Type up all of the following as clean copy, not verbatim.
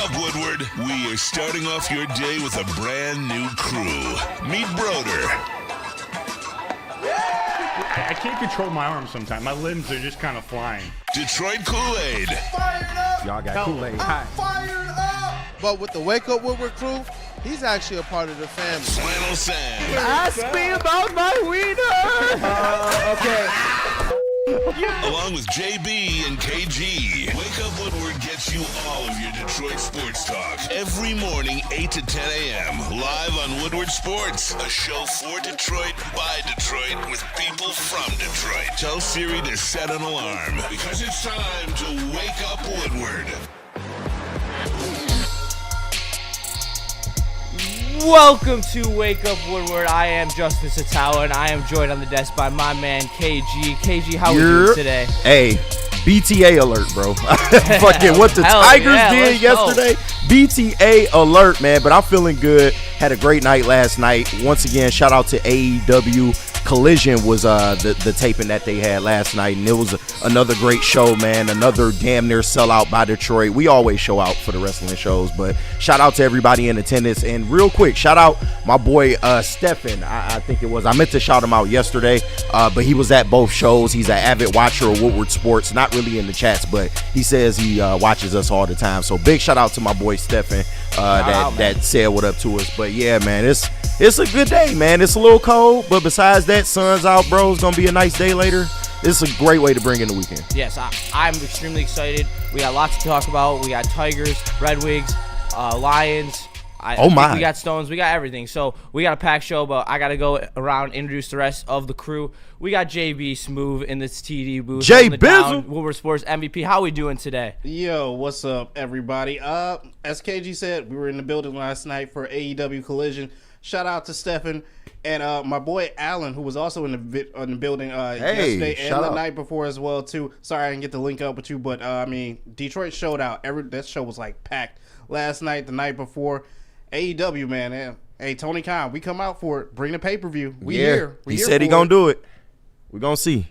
up, Woodward. We are starting off your day with a brand new crew. Meet Broder. I can't control my arms sometimes. My limbs are just kind of flying. Detroit Kool-Aid. Fired up! Y'all got Kool-Aid. I'm fired up! But with the Wake Up Woodward crew, he's actually a part of the family. Flannel Sam. Ask me about my wiener. Okay. Along with JB and KG. Wake Up Woodward gets you all of your Detroit sports talk. Every morning, 8 to 10 a.m. Live on Woodward Sports. A show for Detroit, by Detroit, with people from Detroit. Tell Siri to set an alarm, because it's time to Wake Up Woodward. Welcome to Wake Up Woodward. I am Justin Satawa, and I am joined on the desk by my man KG. KG, how are we doing today? Hey, BTA alert, bro. Fucking what the Tigers did yesterday. BTA alert, man. But I'm feeling good. Had a great night last night. Once again, shout out to AEW. Collision was the taping that they had last night, and it was another great show, man. Another damn near sellout by Detroit. We always show out for the wrestling shows, but shout out to everybody in attendance. And real quick, shout out my boy Stefan. I think it was. I meant to shout him out yesterday, but he was at both shows. He's an avid watcher of Woodward Sports, not really in the chats, but he says he watches us all the time. So big shout out to my boy Stefan that said what up to us. But yeah, man, it's a good day, man. It's a little cold, but besides that, sun's out, bro. It's going to be a nice day later. It's a great way to bring in the weekend. Yes, I'm extremely excited. We got lots to talk about. We got Tigers, Red Wings, Lions. I think we got Stones. We got everything. So we got a packed show, but I got to go around, introduce the rest of the crew. We got JB Smooth in this TD booth. Jay Bizzle. Woodward Sports MVP. How we doing today? Yo, what's up, everybody? As KG said, we were in the building last night for AEW Collision. Shout out to Stefan and my boy Alan, who was also in the building yesterday and the night before as well too. Sorry I didn't get to link up with you, but I mean, Detroit showed out. That show was like packed last night, the night before. AEW, man. Hey, Tony Khan, we come out for it. Bring the pay-per-view. He said he gonna do it. We're gonna see.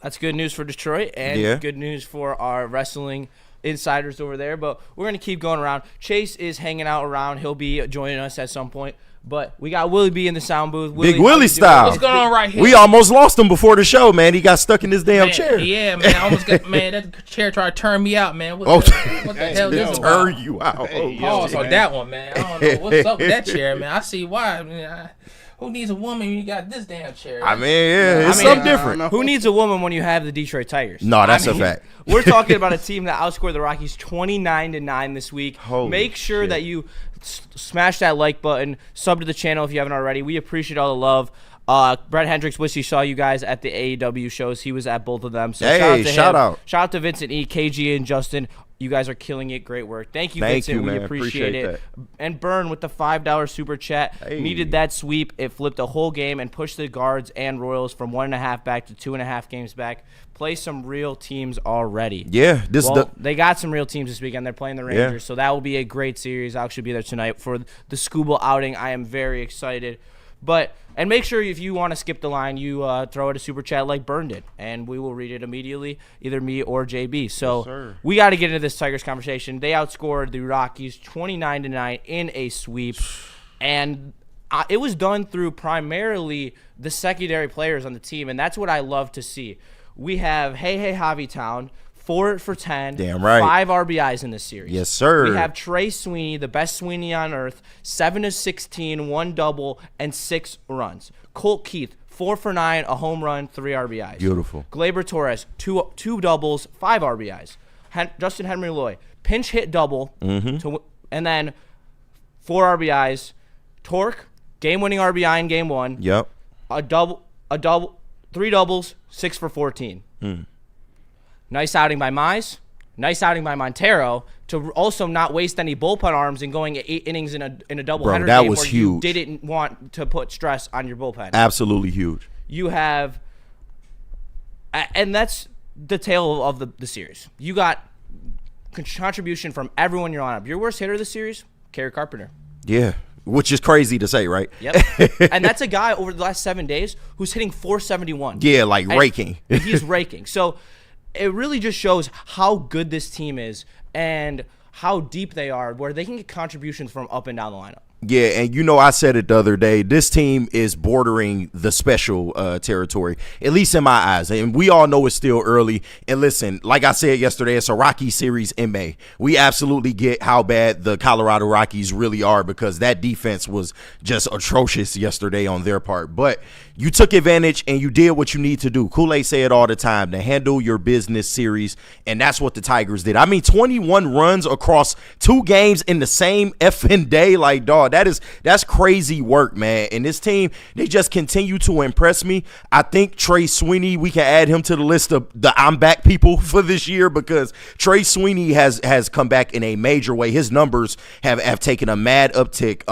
That's good news for Detroit and good news for our wrestling insiders over there. But we're going to keep going around. Chase is hanging out around. He'll be joining us at some point. But we got Willie B in the sound booth. Big Willie style. What's going on right here? We almost lost him before the show, man. He got stuck in his damn chair. Yeah, man. I almost got, man, that chair tried to turn me out, man. What the hell is this about? Turn you out. Pause on that one, man. I don't know what's up with that chair, man. I see why. I mean, who needs a woman when you got this damn chair? I mean, it's something different. Who needs a woman when you have the Detroit Tigers? No, that's a fact. We're talking about a team that outscored the Rockies 29-9 this week. Make sure that you smash that like button, sub to the channel if you haven't already. We appreciate all the love. Brett Hendricks wish he saw you guys at the AEW shows. He was at both of them. So shout out to Vincent E, KG, and Justin. You guys are killing it. Great work. Thank you, Vincent. We appreciate it. And Burn with the $5 super chat. Needed that sweep. It flipped a whole game and pushed the Guards and Royals from 1.5 back to 2.5 games back. Play some real teams already. Yeah. They got some real teams this weekend. They're playing the Rangers, so that will be a great series. I'll actually be there tonight for the Scuba outing. I am very excited. And make sure if you want to skip the line, you throw it a super chat like Burn did, and we will read it immediately, either me or JB. So we got to get into this Tigers conversation. They outscored the Rockies 29-9 in a sweep, and it was done through primarily the secondary players on the team, and that's what I love to see. We have Hey Javi Town, 4 for 10, damn right. 5 RBIs in this series. Yes, sir. We have Trey Sweeney, the best Sweeney on earth, 7 of 16, 1 double, and 6 runs. Colt Keith, 4 for 9, a home run, 3 RBIs. Beautiful. Glaber Torres, two doubles, 5 RBIs. Justin Henry Loy, pinch hit double, and then 4 RBIs. Torque, game-winning RBI in game 1. Yep. A double, 3 doubles, 6 for 14. Nice outing by Mize. Nice outing by Montero to also not waste any bullpen arms and going 8 innings in a doubleheader game was where huge. You didn't want to put stress on your bullpen. Absolutely huge. You have, and that's the tale of the series. You got contribution from everyone in your lineup. Your worst hitter of the series, Kerry Carpenter. Yeah. Which is crazy to say, right? Yep. And that's a guy over the last 7 days who's hitting 471. Yeah, like raking. He's raking. So it really just shows how good this team is and how deep they are, where they can get contributions from up and down the lineup. Yeah, and I said it the other day, this team is bordering the special territory, at least in my eyes. And we all know it's still early. And listen, like I said yesterday, it's a Rocky series in May. We absolutely get how bad the Colorado Rockies really are, because that defense was just atrocious yesterday on their part. But you took advantage and you did what you need to do. Kool-Aid say it all the time, to handle your business series, and that's what the Tigers did. I mean, 21 runs across 2 games in the same effing day. Like, dog, that's crazy work, man. And this team, they just continue to impress me. I think Trey Sweeney, we can add him to the list of the I'm back people for this year, because Trey Sweeney has come back in a major way. His numbers have taken a mad uptick,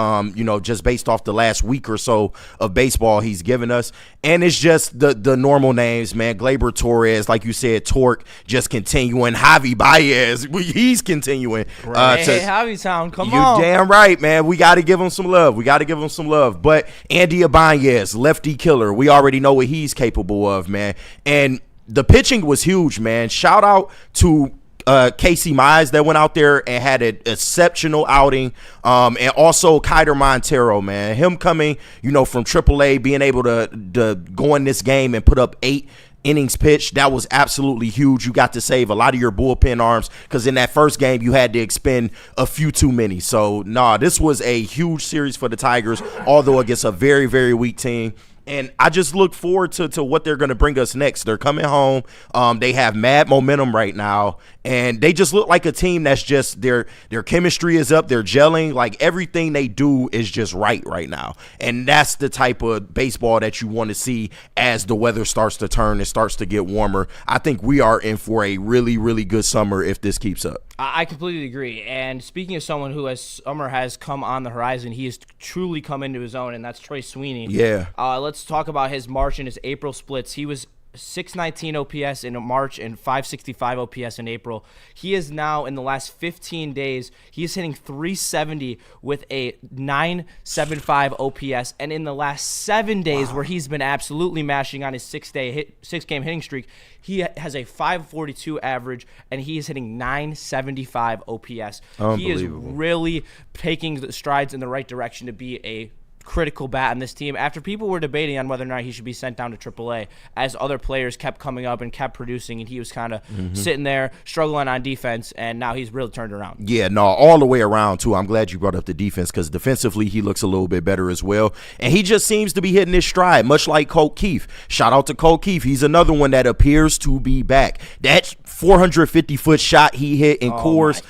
just based off the last week or so of baseball he's given us. And it's just the normal names, man. Gleyber Torres, like you said, Torque just continuing. Javi Baez, he's continuing. Right. Hey, Javi Town, come on. You damn right, man. We got to give him some love. But Andy Ibanez, lefty killer, we already know what he's capable of, man. And the pitching was huge, man. Shout out to Casey Mize that went out there and had an exceptional outing, and also Kiter Montero, man. Him coming, from AAA, being able to go in this game and put up 8 innings pitched, that was absolutely huge. You got to save a lot of your bullpen arms, because in that first game you had to expend a few too many. So this was a huge series for the Tigers, although against a very, very weak team. And I just look forward to what they're going to bring us next. They're coming home. They have mad momentum right now, and they just look like a team that's just their chemistry is up. They're gelling. Like, everything they do is just right now. And that's the type of baseball that you want to see as the weather starts to turn and starts to get warmer. I think we are in for a really, really good summer if this keeps up. I completely agree. And speaking of someone who summer has come on the horizon, he has truly come into his own, and that's Trey Sweeney. Yeah. Let's talk about his March and his April splits. He was 619 OPS in March and 565 OPS in April. He is now, in the last 15 days, he is hitting 370 with a 975 OPS. And in the last 7 days, where he's been absolutely mashing on his 6-game hitting streak, he has a 542 average, and he is hitting 975 OPS. He is really taking the strides in the right direction to be a critical bat on this team, after people were debating on whether or not he should be sent down to AAA, as other players kept coming up and kept producing, and he was kind of sitting there struggling on defense, and now he's really turned around. Yeah, all the way around too. I'm glad you brought up the defense, because defensively he looks a little bit better as well, and he just seems to be hitting his stride, much like Colt Keith. Shout out to Colt Keith. He's another one that appears to be back. That 450-foot shot he hit in Coors,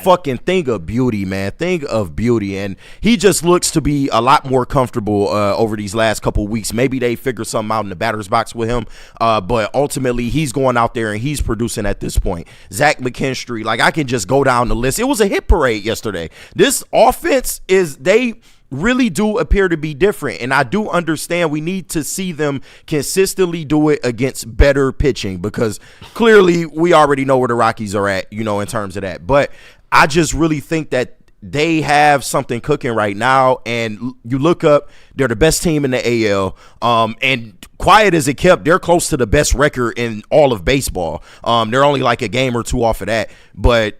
fucking thing of beauty, man. Thing of beauty. And he just looks to be a lot more comfortable over these last couple of weeks. Maybe they figure something out in the batter's box with him, but ultimately he's going out there and he's producing at this point. Zach McKinstry, like, I can just go down the list. It was a hit parade yesterday. This offense they really do appear to be different, and I do understand we need to see them consistently do it against better pitching, because clearly we already know where the Rockies are at, in terms of that. But I just really think that they have something cooking right now, and you look up, they're the best team in the AL, and quiet as it kept, they're close to the best record in all of baseball. They're only like a game or two off of that, but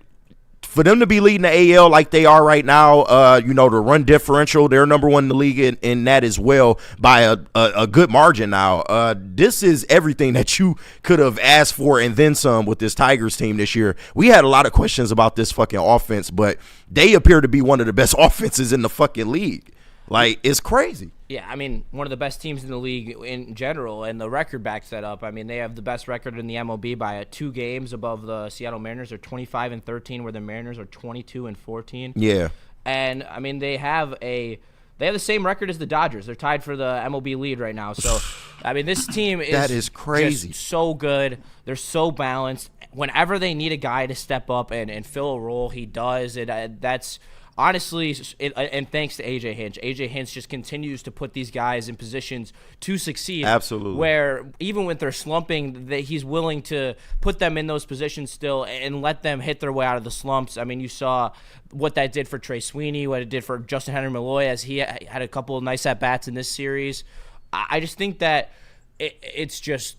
for them to be leading the AL like they are right now, the run differential, they're number 1 in the league in that as well by a good margin now. This is everything that you could have asked for and then some with this Tigers team this year. We had a lot of questions about this fucking offense, but they appear to be one of the best offenses in the fucking league. Like, it's crazy. Yeah, I mean, one of the best teams in the league in general, and the record backs that up. I mean, they have the best record in the MLB by 2 games above the Seattle Mariners. They're 25-13, where the Mariners are 22-14. Yeah. And I mean, they have the same record as the Dodgers. They're tied for the MLB lead right now. So, I mean, this team is that is crazy. Just so good. They're so balanced. Whenever they need a guy to step up and fill a role, he does. That's honestly, and thanks to AJ Hinch. AJ Hinch just continues to put these guys in positions to succeed. Absolutely. Where even when they're slumping, he's willing to put them in those positions still and let them hit their way out of the slumps. I mean, you saw what that did for Trey Sweeney, what it did for Justin Henry Malloy, as he had a couple of nice at-bats in this series. I just think that it's just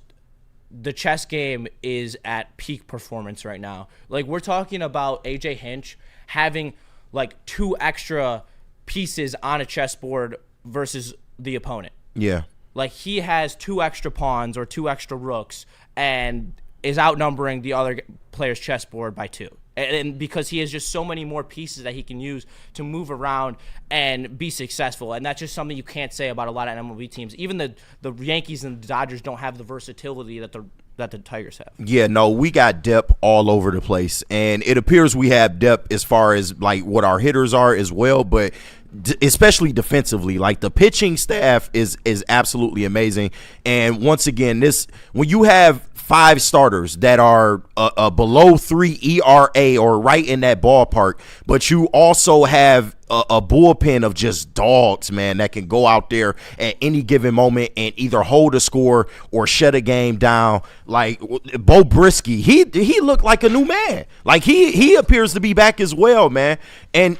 the chess game is at peak performance right now. Like, we're talking about AJ Hinch having like 2 extra pieces on a chessboard versus the opponent. Yeah. Like he has 2 extra pawns or 2 extra rooks and is outnumbering the other player's chessboard by 2. And because he has just so many more pieces that he can use to move around and be successful. And that's just something you can't say about a lot of MLB teams. Even the Yankees and the Dodgers don't have the versatility that the Tigers have. Yeah, no, we got depth all over the place. And it appears we have depth as far as like what our hitters are as well, but especially defensively. Like the pitching staff is absolutely amazing. And once again, when you have 5 starters that are below 3 ERA or right in that ballpark, but you also have a bullpen of just dogs, man, that can go out there at any given moment and either hold a score or shut a game down. Like Bo Brisky, he looked like a new man. Like he appears to be back as well, man. And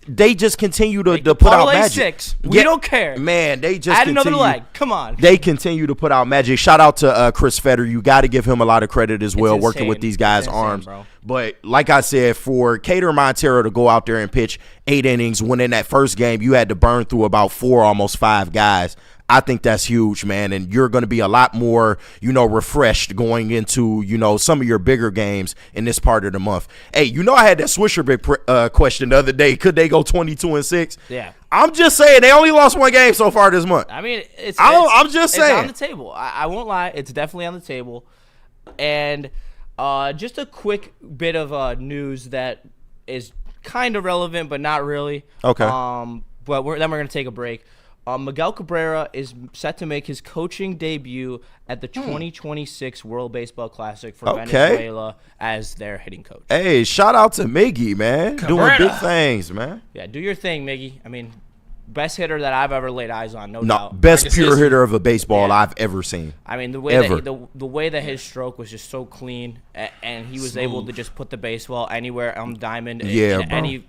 they just continue to put out magic. 6. We don't care, man. They just add another leg. Come on. They continue to put out magic. Shout out to Chris Fetter. You got to give him a lot of credit as well, working with these guys' arms. Bro. But like I said, for Cater Montero to go out there and pitch 8 innings, when in that first game you had to burn through about 4, almost 5 guys, I think that's huge, man. And you're going to be a lot more, refreshed going into, some of your bigger games in this part of the month. Hey, I had that Swisher Big question the other day. Could they go 22-6? Yeah. I'm just saying they only lost 1 game so far this month. I mean, I'm just saying. It's on the table. I won't lie. It's definitely on the table. And just a quick bit of news that is kind of relevant, but not really. Okay. But then we're going to take a break. Miguel Cabrera is set to make his coaching debut at the 2026 World Baseball Classic for Venezuela as their hitting coach. Hey, shout out to Miggy, man. Cabrera. Doing big things, man. Yeah, do your thing, Miggy. I mean, best hitter that I've ever laid eyes on, no doubt. Best pure hitter of a baseball I've ever seen. I mean, the way that his stroke was just so clean, and he was able to just put the baseball anywhere on the diamond. Yeah, in bro.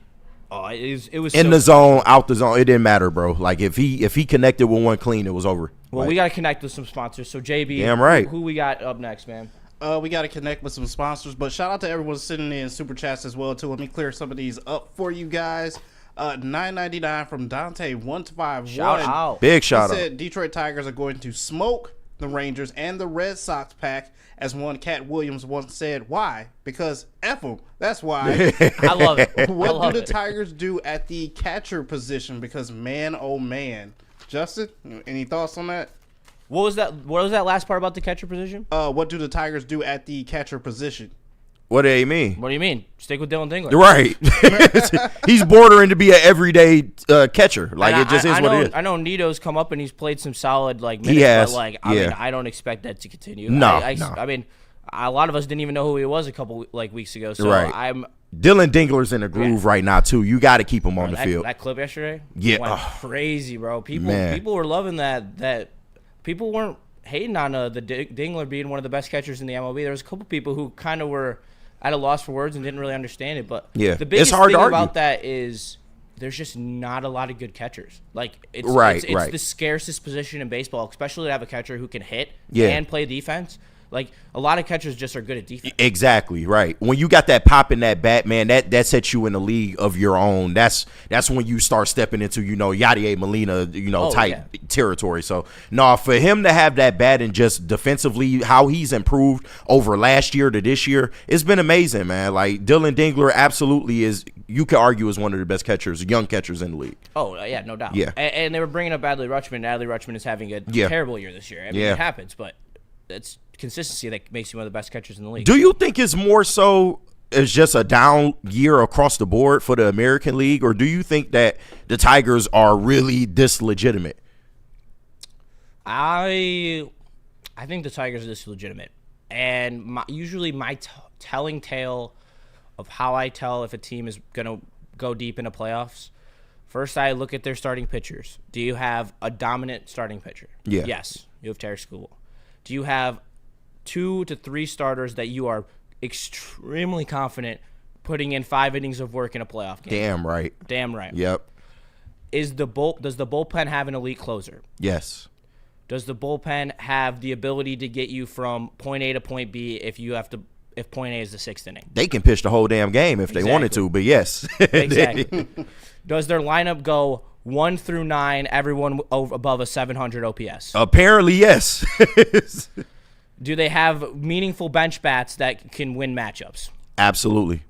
It was in so the zone, out the zone. It didn't matter, bro. Like if he connected with one clean, it was over. Well, we got to connect with some sponsors. So JB, damn right. Who we got up next, man? We got to connect with some sponsors, but shout out to everyone sitting in super chats as well too. Let me clear some of these up for you guys. $9.99 from Dante 151. Shout out. Big shout out. Said Detroit Tigers are going to smoke the Rangers and the Red Sox pack, as one Cat Williams once said. Why? Because F them. That's why. I love it. What do the Tigers do at the catcher position? Because man, oh man. Justin, any thoughts on that? What was that last part about the catcher position? What do the Tigers do at the catcher position? What do you mean? What do you mean? Stick with Dylan Dingler. Right. He's bordering to be an everyday catcher. Like, it just is what it is. I know Nito's come up and he's played some solid minutes, he has, but I mean, I don't expect that to continue. No, I mean, a lot of us didn't even know who he was a couple weeks ago. So right. Dylan Dingler's in a groove right now too. You got to keep him on the field. That clip yesterday, went crazy, bro. People were loving that. That people weren't hating on the Dingler being one of the best catchers in the MLB. There was a couple people who kind of were at a loss for words and didn't really understand it. But the biggest thing about that is there's just not a lot of good catchers. Like it's the scarcest position in baseball, especially to have a catcher who can hit and play defense. Like a lot of catchers just are good at defense. Exactly, right. When you got that pop in that bat, man, that sets you in a league of your own. That's when you start stepping into, Yadier Molina, type territory. So, no, for him to have that bat and just defensively how he's improved over last year to this year, it's been amazing, man. Like Dylan Dingler absolutely is, you could argue, is one of the best catchers, young catchers in the league. Oh, yeah, no doubt. Yeah. And they were bringing up Adley Rutschman. Adley Rutschman is having a terrible year this year. I mean, it happens, but it's consistency that makes you one of the best catchers in the league. Do you think it's more so it's just a down year across the board for the American League, or do you think that the Tigers are really this legitimate? I think the Tigers are this legitimate, and usually my telling tale of how I tell if a team is gonna go deep into playoffs. First, I look at their starting pitchers. Do you have a dominant starting pitcher? Yeah. Yes, you have Terry Skubal. Do you have 2 to 3 starters that you are extremely confident putting in 5 innings of work in a playoff game? Damn right. Damn right. Yep. Does the bullpen have an elite closer? Yes. Does the bullpen have the ability to get you from point A to point B if you have to if point A is the 6th inning. They can pitch the whole damn game if they wanted to, but yes. Exactly. Does their lineup go 1 through 9, everyone above a 700 OPS? Apparently, yes. Do they have meaningful bench bats that can win matchups? Absolutely.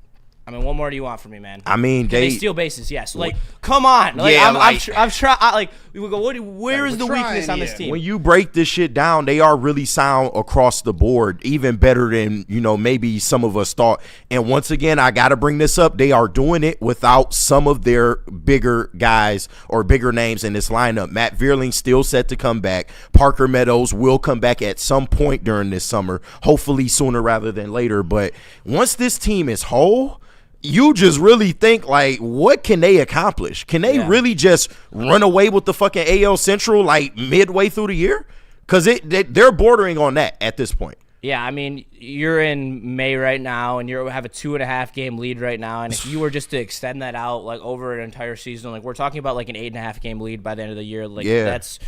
I mean, what more do you want from me, man? I mean, they steal bases, yes. Like, come on. Like, yeah, I'm trying. Like, we would go. Where is the weakness on this team? When you break this shit down, they are really sound across the board, even better than maybe some of us thought. And once again, I got to bring this up. They are doing it without some of their bigger guys or bigger names in this lineup. Matt Vierling still set to come back. Parker Meadows will come back at some point during this summer, hopefully sooner rather than later. But once this team is whole, you just really think, like, what can they accomplish? Can they really just run away with the fucking AL Central, like, midway through the year? Because they're bordering on that at this point. Yeah, I mean, you're in May right now, and you have a 2.5 game lead right now. And if you were just to extend that out, like, over an entire season, like, we're talking about, like, an 8.5 game lead by the end of the year. Like, that's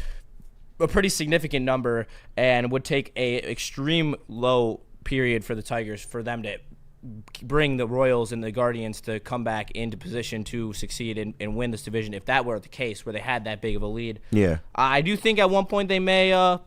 a pretty significant number and would take a extreme low period for the Tigers for them to bring the Royals and the Guardians to come back into position to succeed and win this division. If that were the case, where they had that big of a lead, I do think at one point they may have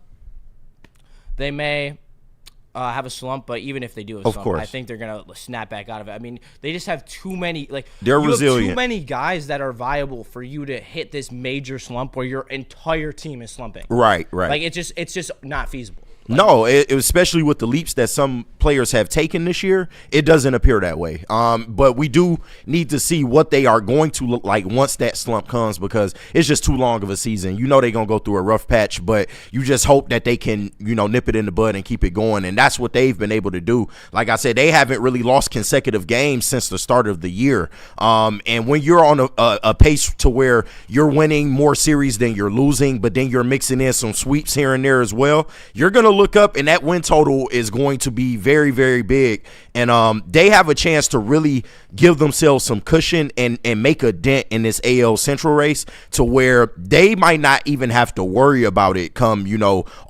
a slump. But even if they do a slump, I think they're gonna snap back out of it. I mean, they just have too many. Like, they're resilient. Have too many guys that are viable for you to hit this major slump where your entire team is slumping. Right. Like, it's just not feasible. No, especially with the leaps that some players have taken this year, it doesn't appear that way. But we do need to see what they are going to look like once that slump comes, because it's just too long of a season. They're going to go through a rough patch, but you just hope that they can, nip it in the bud and keep it going. And that's what they've been able to do. Like I said, they haven't really lost consecutive games since the start of the year. And when you're on a pace to where you're winning more series than you're losing, but then you're mixing in some sweeps here and there as well, you're going to look up and that win total is going to be very, very big. And they have a chance to really give themselves some cushion and make a dent in this AL Central race to where they might not even have to worry about it come,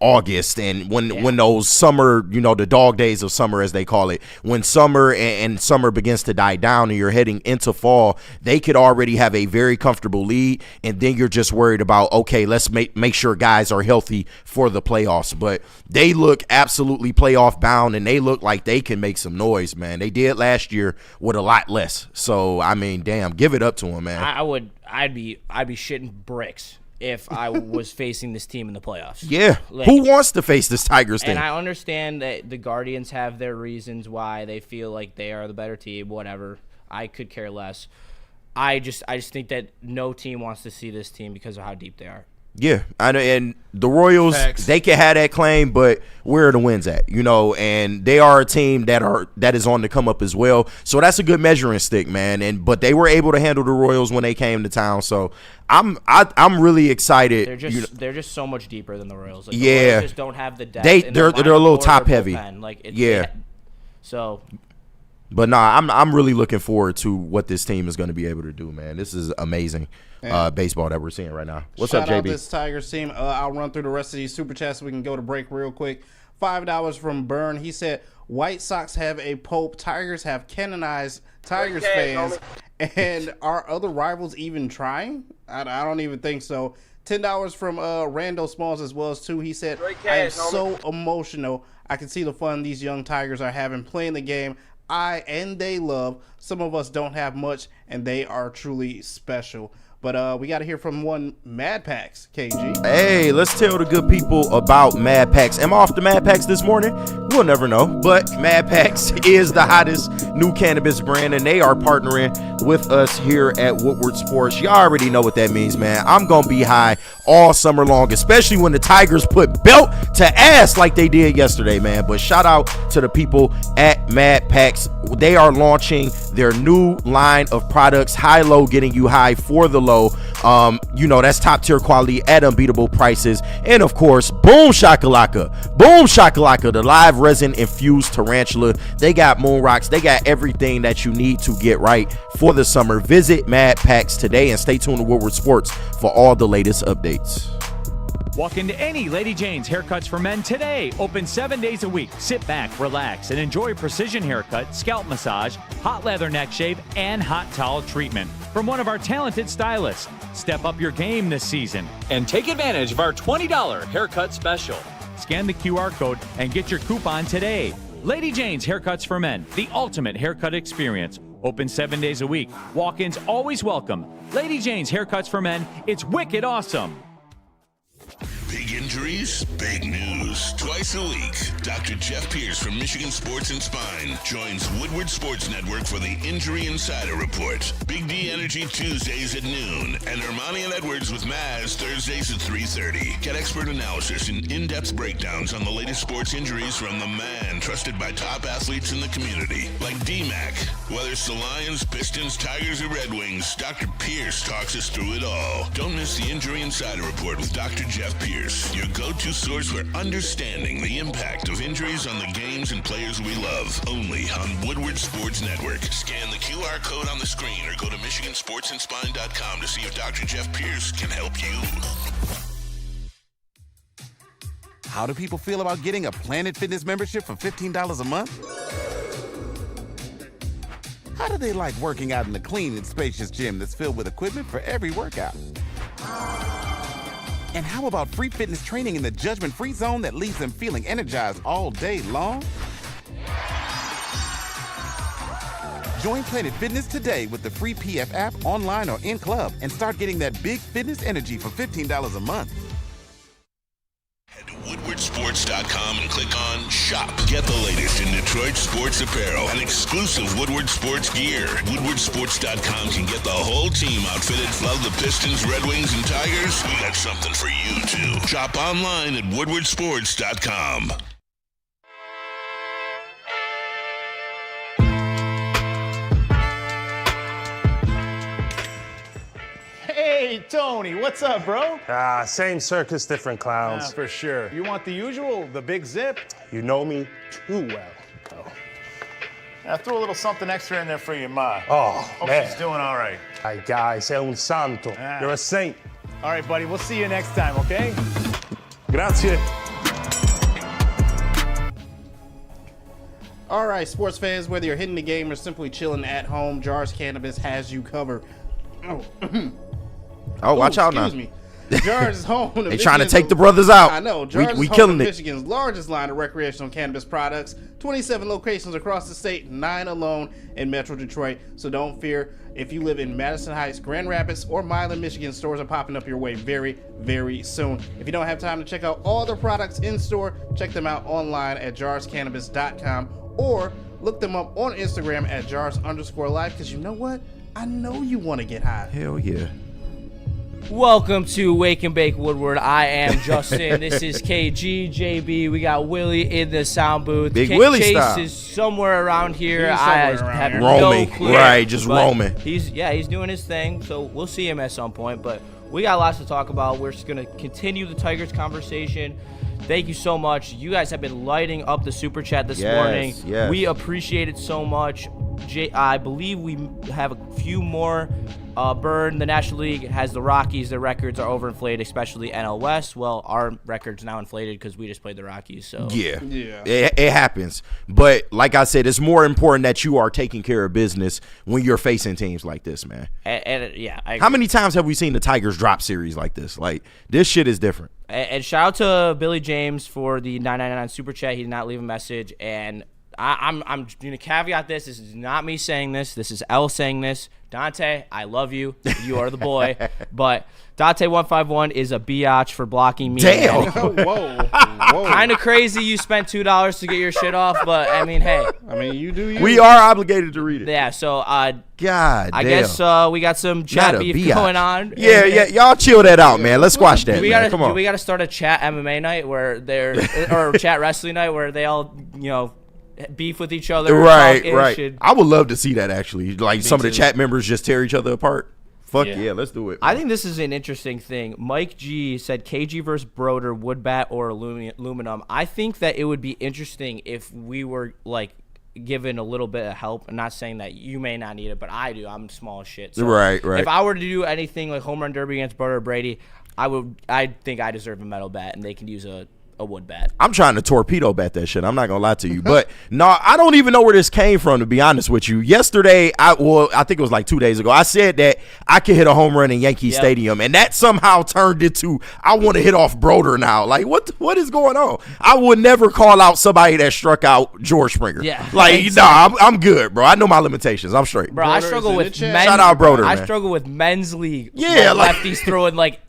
August. And when those summer, the dog days of summer, as they call it, when summer and summer begins to die down and you're heading into fall, they could already have a very comfortable lead. And then you're just worried about, okay, let's make sure guys are healthy for the playoffs. But they look absolutely playoff bound, and they look like they can make some noise, man. They did last year with a lot less. So, I mean, damn, give it up to them, man. I'd be shitting bricks if I was facing this team in the playoffs. Yeah. Like, who wants to face this Tigers team? And I understand that the Guardians have their reasons why they feel like they are the better team, whatever. I could care less. I just think that no team wants to see this team because of how deep they are. Yeah, I know, and the Royals, they can have that claim, but where are the wins at? And they are a team that is on the come up as well. So that's a good measuring stick, man. But they were able to handle the Royals when they came to town. So I'm really excited. They're just so much deeper than the Royals. Like, the Royals just don't have the depth. They're a little top heavy. But I'm really looking forward to what this team is going to be able to do, man. This is amazing baseball that we're seeing right now. What's up, JB? Shout out this Tigers team. I'll run through the rest of these super chats so we can go to break real quick. $5 from Burn. He said, White Sox have a Pope. Tigers have canonized Tigers fans. And are other rivals even trying? I don't even think so. $10 from Randall Smalls as well as 2. He said, I am so emotional. I can see the fun these young Tigers are having playing the game and they love. Some of us don't have much, and they are truly special. But we got to hear from one Mad Packs, KG. Hey, let's tell the good people about Mad Packs. Am I off the Mad Packs this morning? We'll never know. But Mad Packs is the hottest new cannabis brand, and they are partnering with us here at Woodward Sports. You already know what that means, man. I'm going to be high all summer long, especially when the Tigers put belt to ass like they did yesterday, man. But shout out to the people at Mad Packs. They are launching their new line of products, high-low, getting you high for the low. That's top tier quality at unbeatable prices. And of course, Boom Shakalaka, the live resin infused tarantula. They got moon rocks. They got everything that you need to get right for the summer. Visit Mad Packs today and stay tuned to Woodward Sports for all the latest updates. Walk into any Lady Jane's Haircuts for Men today. Open 7 days a week. Sit back, relax, and enjoy precision haircut, scalp massage, hot leather neck shave, and hot towel treatment from one of our talented stylists. Step up your game this season and take advantage of our $20 haircut special. Scan the QR code and get your coupon today. Lady Jane's Haircuts for Men, the ultimate haircut experience. Open 7 days a week. Walk-ins always welcome. Lady Jane's Haircuts for Men. It's wicked awesome. Big injuries, big news. Twice a week, Dr. Jeff Pierce from Michigan Sports and Spine joins Woodward Sports Network for the Injury Insider Report. Big D Energy Tuesdays at noon, and Ermanni and Edwards with Maz Thursdays at 3:30. Get expert analysis and in-depth breakdowns on the latest sports injuries from the man trusted by top athletes in the community, like D-Mac. Whether it's the Lions, Pistons, Tigers, or Red Wings, Dr. Pierce talks us through it all. Don't miss the Injury Insider Report with Dr. Jeff Pierce, your go-to source for understanding the impact of injuries on the games and players we love. Only on Woodward Sports Network. Scan the QR code on the screen or go to MichiganSportsandSpine.com to see if Dr. Jeff Pierce can help you. How do people feel about getting a Planet Fitness membership for $15 a month? How do they like working out in a clean and spacious gym that's filled with equipment for every workout? And how about free fitness training in the judgment-free zone that leaves them feeling energized all day long? Join Planet Fitness today with the free PF app, online or in club, and start getting that big fitness energy for $15 a month. Head to WoodwardSports.com and click on Shop. Get the latest in Detroit sports apparel and exclusive Woodward Sports gear. WoodwardSports.com can get the whole team outfitted. Love the Pistons, Red Wings, and Tigers? We got something for you, too. Shop online at WoodwardSports.com. Hey, Tony, what's up, bro? Same circus, different clowns. For sure. You want the usual, the big zip? You know me too well. I threw a little something extra in there for your ma. Oh, Hope man. she's doing all right. Ay, guy, sei un santo. You're a saint. All right, buddy, we'll see you next time, okay? Grazie. All right, sports fans, whether you're hitting the game or simply chilling at home, Jars Cannabis has you covered. Oh, watch out now. Excuse me. Jars is home to They trying to Michigan's- take the brothers out. I know. Jars We is home killing to it. Michigan's largest line of recreational cannabis products. 27 locations across the state, 9 alone in Metro Detroit. So don't fear. If you live in Madison Heights, Grand Rapids, or Milan, Michigan, stores are popping up your way very, very soon. If you don't have time to check out all the products in store, check them out online at jarscannabis.com or look them up on Instagram at jars_life, because you know what? I know you want to get high. Hell yeah. Welcome to Wake and Bake Woodward. I am Justin. This is KG, JB. We got Willie in the sound booth. Big Willie Chase style. is somewhere around here. He's I somewhere around have here. no Roaming. clue. Right, just But roaming. He's doing his thing. So we'll see him at some point. But we got lots to talk about. We're just gonna continue the Tigers conversation. Thank you so much. You guys have been lighting up the super chat this morning. Yes. We appreciate it so much. I believe we have a few more. Burn, the National League has the Rockies. Their records are overinflated, especially NL West. Well, our record's now inflated because we just played the Rockies. So Yeah. It happens. But like I said, it's more important that you are taking care of business when you're facing teams like this, man. And yeah. I How many times have we seen the Tigers drop series like this? Like, this shit is different. And shout out to Billy James for the $9.99 super chat. He did not leave a message. And I'm going to caveat this. This is not me saying this. This is L saying this. Dante, I love you. You are the boy. But Dante151 is a biatch for blocking me. Damn. Whoa. Kind of crazy you spent $2 to get your shit off, but I mean, hey. I mean, you do you. We are obligated to read it. Yeah, so God I damn. guess we got some chat Not a beef biatch. going on. Yeah, y'all chill that out, man. Let's squash that, Do we man. gotta Come on. do we gotta start a chat MMA night where they're or chat wrestling night where they all beef with each other? Right. talk ish and- I would love to see that, actually. Like, some of the too. chat members just tear each other apart. Fuck yeah, let's do it. I think this is an interesting thing. Mike G said KG versus Broder, wood bat or aluminum. I think that it would be interesting if we were like given a little bit of help. I'm not saying that you may not need it, but I do. I'm small as shit. So Right. If I were to do anything like home run derby against Broder or Brady, I think I deserve a metal bat, and they can use a wood bat. I'm trying to torpedo bat that shit. I'm not gonna lie to you, but no, I don't even know where this came from, to be honest with you. Yesterday, I think it was like 2 days ago, I said that I could hit a home run in Yankee Stadium, and that somehow turned into I want to hit off Broder now. Like, what is going on? I would never call out somebody that struck out George Springer. Yeah, like exactly. I'm good, bro. I know my limitations. I'm straight. Bro, I struggle with men's. Shout out Broder, I man. struggle with men's league. Yeah, like lefties throwing like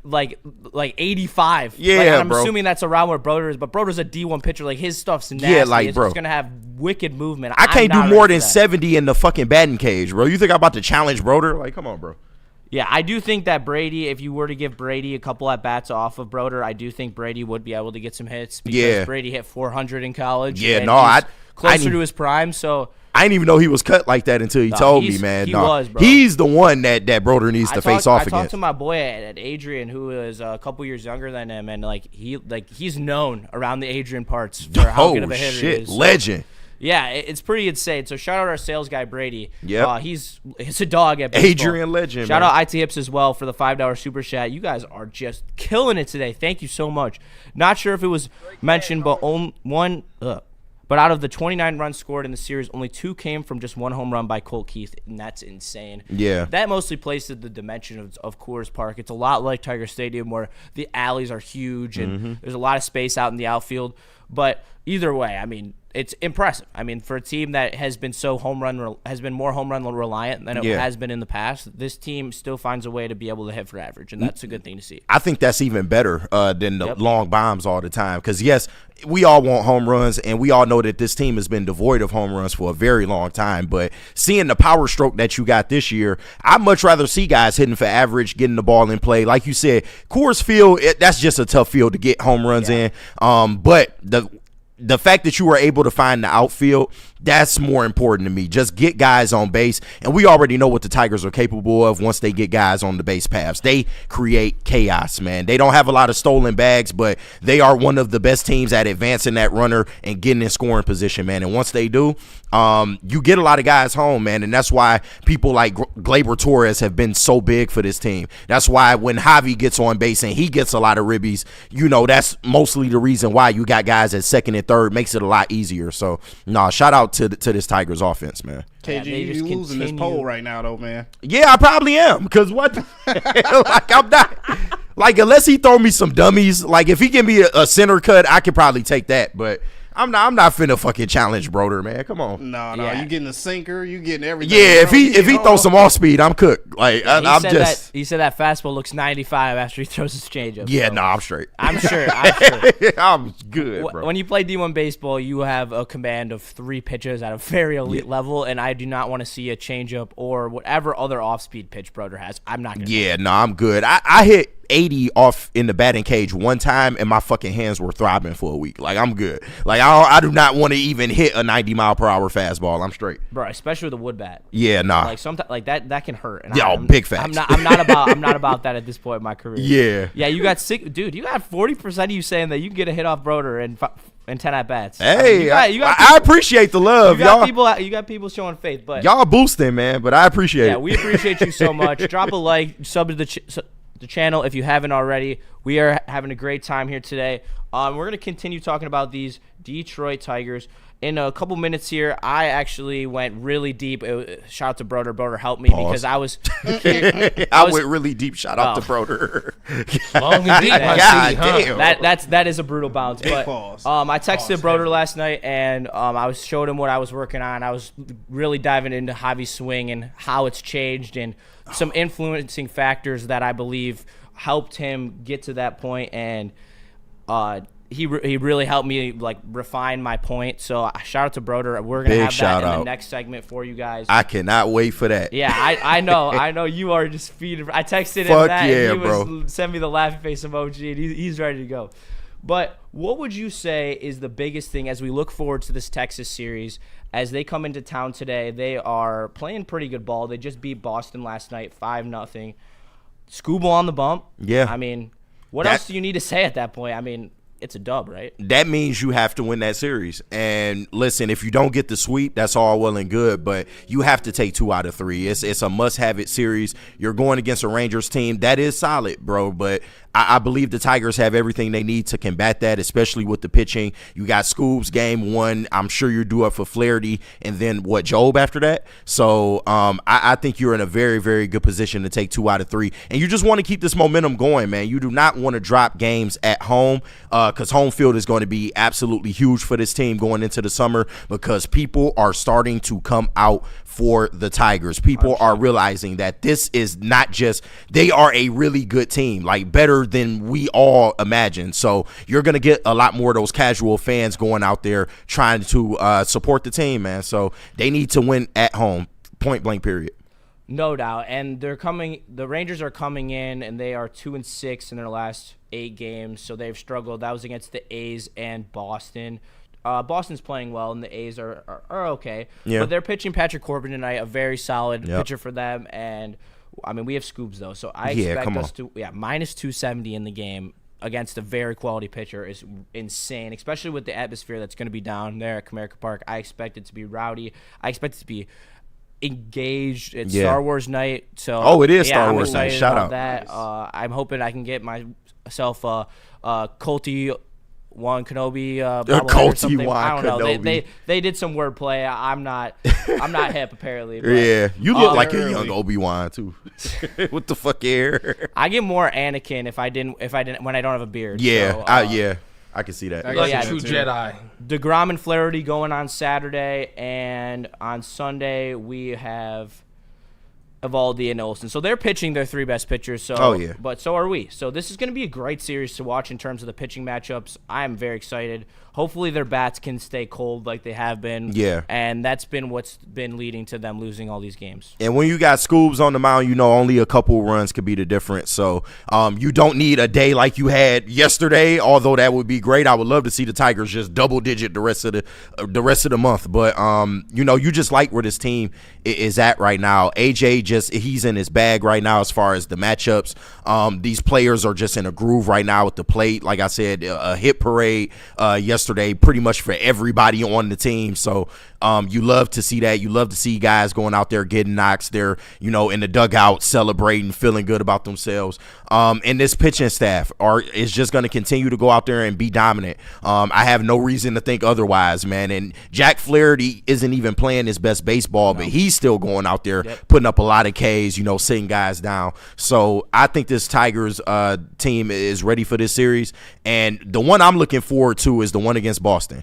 85. Yeah, like, I'm bro. assuming that's around where Broder is, but Broder's a D1 pitcher. Like, his stuff's nasty. Yeah, like, bro. It's gonna have wicked movement. I can't I'm do not more ready than for that. 70 in the fucking batting cage, bro. You think I'm about to challenge Broder? Like, come on, bro. Yeah, I do think that Brady, if you were to give Brady a couple at bats off of Broder, I do think Brady would be able to get some hits because Brady hit 400 in college. Yeah, and no, he's closer to his prime. So I didn't even know he was cut like that until he told me, man. He was, bro. He's the one that Broder needs to face off I against. talked to my boy at Adrian, who is a couple years younger than him, and he's known around the Adrian parts for how good of a hitter he is. So, legend. yeah, it's pretty insane. So shout out our sales guy Brady. Yeah, he's a dog at baseball. Adrian legend. Shout man. out IT Hips as well for the $5 super chat. You guys are just killing it today. Thank you so much. Not sure if it was mentioned, but But out of the 29 runs scored in the series, only 2 came from just 1 home run by Colt Keith, and that's insane. Yeah. That mostly plays to the dimension of Coors Park. It's a lot like Tiger Stadium where the alleys are huge and there's a lot of space out in the outfield. But either way, I mean, it's impressive. I mean, for a team that has been more home run reliant than it has been in the past, this team still finds a way to be able to hit for average, and that's a good thing to see. I think that's even better than the long bombs all the time. Because, yes, we all want home runs, and we all know that this team has been devoid of home runs for a very long time. But seeing the power stroke that you got this year, I'd much rather see guys hitting for average, getting the ball in play. Like you said, Coors Field, that's just a tough field to get home runs in. But the fact that you were able to find the outfield, that's more important to me. Just get guys on base, and we already know what the Tigers are capable of once they get guys on the base paths. They create chaos, man. They don't have a lot of stolen bags, but they are one of the best teams at advancing that runner and getting in scoring position, man. And once they do, you get a lot of guys home, man, and that's why people like Gleyber Torres have been so big for this team. That's why when Javi gets on base and he gets a lot of ribbies, you know, that's mostly the reason why you got guys at second and third. Makes it a lot easier. So, shout out to this Tigers offense, man. KG, you losing this poll right now, though, man. Yeah, I probably am. Because what? Like, I'm not. Like, unless he throw me some dummies, like, if he give me a center cut, I could probably take that. But I'm not finna fucking challenge Broder, man. Come on. No, you getting a sinker, you getting everything. Yeah, if he throws some off speed, I'm cooked. Like, he said that fastball looks 95 after he throws his changeup. Yeah, so. I'm straight. I'm sure. I'm good, bro. When you play D1 baseball, you have a command of 3 pitches at a very elite level, and I do not want to see a changeup or whatever other off-speed pitch Broder has. I'm not going to. Yeah, I'm good. I hit 80 off in the batting cage one time, and my fucking hands were throbbing for a week. Like, I'm good. Like, I do not want to even hit a 90-mile-per-hour fastball. I'm straight, bro. Especially with a wood bat. Yeah, nah. Like sometimes, like that can hurt. And big facts. I'm not about that at this point in my career. Yeah. You got dude. You got 40% of you saying that you can get a hit off Broder and 10 at bats. Hey, I appreciate the love, y'all. You got people showing faith, but y'all boosting, man. But I appreciate it. Yeah, we appreciate you so much. Drop a like, sub to the channel if you haven't already. We are having a great time here today. We're going to continue talking about these Detroit Tigers. In a couple minutes here, I actually went really deep. Shout out to Broder. Broder helped me because I was. I went really deep. Shout out to Broder. Long and deep. God damn. That is a brutal bounce. But I texted Broder last night and I showed him what I was working on. I was really diving into Javi's swing and how it's changed and some influencing factors that I believe helped him get to that point. And he really helped me like refine my point. So shout out to Broder. We're gonna have that in the next segment for you guys. I cannot wait for that. Yeah, I know you are just feeding. I texted him that and he was send me the laughing face emoji and he's ready to go. But what would you say is the biggest thing as we look forward to this Texas series? As they come into town today, they are playing pretty good ball. They just beat Boston last night 5-0. Skubal on the bump. Yeah. I mean, what else do you need to say at that point? I mean, it's a dub, right? That means you have to win that series. And listen, if you don't get the sweep, that's all well and good, but you have to take 2 out of 3. It's a must-have-it series. You're going against a Rangers team that is solid, bro, but I believe the Tigers have everything they need to combat that, especially with the pitching. You got Scoobs game 1. I'm sure you're due up for Flaherty, and then Job after that. So I think you're in a very, very good position to take 2 out of 3. And you just want to keep this momentum going, man. You do not want to drop games at home because home field is going to be absolutely huge for this team going into the summer because people are starting to come out for the Tigers. People are realizing that this is not just – they are a really good team, like better than we all imagine. So you're going to get a lot more of those casual fans going out there trying to support the team, man. So they need to win at home, point blank, period. No doubt. And the Rangers are coming in, and they are 2-6 in their last 8 games. So they've struggled. That was against the A's and Boston. Boston's playing well, and the A's are okay. Yeah. But they're pitching Patrick Corbin tonight, a very solid pitcher for them. And, I mean, we have Scoobs, though. So I expect us to minus 270 in the game against a very quality pitcher is insane, especially with the atmosphere that's going to be down there at Comerica Park. I expect it to be rowdy. I expect it to be engaged. It's Star Wars night. So it is Star Wars night. Shout out. That. I'm hoping I can get myself a Colty Juan Kenobi Colty Juan I don't know. Kenobi. They did some wordplay. I'm not hip apparently. But, yeah, you look like a young Obi-Wan too. What the fuck here? I get more Anakin if I didn't when I don't have a beard. Yeah, I can see that. Like a true Jedi. DeGrom and Flaherty going on Saturday, and on Sunday we have Evaldi and Olsen. So they're pitching their 3 best pitchers. So, but so are we. So this is going to be a great series to watch in terms of the pitching matchups. I am very excited. Hopefully their bats can stay cold like they have been. Yeah. And that's been what's been leading to them losing all these games. And when you got Scoobs on the mound, you know only a couple runs could be the difference. So you don't need a day like you had yesterday, although that would be great. I would love to see the Tigers just double-digit the rest of the month. But, you just like where this team is at right now. AJ he's in his bag right now as far as the matchups. These players are just in a groove right now with the plate. Like I said, a hit parade yesterday pretty much for everybody on the team. So you love to see that. You love to see guys going out there getting knocks. They're, in the dugout celebrating, feeling good about themselves. And this pitching staff is just going to continue to go out there and be dominant. I have no reason to think otherwise, man. And Jack Flaherty isn't even playing his best baseball, but he's still going out there putting up a lot of Ks, sitting guys down. So I think this Tigers team is ready for this series. And the one I'm looking forward to is the one against Boston,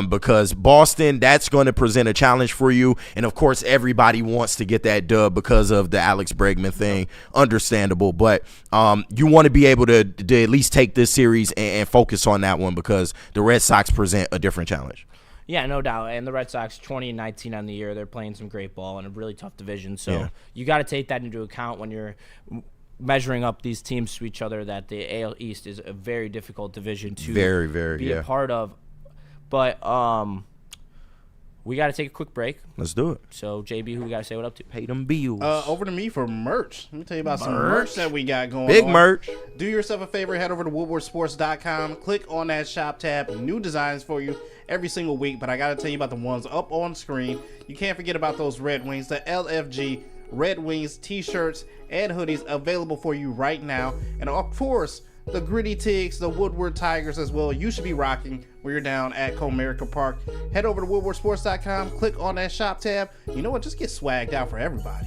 because Boston, that's going to present a challenge for you. And, of course, everybody wants to get that dub because of the Alex Bregman thing. Understandable. But you want to be able to at least take this series and focus on that one because the Red Sox present a different challenge. Yeah, no doubt. And the Red Sox, 20-19 on the year, they're playing some great ball in a really tough division. So you got to take that into account when you're measuring up these teams to each other, that the AL East is a very difficult division to be a part of. But we got to take a quick break. Let's do it. So, JB, who we got to say what up to? Pay them bills. Over to me for merch. Let me tell you about some merch that we got going on. Big merch. Do yourself a favor. Head over to woodwardsports.com. Click on that shop tab. New designs for you every single week. But I got to tell you about the ones up on screen. You can't forget about those Red Wings, the LFG Red Wings t-shirts and hoodies available for you right now. And, of course, the Gritty Tigs, the Woodward Tigers as well. You should be rocking when you're down at Comerica Park. Head over to woodwardsports.com, click on that shop tab. You know what? Just get swagged out for everybody.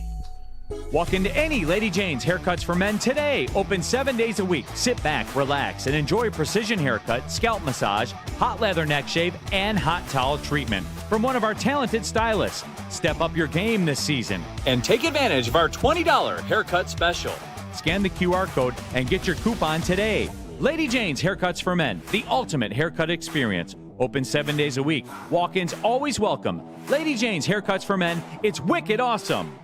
Walk into any Lady Jane's Haircuts for Men today. Open 7 days a week. Sit back, relax, and enjoy precision haircut, scalp massage, hot leather neck shave, and hot towel treatment from one of our talented stylists. Step up your game this season and take advantage of our $20 haircut special. Scan the QR code and get your coupon today. Lady Jane's Haircuts for Men, the ultimate haircut experience. Open 7 days a week. Walk-ins always welcome. Lady Jane's Haircuts for Men. It's wicked awesome.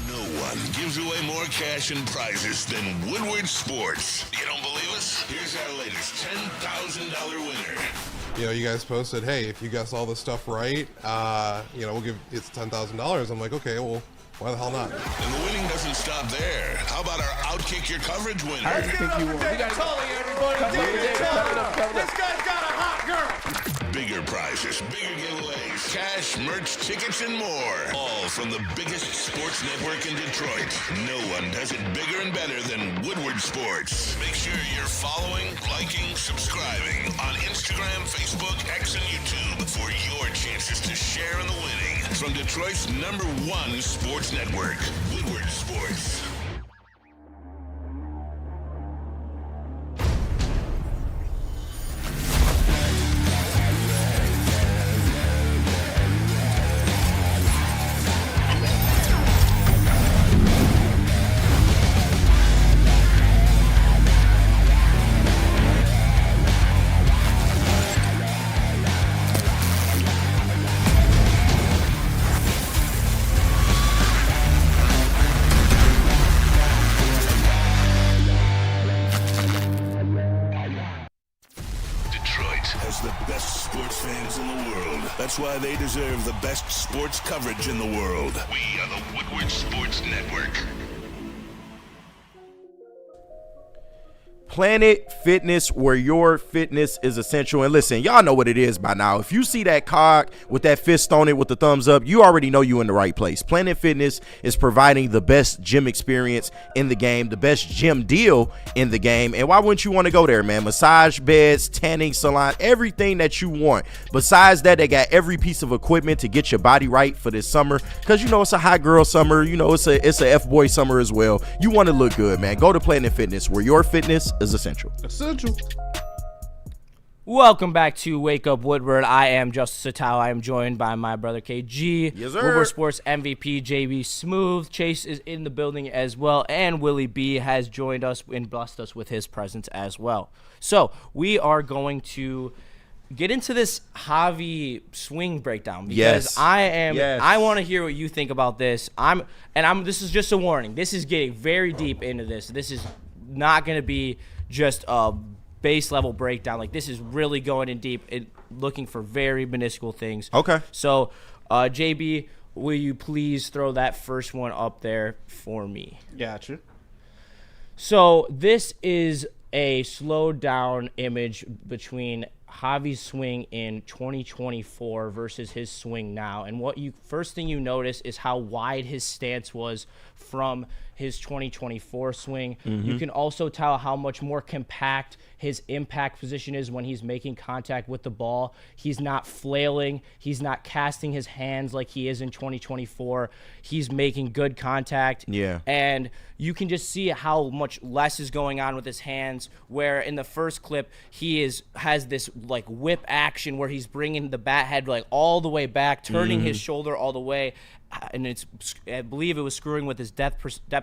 No one gives away more cash and prizes than Woodward Sports. You don't believe us? Here's our latest $10,000 winner. You guys posted, hey, if you guess all this stuff right, we'll give it's $10,000. I'm like, okay, well, why the hell not? And the winning doesn't stop there. How about our Kick Your Coverage winner. I think you won. We got Tully, everybody. This guy's got a hot girl. Bigger prizes, bigger giveaways, cash, merch, tickets, and more. All from the biggest sports network in Detroit. No one does it bigger and better than Woodward Sports. Make sure you're following, liking, subscribing on Instagram, Facebook, X, and YouTube for your chances to share in the winning. From Detroit's #1 sports network, Woodward Sports. That's why they deserve the best sports coverage in the world. We are the Woodward Sports Network. Planet Fitness, where your fitness is essential. And listen, y'all know what it is by now. If you see that cog with that fist on it with the thumbs up, you already know you're in the right place. Planet Fitness is providing the best gym experience in the game, the best gym deal in the game. And why wouldn't you want to go there, man? Massage beds, tanning salon, everything that you want. Besides that, they got every piece of equipment to get your body right for this summer, because you know it's a hot girl summer. You know it's a F-boy summer as well. You want to look good, man. Go to Planet Fitness, where your fitness is essential. Welcome back to Wake Up Woodward. I am Justice Attal. I am joined by my brother KG. Yes, sir. Woodward Sports MVP JB Smooth. Chase is in the building as well, and Willie B has joined us and blessed us with his presence as well. So we are going to get into this Javi swing breakdown, because I want to hear what you think about this. This is just a warning. This is getting very deep into this. This is not going to be just a base level breakdown. Like, this is really going in deep and looking for very minuscule things. Okay. So, JB, will you please throw that first one up there for me? Gotcha. So this is a slowed down image between Javi's swing in 2024 versus his swing now. And first thing you notice is how wide his stance was from his 2024 swing. Mm-hmm. You can also tell how much more compact his impact position is when he's making contact with the ball. He's not flailing. He's not casting his hands like he is in 2024. He's making good contact. Yeah. And you can just see how much less is going on with his hands, where in the first clip he has this like whip action where he's bringing the bat head like all the way back, turning his shoulder all the way, and I believe it was screwing with his depth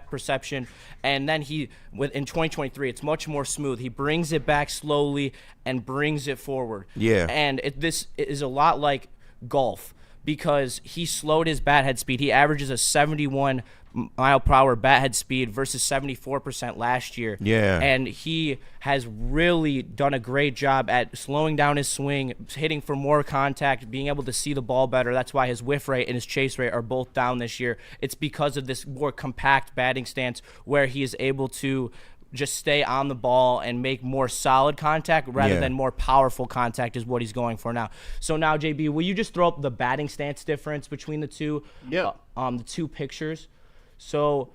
perception. And then in 2023, it's much more smooth. He brings it back slowly and brings it forward. Yeah. And this is a lot like golf, because he slowed his bat head speed. He averages a 71 mile per hour bat head speed versus 74% last year. Yeah. And he has really done a great job at slowing down his swing, hitting for more contact, being able to see the ball better. That's why his whiff rate and his chase rate are both down this year. It's because of this more compact batting stance where he is able to just stay on the ball and make more solid contact rather than more powerful contact is what he's going for now. So now, JB, will you just throw up the batting stance difference between the two? Yeah. The two pictures. So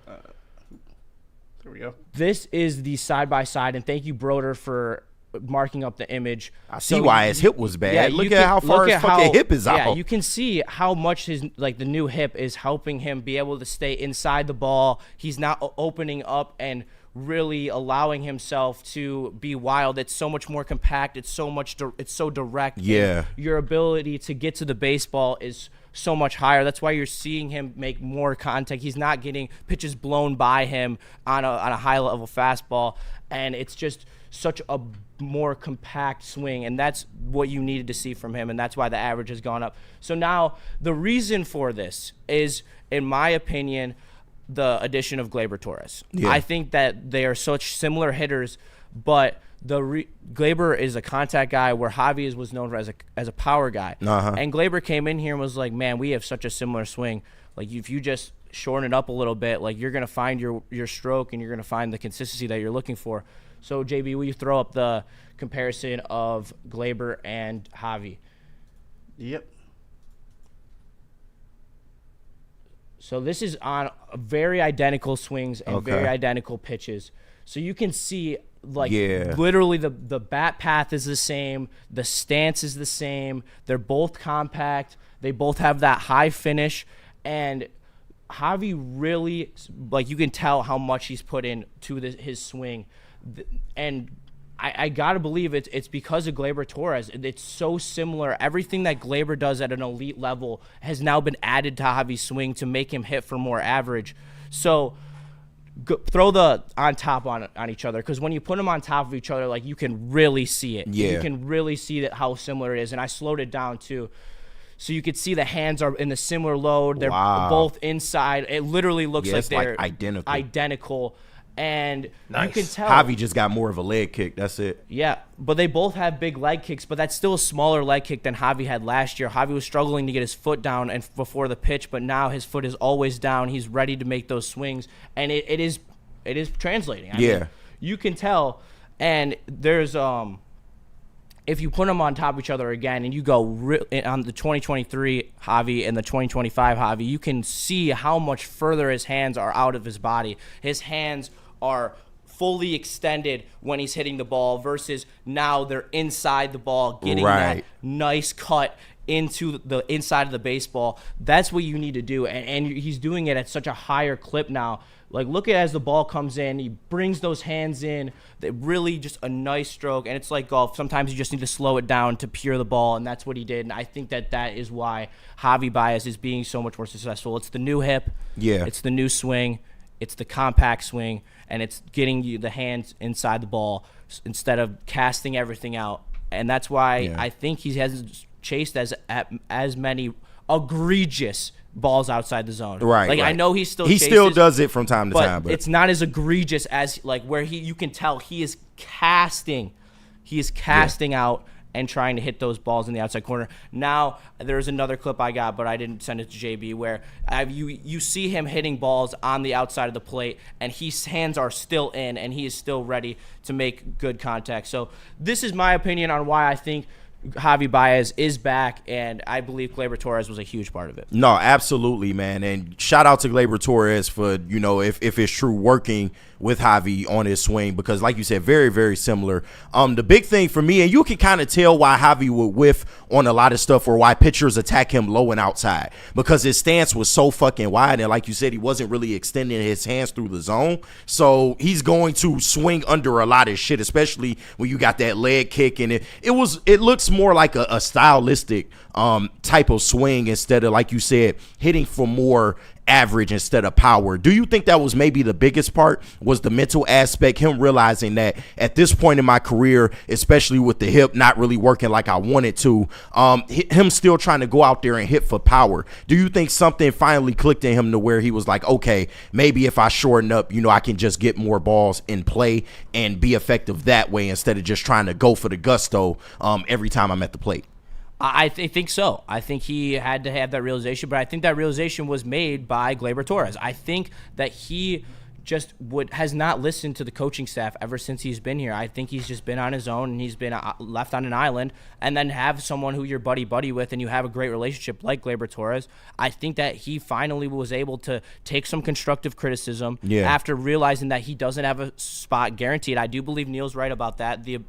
there we go. This is the side-by-side, and thank you, Broder, for marking up the image. I see why his hip was bad. Yeah, look at how far his fucking hip is out. Yeah, you can see how much the new hip is helping him be able to stay inside the ball. He's not opening up and really allowing himself to be wild. It's so much more compact. It's so direct. Yeah. Your ability to get to the baseball is so much higher. That's why you're seeing him make more contact. He's not getting pitches blown by him on a high level fastball, and it's just such a more compact swing, and that's what you needed to see from him, and that's why the average has gone up. So now the reason for this is, in my opinion, the addition of Gleyber Torres. Yeah. I think that they are such similar hitters, but Gleyber is a contact guy where Javi was known for as a power guy. Uh-huh. And Gleyber came in here and was like, man, we have such a similar swing. Like, if you just shorten it up a little bit, like you're gonna find your stroke and you're gonna find the consistency that you're looking for. So JB, will you throw up the comparison of Gleyber and Javi? Yep. So this is on very identical swings and very identical pitches. So you can see, like, literally the bat path is the same. The stance is the same. They're both compact. They both have that high finish. And Javi really, like, you can tell how much he's put into his swing. And I got to believe it's because of Gleyber Torres. It's so similar. Everything that Gleyber does at an elite level has now been added to Javi's swing to make him hit for more average. So throw the on top on each other, because when you put them on top of each other, like, you can really see it. Yeah. You can really see that how similar it is. And I slowed it down too. So you could see the hands are in the similar load. They're both inside. It literally looks like they're identical. And you can tell Javi just got more of a leg kick. That's it. Yeah, but they both have big leg kicks, but that's still a smaller leg kick than Javi had last year. Javi was struggling to get his foot down and before the pitch, but now his foot is always down. He's ready to make those swings, and it is translating. I mean, you can tell. And there's if you put them on top of each other again, and you go on the 2023 Javi and the 2025 Javi, you can see how much further his hands are out of his body. His hands are fully extended when he's hitting the ball versus now they're inside the ball, getting that nice cut into the inside of the baseball. That's what you need to do, and he's doing it at such a higher clip now. Like, look at as the ball comes in, he brings those hands in. That really just a nice stroke, and it's like golf. Sometimes you just need to slow it down to pure the ball, and that's what he did. And I think that is why Javi Baez is being so much more successful. It's the new hip, it's the new swing, it's the compact swing, and it's getting you the hands inside the ball instead of casting everything out. And that's why I think he hasn't chased as many egregious balls outside the zone. Like, I know he still does it from time to time, but it's not as egregious as, like, where you can tell he is casting out and trying to hit those balls in the outside corner. Now there's another clip I got, but I didn't send it to JB, where you see him hitting balls on the outside of the plate, and his hands are still in, and he is still ready to make good contact. So this is my opinion on why I think Javi Baez is back, and I believe Gleyber Torres was a huge part of it. No, absolutely, man. And shout out to Gleyber Torres for, if it's true, working with Javi on his swing, because like you said, very, very similar. The big thing for me, and you can kind of tell why Javi would whiff on a lot of stuff, or why pitchers attack him low and outside, because his stance was so fucking wide, and like you said, he wasn't really extending his hands through the zone. So he's going to swing under a lot of shit, especially when you got that leg kick, and it looks more like a stylistic type of swing instead of, like you said, hitting for more average instead of power. Do you think that was maybe the biggest part, was the mental aspect, him realizing that at this point in my career, especially with the hip not really working like I wanted to, him still trying to go out there and hit for power? Do you think something finally clicked in him to where he was like, okay, maybe if I shorten up, I can just get more balls in play and be effective that way instead of just trying to go for the gusto every time I'm at the plate? I think so. I think he had to have that realization, but I think that realization was made by Gleyber Torres. I think that he just has not listened to the coaching staff ever since he's been here. I think he's just been on his own, and he's been left on an island. And then have someone who you're buddy with, and you have a great relationship like Gleyber Torres. I think that he finally was able to take some constructive criticism after realizing that he doesn't have a spot guaranteed. I do believe Neil's right about that. The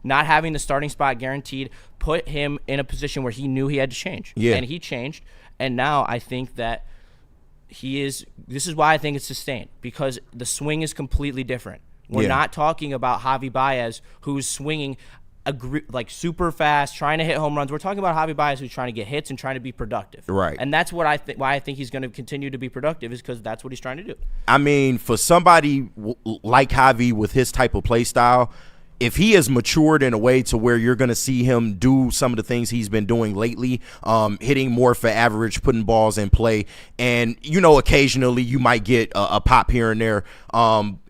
not having the starting spot guaranteed put him in a position where he knew he had to change. And he changed. And now I think that this is why I think it's sustained, because the swing is completely different. We're not talking about Javi Baez, who's swinging like super fast, trying to hit home runs. We're talking about Javi Baez, who's trying to get hits and trying to be productive. Right. And that's what why I think he's going to continue to be productive, is because that's what he's trying to do. I mean, for somebody like Javi with his type of play style, if he has matured in a way to where you're going to see him do some of the things he's been doing lately, hitting more for average, putting balls in play, and, occasionally you might get a pop here and there.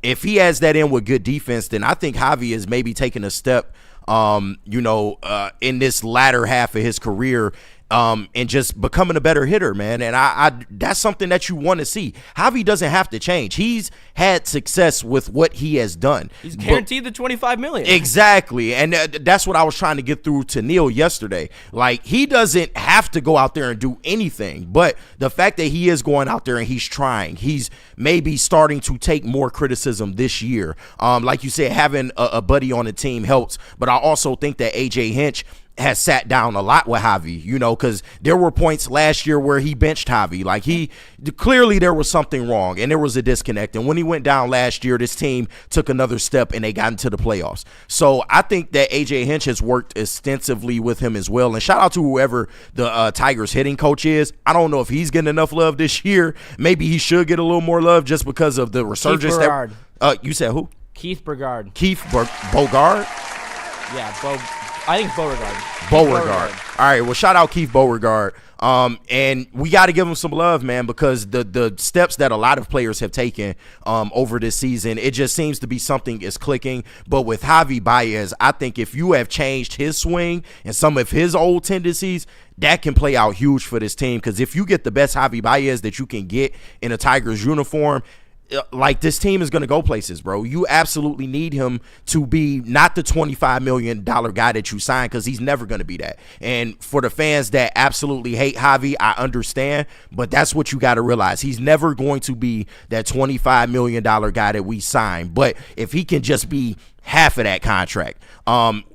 If he has that in with good defense, then I think Javi is maybe taking a step, in this latter half of his career and just becoming a better hitter, man. And I that's something that you want to see. Javi doesn't have to change. He's had success with what he has done. He's guaranteed the $25 million. Exactly, and that's what I was trying to get through to Neil yesterday. Like, he doesn't have to go out there and do anything, but the fact that he is going out there and he's trying, he's maybe starting to take more criticism this year. Like you said, having a buddy on the team helps, but I also think that AJ Hinch has sat down a lot with Javi, you know, because there were points last year where he benched Javi. Like, clearly there was something wrong and there was a disconnect. And when he went down last year, this team took another step and they got into the playoffs. So I think that AJ Hinch has worked extensively with him as well. And shout out to whoever the Tigers hitting coach is. I don't know if he's getting enough love this year. Maybe he should get a little more love just because of the resurgence. You said who? Keith Bogard. Bogard? Yeah, I think Beauregard. Beauregard. All right, well, shout out Keith Beauregard. And we got to give him some love, man, because the steps that a lot of players have taken over this season, it just seems to be something is clicking. But with Javi Baez, I think if you have changed his swing and some of his old tendencies, that can play out huge for this team. Because if you get the best Javi Baez that you can get in a Tigers uniform, like, this team is going to go places, bro. You absolutely need him to be not the $25 million guy that you signed, because he's never going to be that. And for the fans that absolutely hate Javi, I understand, but that's what you got to realize. He's never going to be that $25 million guy that we signed. But if he can just be half of that contract,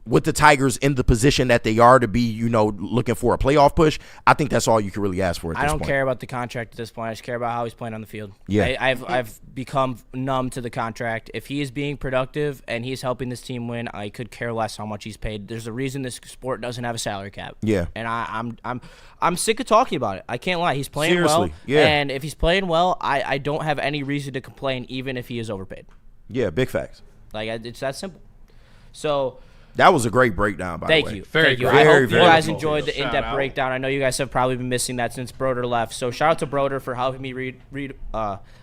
with the Tigers in the position that they are to be, you know, looking for a playoff push, I think that's all you can really ask for at this point. I don't care about the contract at this point. I just care about how he's playing on the field. Yeah. I've become numb to the contract. If he is being productive and he's helping this team win, I could care less how much he's paid. There's a reason this sport doesn't have a salary cap. Yeah. And I'm sick of talking about it. I can't lie. He's playing well. Yeah. And if he's playing well, I don't have any reason to complain, even if he is overpaid. Yeah, big facts. Like, it's that simple. So that was a great breakdown, by the way. Thank you. Very Thank you. good. I hope you very guys cool. enjoyed the in-depth breakdown. I know you guys have probably been missing that since Broder left. So shout out to Broder for helping me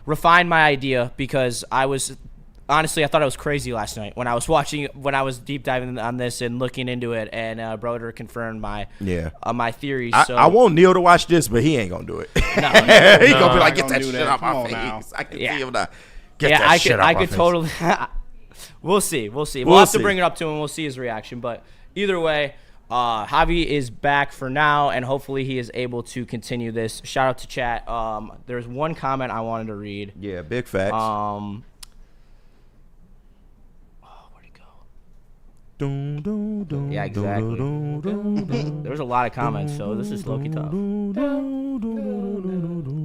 refine my idea, because honestly, I thought I was crazy last night when I was deep diving on this and looking into it, and Broder confirmed my theories. I want Neil to watch this, but he ain't gonna do it. No, he gonna be like, get that shit off my face. Now. I can see him not. Get that shit off my face. I could totally. We'll see. We'll have to bring it up to him. We'll see his reaction. But either way, Javi is back for now, and hopefully he is able to continue this. Shout out to chat. There's one comment I wanted to read. Yeah, big facts. Where'd he go? Yeah, exactly. There's a lot of comments, so this is low-key tough.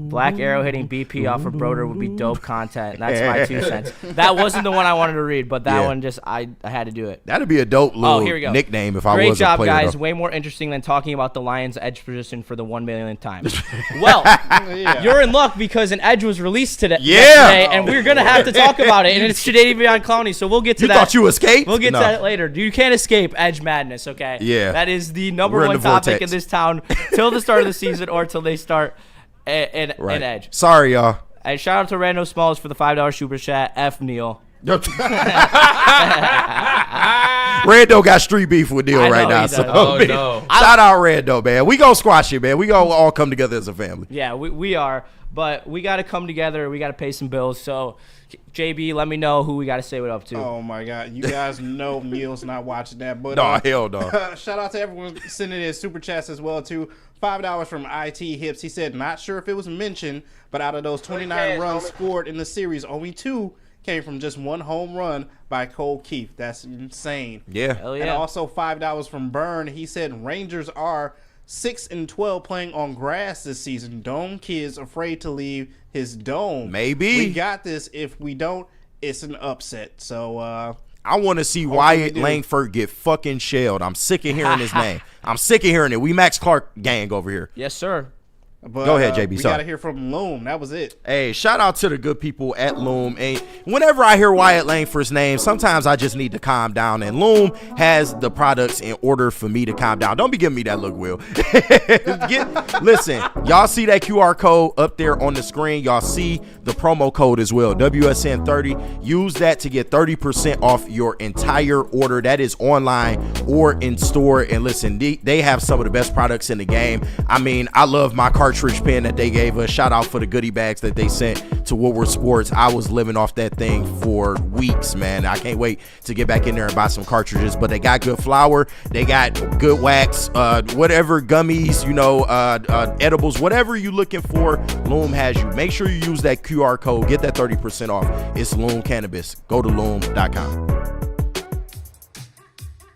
Black Arrow hitting BP off of Broder would be dope content. That's my 2 cents. That wasn't the one I wanted to read, but that one just I had to do it. That'd be a dope little nickname if I was a player. Great job, guys. Way more interesting than talking about the Lions' edge position for the 1 millionth time. Well, you're in luck because an edge was released today. Yeah. And we're going to have to talk about it. And it's Shadavion Clowney, so we'll get to that. You thought you escaped? We'll get to that later. You can't escape edge madness, okay? Yeah. That is the number one topic in this town till the start of the season or till they start an edge. Sorry, y'all. And shout out to Rando Smalls for the $5 super chat. F Neil. Rando got street beef with Neil right now. So shout out Rando, man. We gonna squash it, man. We gonna all come together as a family. Yeah, we are. But we got to come together. We got to pay some bills. So, JB, let me know who we got to say what up to. Oh, my God. You guys know Neil's not watching that. But no, hell no. Shout out to everyone sending in super chats as well, too. $5 from IT Hips. He said, not sure if it was mentioned, but out of those 29 runs scored in the series, only 2 came from just 1 home run by Cole Keith. That's insane. Yeah. Hell yeah. And also $5 from Burn. He said Rangers are 6-12 playing on grass this season. Dome kids afraid to leave his dome. Maybe. We got this. If we don't, it's an upset. So I want to see Wyatt Langford get fucking shelled. I'm sick of hearing his name. I'm sick of hearing it. We Max Clark gang over here. Yes, sir. But, go ahead, JB. We got to hear from Loom. That was it. Hey, shout out to the good people at Loom. And whenever I hear Wyatt Langford's name, sometimes I just need to calm down. And Loom has the products in order for me to calm down. Don't be giving me that look, Will. Listen, y'all see that QR code up there on the screen. Y'all see the promo code as well, WSN30. Use that to get 30% off your entire order. That is online or in store. And listen, they have some of the best products in the game. I mean, I love my cartridge pen that they gave us. Shout out for the goodie bags that they sent to Woodward Sports. I was living off that thing for weeks, man. I can't wait to get back in there and buy some cartridges. But they got good flour, they got good wax, whatever gummies, edibles, whatever you're looking for, Loom has you. Make sure you use that QR code, get that 30% off. It's Loom Cannabis. Go to loom.com.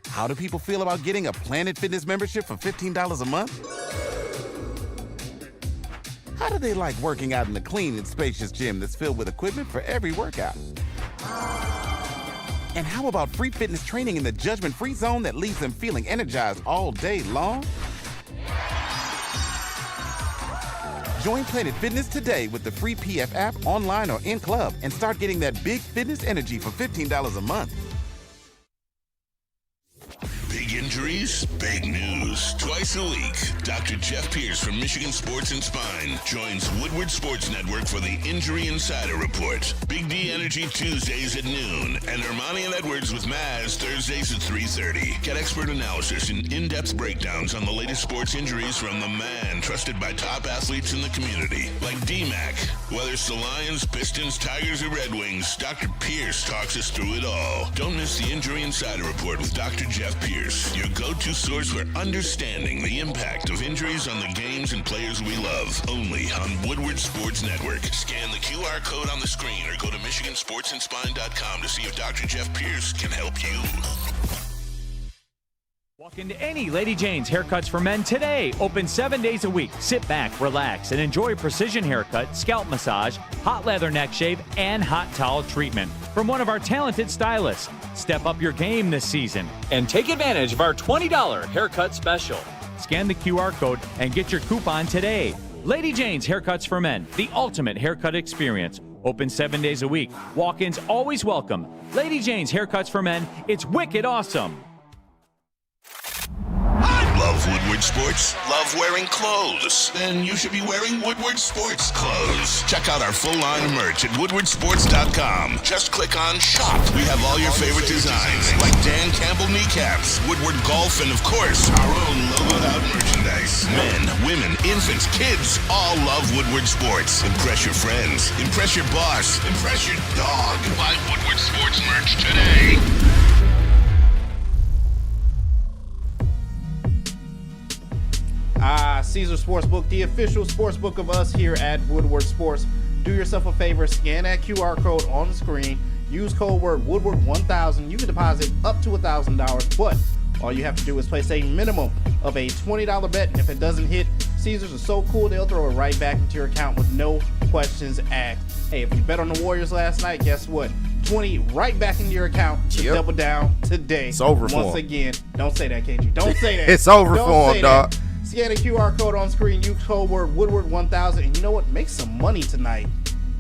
How do people feel about getting a Planet Fitness membership for $15 a month? How do they like working out in a clean and spacious gym that's filled with equipment for every workout? And how about free fitness training in the judgment-free zone that leaves them feeling energized all day long? Join Planet Fitness today with the free PF app online or in club and start getting that big fitness energy for $15 a month. Big injuries, big news. Twice a week, Dr. Jeff Pierce from Michigan Sports and Spine joins Woodward Sports Network for the Injury Insider Report. Big D Energy Tuesdays at noon, and Ermanni and Edwards with Maz Thursdays at 3:30. Get expert analysis and in-depth breakdowns on the latest sports injuries from the man trusted by top athletes in the community, like D-Mac. Whether it's the Lions, Pistons, Tigers, or Red Wings, Dr. Pierce talks us through it all. Don't miss the Injury Insider Report with Dr. Jeff Pierce, your go-to source for understanding the impact of injuries on the games and players we love. Only on Woodward Sports Network. Scan the QR code on the screen or go to MichiganSportsandSpine.com to see if Dr. Jeff Pierce can help you. Walk into any Lady Jane's Haircuts for Men today. Open 7 days a week. Sit back, relax, and enjoy precision haircut, scalp massage, hot leather neck shave, and hot towel treatment from one of our talented stylists. Step up your game this season and take advantage of our $20 haircut special. Scan the QR code and get your coupon today. Lady Jane's Haircuts for Men, the ultimate haircut experience. Open 7 days a week. Walk-ins always welcome. Lady Jane's Haircuts for Men, it's wicked awesome. Love Woodward Sports? Love wearing clothes? Then you should be wearing Woodward Sports clothes. Check out our full line of merch at woodwardsports.com. Just click on shop. We have all your favorite designs, like Dan Campbell kneecaps, Woodward golf, and of course, our own logoed out merchandise. Men, women, infants, kids, all love Woodward Sports. Impress your friends. Impress your boss. Impress your dog. Buy Woodward Sports merch today. Caesar Sportsbook, the official sportsbook of us here at Woodward Sports. Do yourself a favor, scan that QR code on the screen. Use code word Woodward1000. You can deposit up to $1,000, but all you have to do is place a minimum of a $20 bet, and if it doesn't hit, Caesars are so cool they'll throw it right back into your account with no questions asked. Hey, if you bet on the Warriors last night, guess what? 20 right back into your account to double down today. It's over for Once again, don't say that, KG. Don't say that. It's over for him, dog. Scan the QR code on screen. Use code word Woodward1000, and you know what? Make some money tonight.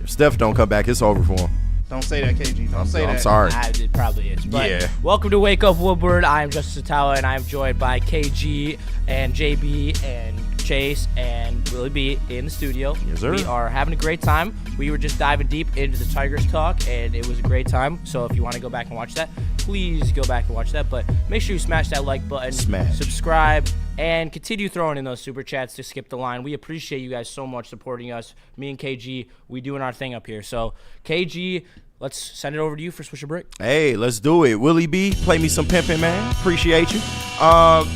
If Steph don't come back, it's over for him. Don't say that, KG. Don't say that. I'm sorry. It probably is. But yeah. Welcome to Wake Up Woodward. I am Justice Atawa, and I'm joined by KG and JB and Chase and Willie B in the studio. Yes, sir. We are having a great time. We were just diving deep into the Tigers talk, and it was a great time. So if you want to go back and watch that, please go back and watch that. But make sure you smash that like button, subscribe, and continue throwing in those super chats to skip the line. We appreciate you guys so much supporting us. Me and KG, we doing our thing up here. So KG, let's send it over to you for Swisher Brick. Hey, let's do it. Willie B, play me some pimping, man. Appreciate you.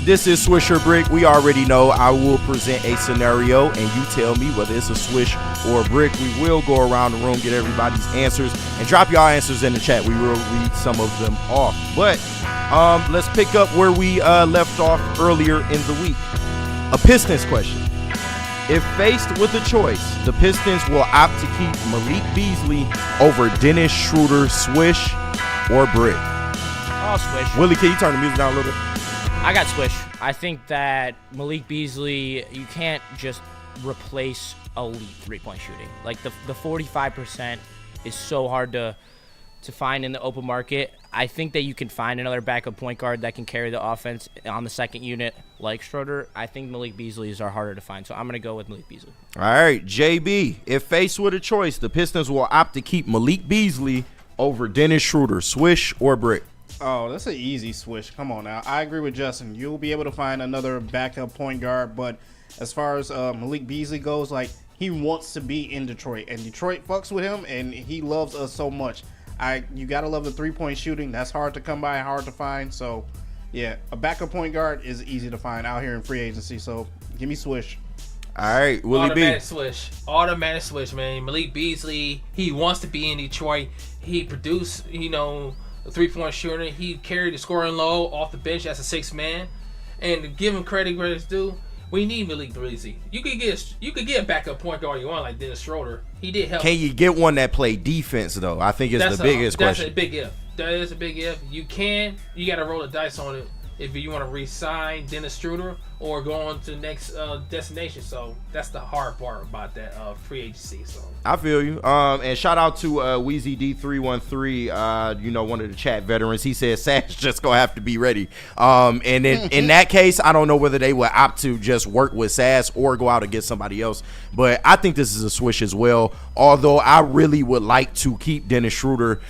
This is Swisher Brick. We already know I will present a scenario, and you tell me whether it's a swish or a brick. We will go around the room, get everybody's answers, and drop y'all answers in the chat. We will read some of them off. But let's pick up where we left off earlier in the week. A Pistons question. If faced with a choice, the Pistons will opt to keep Malik Beasley over Dennis Schroeder, swish or brick. Oh, swish. Willie, can you turn the music down a little bit? I got swish. I think that Malik Beasley, you can't just replace elite three-point shooting. Like the 45% is so hard to find in the open market. I think that you can find another backup point guard that can carry the offense on the second unit like Schroeder. I think Malik Beasley's are harder to find, so I'm going to go with Malik Beasley. All right, JB, if faced with a choice, the Pistons will opt to keep Malik Beasley over Dennis Schroeder. Swish or brick? Oh, that's an easy swish. Come on now. I agree with Justin. You'll be able to find another backup point guard, but as far as Malik Beasley goes, like, he wants to be in Detroit, and Detroit fucks with him, and he loves us so much. You gotta love the three-point shooting. That's hard to come by, hard to find. So, yeah, a backup point guard is easy to find out here in free agency. So, give me swish. All right, Willie B. Automatic switch, man. Malik Beasley, he wants to be in Detroit. He produced, a three-point shooter. He carried the scoring load off the bench as a sixth man. And to give him credit where it's due, we need Malik Beasley. You could get a backup point guard you want, like Dennis Schroeder. He did help. Can you get one that play defense though? I think it's the biggest question. That's a big if. That is a big if. You got to roll the dice on it if you want to re-sign Dennis Schroeder or go on to the next destination. So that's the hard part about that free agency. So I feel you. And shout out to Weezy D313, one of the chat veterans. He said Sash just gonna have to be ready. And in that case, I don't know whether they would opt to just work with Sash or go out and get somebody else. But I think this is a swish as well. Although I really would like to keep Dennis Schroeder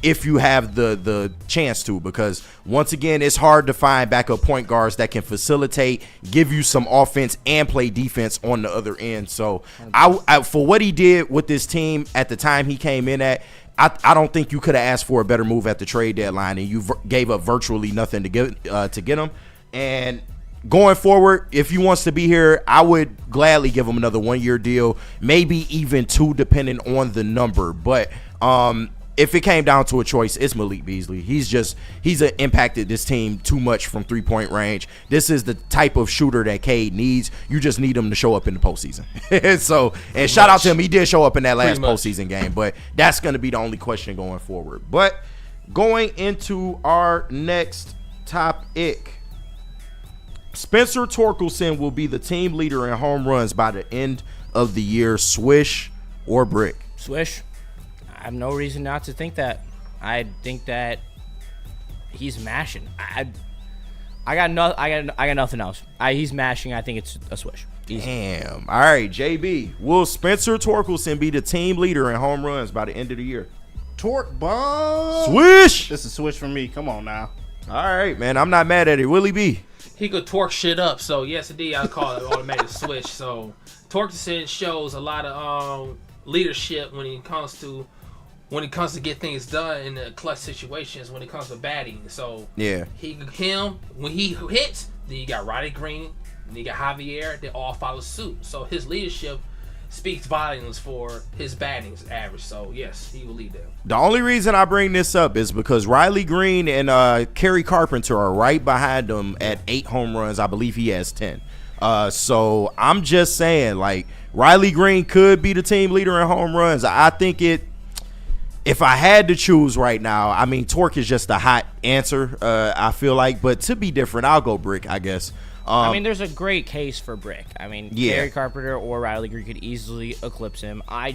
if you have the chance to, because once again, it's hard to find backup point guards that can facilitate, give you some offense, and play defense on the other end. So I for what he did with this team at the time he came in at, I don't think you could have asked for a better move at the trade deadline, and you gave up virtually nothing to get him. And going forward, if he wants to be here, I would gladly give him another 1-year deal, maybe even 2, depending on the number. But if it came down to a choice, it's Malik Beasley. He's impacted this team too much from 3-point range. This is the type of shooter that Cade needs. You just need him to show up in the postseason. And shout out to him. He did show up in that last postseason game, but that's going to be the only question going forward. But going into our next topic, Spencer Torkelson will be the team leader in home runs by the end of the year. Swish or brick? Swish. I have no reason not to think that. I think that he's mashing. I got nothing else. He's mashing. I think it's a swish. Easy. Damn. All right, JB. Will Spencer Torkelson be the team leader in home runs by the end of the year? Torque bomb. Swish. This is a switch for me. Come on now. All right, man. I'm not mad at it. Willie B. He could torque shit up. So yes, indeed, I call it automatic switch. So Torkelson shows a lot of leadership when it comes to get things done in the clutch situations, when it comes to batting. So yeah, when he hits, then you got Riley Green, then you got Javier, they all follow suit. So his leadership speaks volumes for his batting average. So yes, he will lead them. The only reason I bring this up is because Riley Green and Kerry Carpenter are right behind him at 8 home runs. I believe he has 10. So I'm just saying, like, Riley Green could be the team leader in home runs. I think if I had to choose right now, I mean, Torque is just a hot answer, I feel like. But to be different, I'll go brick, I guess. I mean, there's a great case for brick. I mean, yeah. Gary Carpenter or Riley Green could easily eclipse him. I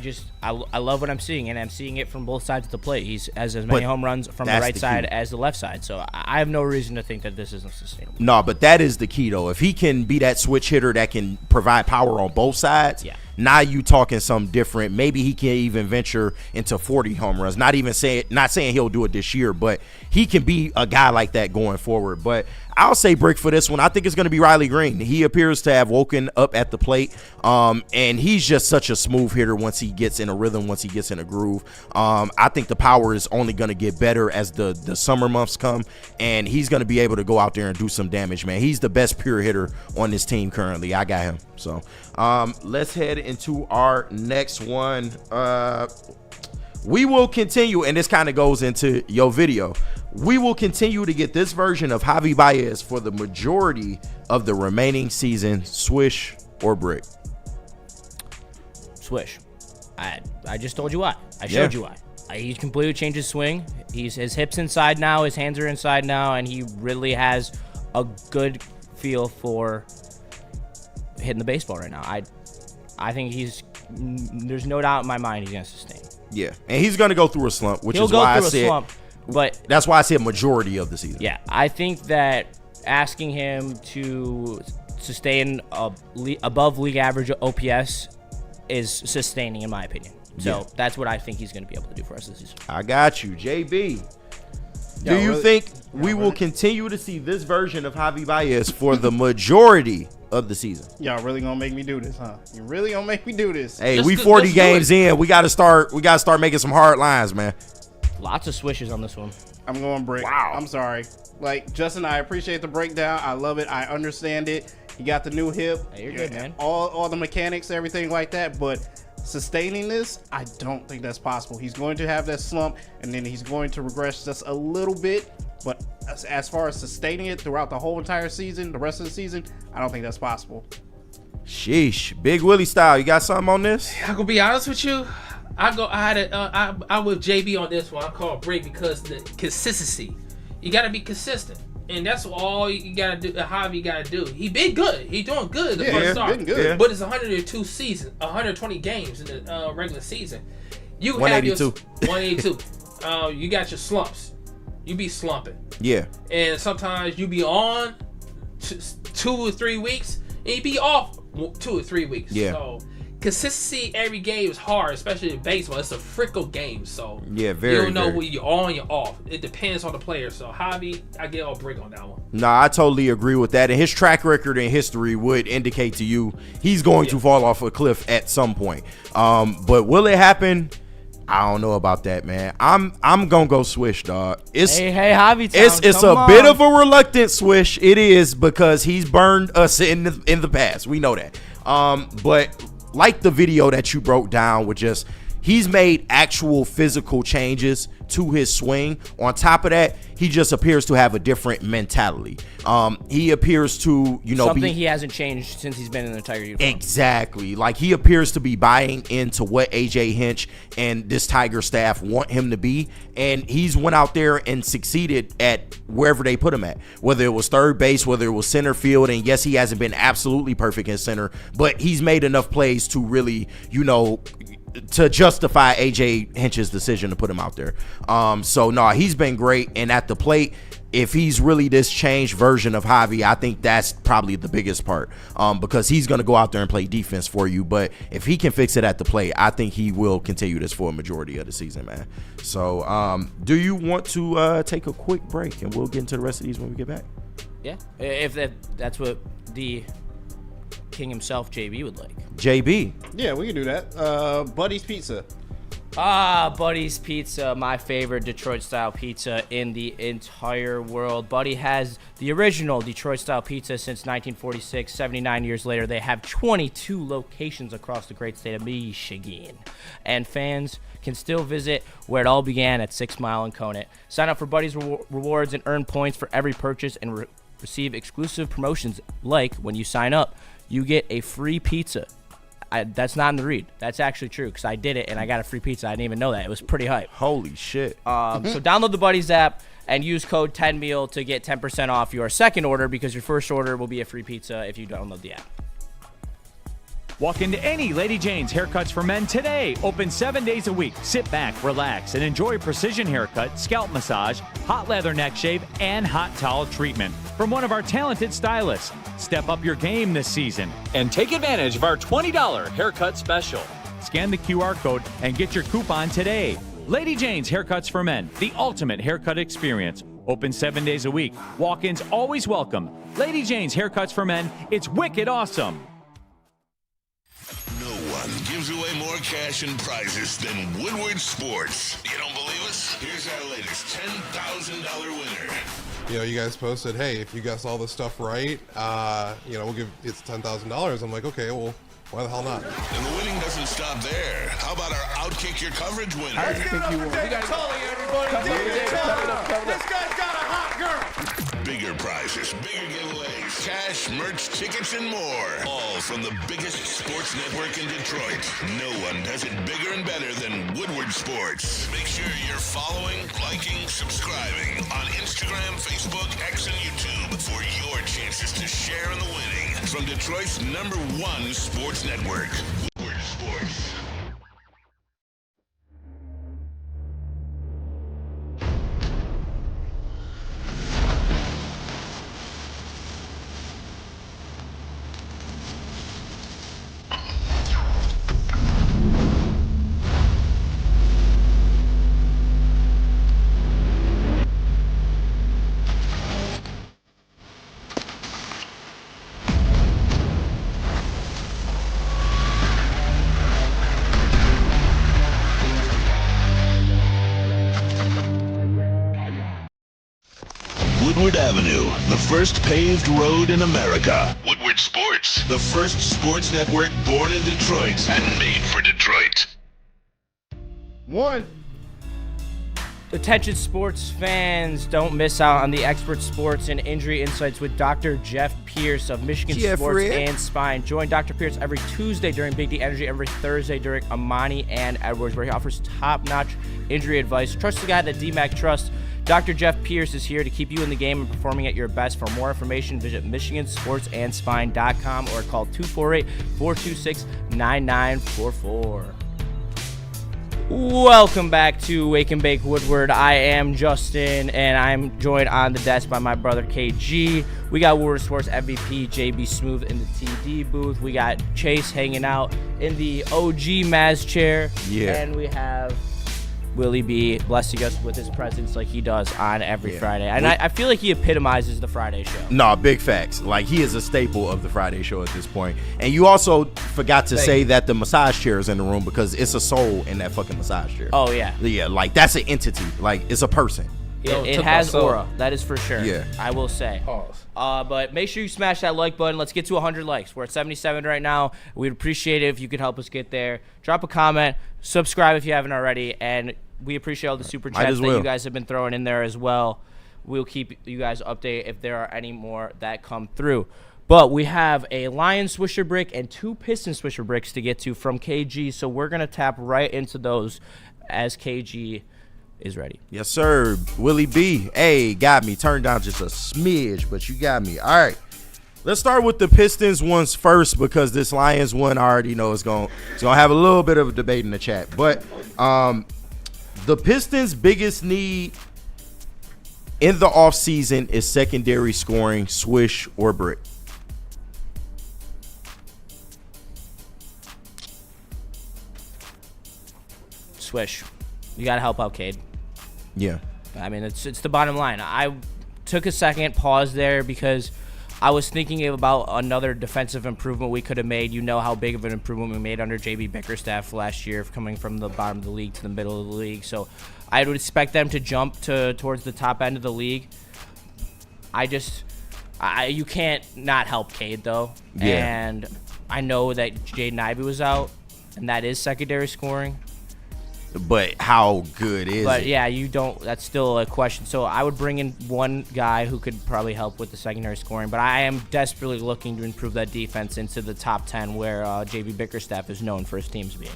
love what I'm seeing, and I'm seeing it from both sides of the plate. He has as many home runs from the right side as the left side. So I have no reason to think that this isn't sustainable. No, but that is the key, though. If he can be that switch hitter that can provide power on both sides, yeah. Now you talking something different. Maybe he can even venture into 40 home runs. Not saying he'll do it this year, but he can be a guy like that going forward. But I'll say brick for this one. I think it's going to be Riley Green. He appears to have woken up at the plate, and he's just such a smooth hitter once he gets in a rhythm, once he gets in a groove. I think the power is only going to get better as the summer months come, and he's going to be able to go out there and do some damage, man. He's the best pure hitter on this team currently. I got him. So let's head into our next one. We will continue, and this kind of goes into your video. We will continue to get this version of Javi Baez for the majority of the remaining season. Swish or brick? Swish. I just told you why. I showed you why. He's completely changed his swing. His hips inside now. His hands are inside now, and he really has a good feel for hitting the baseball right now. I think there's no doubt in my mind he's going to sustain. Yeah, and he's going to go through a slump, which He'll is go why I through a said slump, but that's why I said majority of the season. Yeah, I think that asking him to sustain above league average OPS is sustaining, in my opinion. So that's what I think he's going to be able to do for us this season. I got you, JB. Do you think we will continue to see this version of Javi Baez for the majority of the season? Y'all really gonna make me do this, huh? You really gonna make me do this? Hey, we 40 games in. We gotta start making some hard lines, man. Lots of swishes on this one. I'm going brick. Wow. I'm sorry. Like, Justin, I appreciate the breakdown. I love it. I understand it. You got the new hip. Hey, you're good, man. All the mechanics, everything like that. But sustaining this, I don't think that's possible. He's going to have that slump, and then he's going to regress just a little bit. But as far as sustaining it throughout the whole entire season, the rest of the season, I don't think that's possible. Sheesh. Big Willie style. You got something on this? I'm gonna be honest with you. I'm with JB on this one. I call it break because the consistency. You gotta be consistent. And that's all you gotta do. Javi gotta do. He been good. He doing good. The first start. Been good. But it's 120 games in the regular season. You 182. Have your 182. You got your slumps. You be slumping. Yeah. And sometimes you be on 2 or 3 weeks, and you be off 2 or 3 weeks. Yeah. So consistency every game is hard, especially in baseball. It's a fickle game, so yeah, very. You don't know when you're on, you're off. It depends on the player. So Javi, I get all break on that one. Nah, I totally agree with that. And his track record and history would indicate to you he's going to fall off a cliff at some point. But will it happen? I don't know about that, man. I'm gonna go swish, dog. Hey, Javi. It's a bit of a reluctant swish. It is because he's burned us in the past. We know that. But like the video that you broke down with just he's made actual physical changes to his swing. On top of that, he just appears to have a different mentality. He appears to, something he hasn't changed since he's been in the Tiger uniform. Exactly. Like he appears to be buying into what AJ Hinch and this Tiger staff want him to be. And he's went out there and succeeded at wherever they put him at, whether it was third base, whether it was center field. And yes, he hasn't been absolutely perfect in center, but he's made enough plays to really, to justify AJ Hinch's decision to put him out there. So no, he's been great. And at the plate, if he's really this changed version of Javi, I think that's probably the biggest part, because he's going to go out there and play defense for you. But if he can fix it at the plate, I think he will continue this for a majority of the season, man. So do you want to take a quick break and we'll get into the rest of these when we get back? Yeah, if that's what the king himself, JB, would like. JB. Yeah, we can do that. Buddy's Pizza. Buddy's Pizza, my favorite Detroit-style pizza in the entire world. Buddy has the original Detroit-style pizza since 1946. 79 years later, they have 22 locations across the great state of Michigan. And fans can still visit where it all began at 6 Mile and Conant. Sign up for Buddy's Rewards and earn points for every purchase and receive exclusive promotions like when you sign up, you get a free pizza. That's not in the read. That's actually true because I did it and I got a free pizza. I didn't even know that. It was pretty hype. Holy shit. So download the Buddies app and use code 10meal to get 10% off your second order because your first order will be a free pizza if you download the app. Walk into any Lady Jane's Haircuts for Men today. Open 7 days a week. Sit back, relax, and enjoy precision haircut, scalp massage, hot leather neck shave, and hot towel treatment from one of our talented stylists. Step up your game this season and take advantage of our $20 haircut special. Scan the QR code and get your coupon today. Lady Jane's Haircuts for Men, the ultimate haircut experience. Open 7 days a week. Walk-ins always welcome. Lady Jane's Haircuts for Men. It's wicked awesome. No one gives away more cash and prizes than Woodward Sports. You don't believe us? Here's our latest $10,000 winner. You guys posted, hey, if you guess all this stuff right, we'll give it's $10,000. I'm like, okay, well, why the hell not? And the winning doesn't stop there. How about our Outkick Your Coverage winner? I think you won. This guy's got a hot girl. Bigger prizes, bigger giveaways, cash, merch, tickets, and more. All from the biggest sports network in Detroit. No one does it bigger and better than Woodward Sports. Make sure you're following, liking, subscribing on Instagram, Facebook, X, and YouTube for your chances to share in the winning from Detroit's #1 sports network. Woodward Avenue, the first paved road in America. Woodward Sports, the first sports network born in Detroit and made for Detroit. One. Attention sports fans, don't miss out on the expert sports and injury insights with Dr. Jeff Pierce of Michigan Sports and Spine. Join Dr. Pierce every Tuesday during Big D Energy, every Thursday during Ermanni and Edwards, where he offers top-notch injury advice. Trust the guy that DMAC trusts. Dr. Jeff Pierce is here to keep you in the game and performing at your best. For more information, visit MichiganSportsAndSpine.com or call 248-426-9944. Welcome back to Wake and Bake Woodward. I am Justin, and I'm joined on the desk by my brother KG. We got Woodward Sports MVP JB Smooth in the TD booth. We got Chase hanging out in the OG Maz chair. Yeah. And we have Willie B blessing us with his presence like he does on every Friday. And I feel like he epitomizes the Friday show. No, big facts. Like, he is a staple of the Friday show at this point. And you also forgot to say that the massage chair is in the room because it's a soul in that fucking massage chair. Oh, yeah. Yeah, like, that's an entity. Like, it's a person. It has aura. That is for sure. Yeah. I will say. Pause. But make sure you smash that like button. Let's get to 100 likes. We're at 77 right now. We'd appreciate it if you could help us get there. Drop a comment. Subscribe if you haven't already. And we appreciate all the super chats that you guys have been throwing in there as well. We'll keep you guys updated if there are any more that come through. But we have a Lion Swisher brick and 2 Piston Swisher bricks to get to from KG. So we're going to tap right into those as KG is ready. Yes, sir. Willie B. Hey, got me. Turned down just a smidge, but you got me. All right. Let's start with the Pistons ones first because this Lions one I already know is going to have a little bit of a debate in the chat. But the Pistons' biggest need in the offseason is secondary scoring, swish, or brick. Swish. You got to help out Cade. Yeah. I mean, it's the bottom line. I took a second pause there because I was thinking about another defensive improvement we could have made. You know how big of an improvement we made under JB Bickerstaff last year, coming from the bottom of the league to the middle of the league. So I would expect them to jump towards the top end of the league. You can't not help Cade, though. Yeah. And I know that Jaden Ivey was out, and that is secondary scoring. But how good is it? But, yeah, you don't – that's still a question. So I would bring in one guy who could probably help with the secondary scoring. But I am desperately looking to improve that defense into the top 10 where JB Bickerstaff is known for his teams being.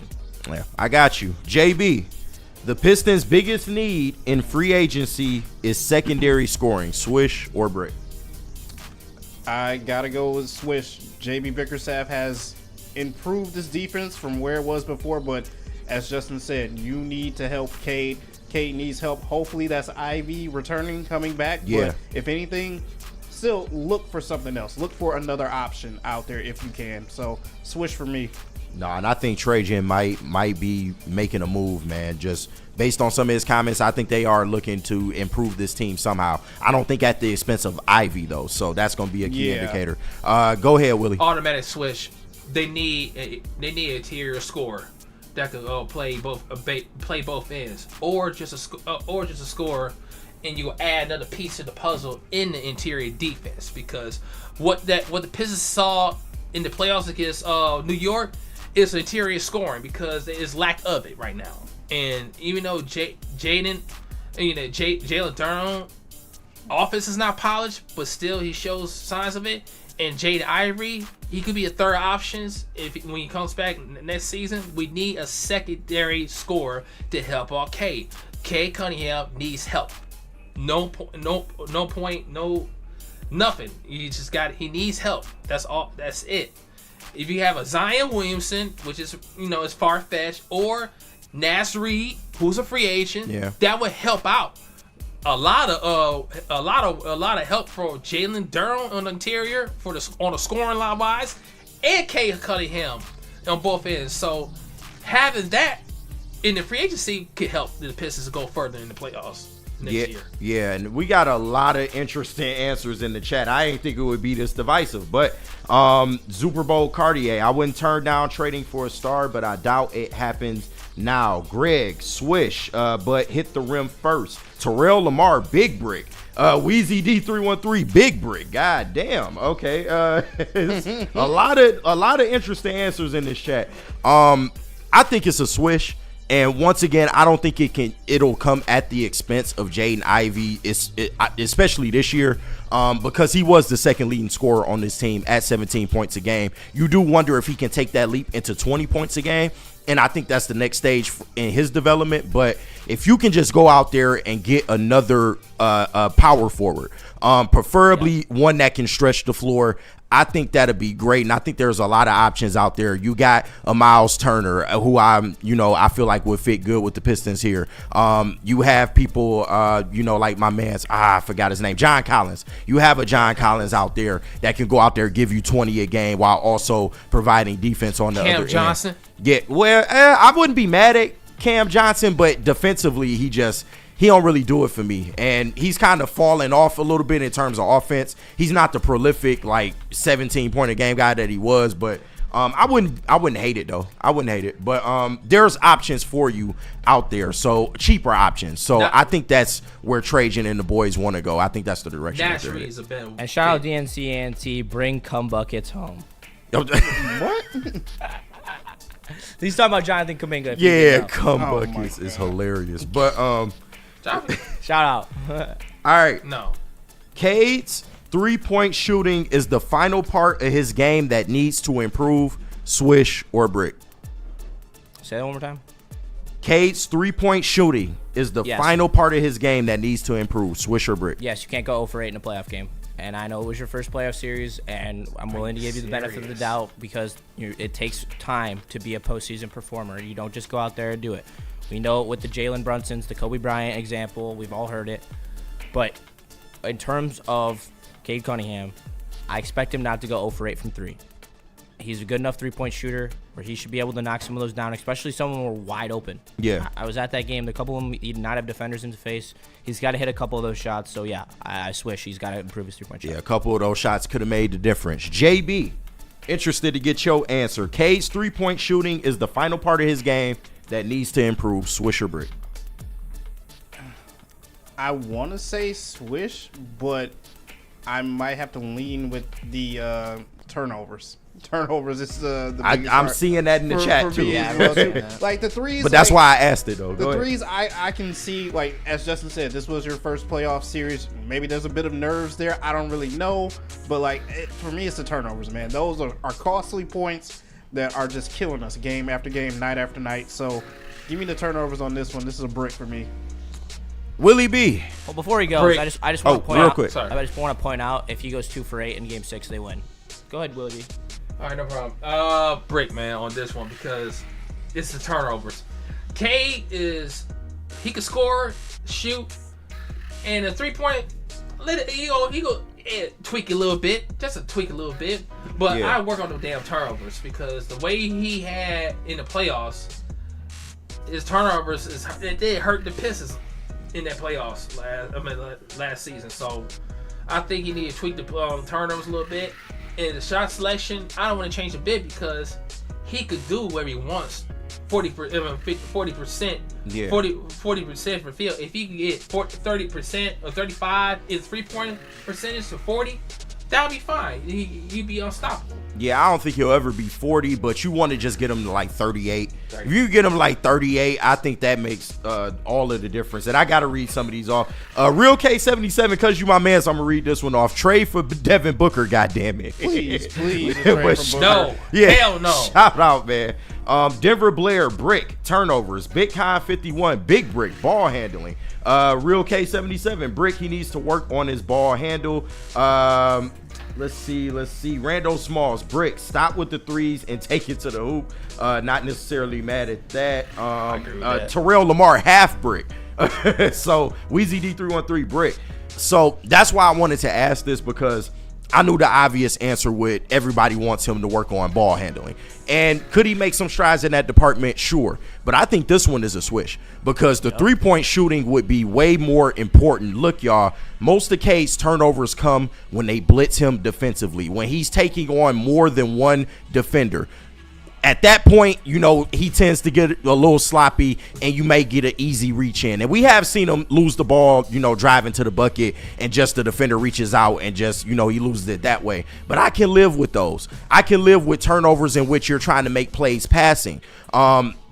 Yeah, I got you. JB, the Pistons' biggest need in free agency is secondary scoring, swish or brick. I got to go with swish. JB Bickerstaff has improved his defense from where it was before, but – as Justin said, you need to help Cade. Cade needs help. Hopefully that's Ivy returning, coming back. Yeah. But if anything, still look for something else. Look for another option out there if you can. So swish for me. No, and I think Trajan might be making a move, man. Just based on some of his comments, I think they are looking to improve this team somehow. I don't think at the expense of Ivy, though. So that's going to be a key indicator. Go ahead, Willie. Automatic swish. They need an interior scorer that could play both ends, or just a scorer, and you add another piece to the puzzle in the interior defense. Because what the Pistons saw in the playoffs against New York is interior scoring, because there is lack of it right now. And even though Jalen Durham offense is not polished, but still he shows signs of it. And Jaden Ivey, he could be a third option when he comes back next season. We need a secondary scorer to help out Cade. Cade Cunningham needs help. No point, nothing. He needs help. That's all. That's it. If you have a Zion Williamson, which is is far fetched, or Nas Reed, who's a free agent, that would help out. A lot of help for Jalen Durham on the interior on the scoring line wise, and Cade Cunningham on both ends. So having that in the free agency could help the Pistons go further in the playoffs next year. Yeah, and we got a lot of interesting answers in the chat. I didn't think it would be this divisive, but Super Bowl Cartier, I wouldn't turn down trading for a star, but I doubt it happens Now, Greg, swish, but hit the rim first. Terrell Lamar, big brick. Wheezy D313, big brick. God damn. Okay. A lot of interesting answers in this chat. I think it's a swish. And once again, I don't think it'll come at the expense of Jaden Ivey, especially this year, because he was the second leading scorer on this team at 17 points a game. You do wonder if he can take that leap into 20 points a game. And I think that's the next stage in his development. But if you can just go out there and get another power forward, preferably one that can stretch the floor, I think that'd be great. And I think there's a lot of options out there. You got a Miles Turner, who I feel like would fit good with the Pistons here. You have people, like my man's, I forgot his name, John Collins. You have a John Collins out there that can go out there, give you 20 a game while also providing defense on the other end. Cam Johnson? Yeah, well, I wouldn't be mad at Cam Johnson, but defensively, he don't really do it for me. And he's kind of falling off a little bit in terms of offense. He's not the prolific, 17-point-a-game guy that he was, but I wouldn't hate it, though. I wouldn't hate it. But there's options for you out there, so cheaper options. So I think that's where Trajan and the boys want to go. I think that's the direction. Naturally is a better. And shout out DNCNT, bring cum buckets home. What? He's talking about Jonathan Kuminga. Yeah, cum buckets is hilarious. But shout out. All right. No. Cade's three-point shooting is the final part of his game that needs to improve. Swish or brick. Say that one more time. Cade's three-point shooting is the final part of his game that needs to improve. Swish or brick. Yes, you can't go 0 for 8 in a playoff game. And I know it was your first playoff series, and I'm willing to give you the benefit of the doubt because it takes time to be a postseason performer. You don't just go out there and do it. We know it with the Jalen Brunsons, the Kobe Bryant example. We've all heard it. But in terms of Cade Cunningham, I expect him not to go 0 for 8 from 3. He's a good enough three-point shooter where he should be able to knock some of those down, especially some of them were wide open. Yeah. I was at that game. The couple of them, he did not have defenders in the face. He's got to hit a couple of those shots. So, yeah, I swish. He's got to improve his three-point shot. Yeah, a couple of those shots could have made the difference. JB, interested to get your answer. Cade's three-point shooting is the final part of his game that needs to improve. Swish or brick? I want to say swish, but I might have to lean with the turnovers. Turnovers is the biggest I'm seeing that in the chat too. Like the threes, but that's why I asked it though. The threes, I can see, like as Justin said, this was your first playoff series. Maybe there's a bit of nerves there. I don't really know, but for me, it's the turnovers, man. Those are costly points that are just killing us game after game, night after night. So, give me the turnovers on this one. This is a brick for me. Willie B. Well, before he goes, I just want to point out. Quick. I just want to point out if he goes 2 for 8 in Game 6, they win. Go ahead, Willie B. All right, no problem. Brick, man, on this one because it's the turnovers. Cade he can score, shoot, and a 3-point. He go tweak a little bit, just a tweak a little bit. But I work on the damn turnovers because the way he had in the playoffs, his turnovers it did hurt the Pistons in that playoffs last season. So I think he need to tweak the turnovers a little bit. And the shot selection, I don't want to change a bit because he could do whatever he wants. 40%, yeah. 40% from field. If he can get 30% or 35 in 3-point percentage to 40, that would be fine. He'd be unstoppable. Yeah, I don't think he'll ever be 40, but you want to just get him to 38. If you get him 38, I think that makes all of the difference. And I got to read some of these off. Real K77, because you my man, so I'm going to read this one off. Trade for Devin Booker, goddammit. Please. No. Yeah. Hell no. Shout out, man. Denver Blair, brick, turnovers. Big Con 51, big brick, ball handling. Real K77, brick, he needs to work on his ball handle. Let's see. Randall Smalls, brick, stop with the threes and take it to the hoop. Not necessarily mad at that. Terrell Lamar, half brick. So, Weezy D313, brick. So, that's why I wanted to ask this because I knew the obvious answer would everybody wants him to work on ball handling. And could he make some strides in that department? Sure. But I think this one is a swish because the three-point shooting would be way more important. Look, y'all, most of Cade's turnovers come when they blitz him defensively, when he's taking on more than one defender. at that point, you know, he tends to get a little sloppy and you may get an easy reach in. And we have seen him lose the ball, you know, driving to the bucket and just the defender reaches out and just, you know, he loses it that way. But I can live with those. I can live with turnovers in which you're trying to make plays passing.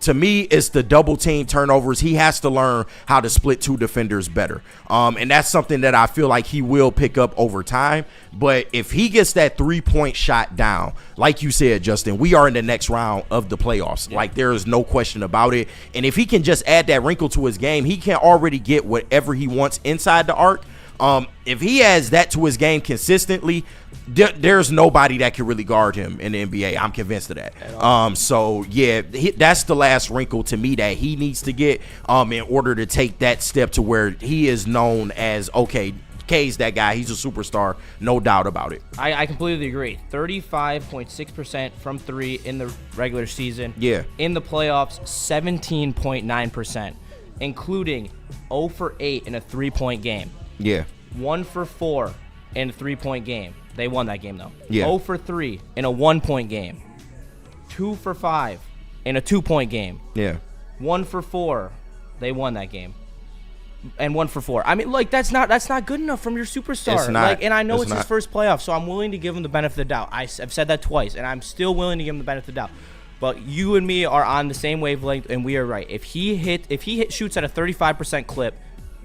To me, it's the double team turnovers. He has to learn how to split two defenders better. And that's something that I feel like he will pick up over time. But if he gets that 3-point shot down, like you said, Justin, we are in the next round of the playoffs. Yeah. Like, there is no question about it. And if he can just add that wrinkle to his game, he can already get whatever he wants inside the arc. If he adds that to his game consistently, there's nobody that can really guard him in the NBA. I'm convinced of that. So yeah, that's the last wrinkle to me that he needs to get in order to take that step to where he is known as, okay, K's that guy. He's a superstar, no doubt about it. I completely agree. 35.6% from three in the regular season. Yeah. In the playoffs, 17.9%, including 0 for 8 in a 3-point game. Yeah. 1 for 4 in a 3-point game. They won that game, though. Yeah. 0 for 3 in a 1-point game. 2 for 5 in a 2-point game. Yeah. 1 for 4. They won that game. And 1 for 4. I mean, like, that's not good enough from your superstar. It's not. Like, and I know it's his first playoff, so I'm willing to give him the benefit of the doubt. I've said that twice, and I'm still willing to give him the benefit of the doubt. But you and me are on the same wavelength, and we are right. If he shoots at a 35% clip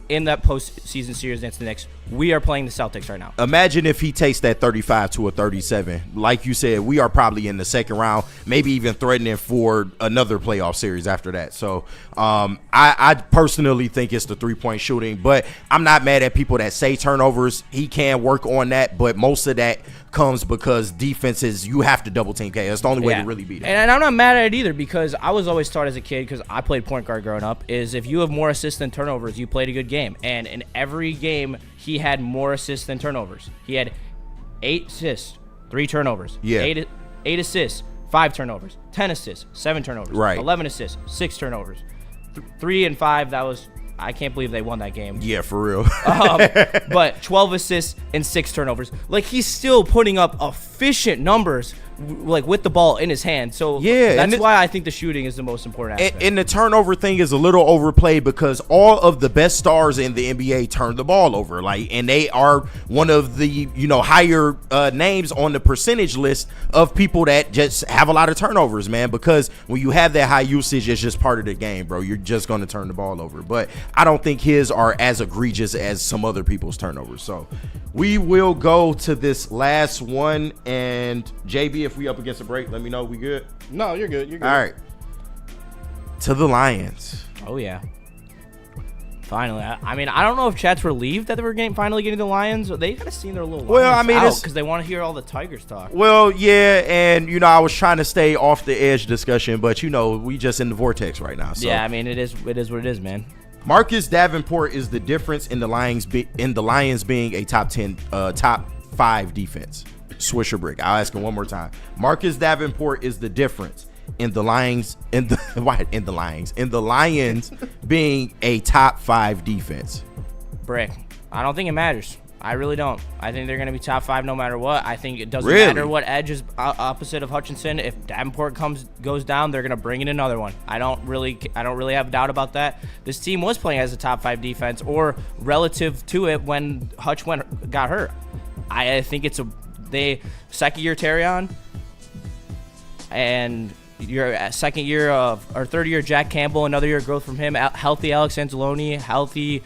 in that postseason series against the Knicks, we are playing the Celtics right now. Imagine if he takes that 35 to a 37. Like you said, we are probably in the second round, maybe even threatening for another playoff series after that. So I personally think it's the 3-point shooting, but I'm not mad at people that say turnovers. He can work on that, but most of that comes because defenses, you have to double team K. That's the only way to really beat it. And I'm not mad at it either, because I was always taught as a kid, because I played point guard growing up, is if you have more assists than turnovers, you played a good game. And in every game, he had more assists than turnovers. He had 8 assists, 3 turnovers. Yeah. 8 assists, 5 turnovers. 10 assists, 7 turnovers. Right. 11 assists, 6 turnovers. 3 and 5, that was, I can't believe they won that game. Yeah, for real. But 12 assists and 6 turnovers. Like, he's still putting up efficient numbers, like, with the ball in his hand. So yeah, that's why I think the shooting is the most important aspect. And the turnover thing is a little overplayed because all of the best stars in the NBA turn the ball over. Like, and they are one of the, you know, higher names on the percentage list of people that just have a lot of turnovers, man, because when you have that high usage, it's just part of the game, bro. You're just going to turn the ball over. But I don't think his are as egregious as some other people's turnovers. So we will go to this last one. And JB, if we up against a break, let me know. We good? No, you're good. You're good. All right. To the Lions. Oh, yeah. Finally. I mean, I don't know if Chat's relieved that they were finally getting the Lions. They kind of seen their little Lions because they want to hear all the Tigers talk. Well, yeah, and, you know, I was trying to stay off the edge discussion, but, you know, we just in the vortex right now. So. Yeah, I mean, it is what it is, man. Marcus Davenport is the difference in the Lions being a top 5 defense. Swisher brick. I'll ask him one more time. Marcus Davenport is the difference in the Lions being a top 5 defense. Brick. I don't think it matters. I really don't. I think they're going to be top 5 no matter what. I think it doesn't matter what edge is opposite of Hutchinson. If Davenport goes down, they're going to bring in another one. I don't really have a doubt about that. This team was playing as a top 5 defense, or relative to it, when Hutch got hurt. I think it's second year Terrion, and your second year or third year Jack Campbell, another year of growth from him. Healthy Alex Anzalone, healthy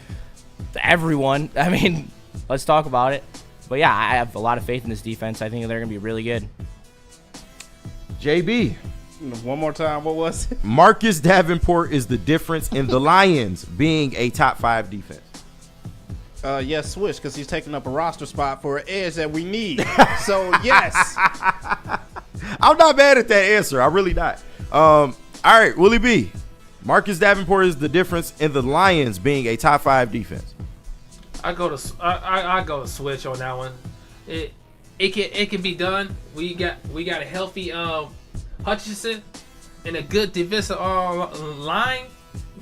everyone. I mean, let's talk about it. But yeah, I have a lot of faith in this defense. I think they're gonna be really good. JB, one more time. What was it? Marcus Davenport is the difference in the Lions being a top 5 defense. Yes, switch, because he's taking up a roster spot for an edge that we need. So, yes. I'm not mad at that answer. I really not. All right, Willie B. Marcus Davenport is the difference in the Lions being a top 5 defense. I go to switch on that one. It can be done. We got a healthy Hutchinson and a good defensive line.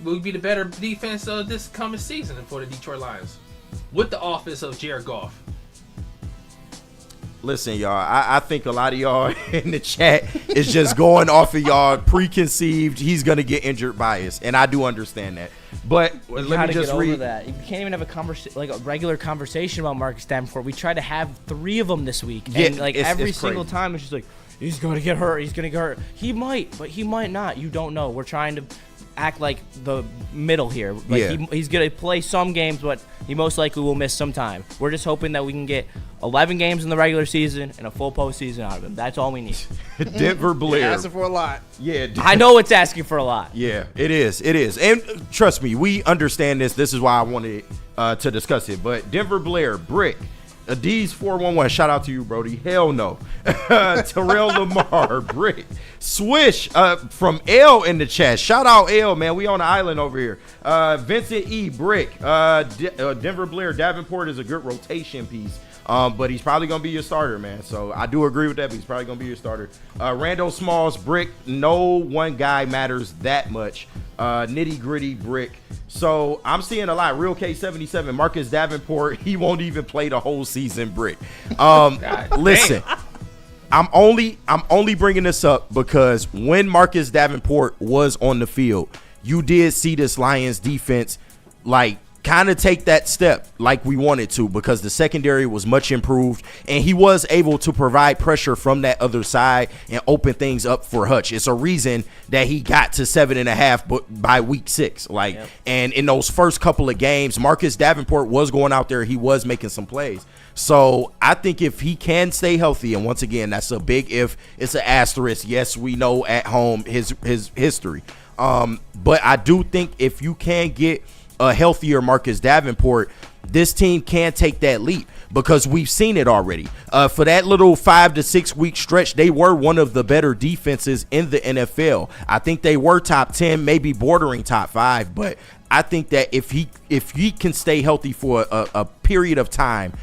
Will be the better defense of this coming season for the Detroit Lions, with the offense of Jared Goff. Listen, y'all, I think a lot of y'all in the chat is just going off of y'all preconceived he's going to get injured bias, and I do understand that. But let me just read that. You can't even have a regular conversation about Marcus Davenport. We tried to have 3 of them this week, and every single time it's just like, he's going to get hurt, he's going to get hurt. He might, but he might not. You don't know. We're trying to act like the middle here. He's going to play some games, but he most likely will miss some time. We're just hoping that we can get 11 games in the regular season and a full postseason out of him. That's all we need. Denver Blair. You're asking for a lot. Yeah, I know it's asking for a lot. Yeah, it is. It is. And trust me, we understand this. This is why I wanted to discuss it. But Denver Blair, Brick, Adiz 411, shout out to you, Brody. Hell no. Terrell Lamar, Brick, Swish from L in the chat. Shout out L, man. We on the island over here. Vincent E, Brick, Denver Blair, Davenport is a good rotation piece. But he's probably going to be your starter, man. So I do agree with that, but he's probably going to be your starter. Randall Smalls, Brick, no one guy matters that much. Nitty Gritty, Brick. So I'm seeing a lot. Real K77, Marcus Davenport, he won't even play the whole season, Brick. Listen, I'm only bringing this up because when Marcus Davenport was on the field, you did see this Lions defense kind of take that step like we wanted to, because the secondary was much improved and he was able to provide pressure from that other side and open things up for Hutch. It's a reason that he got to 7.5 by week 6. And in those first couple of games, Marcus Davenport was going out there. He was making some plays. So I think if he can stay healthy, and once again, that's a big if, it's an asterisk. Yes, we know at home his history. But I do think if you can get a healthier Marcus Davenport, this team can take that leap, because we've seen it already. For that little 5 to 6 week stretch, they were one of the better defenses in the NFL. I think they were top 10, maybe bordering top 5, but I think that if he can stay healthy for a period of time,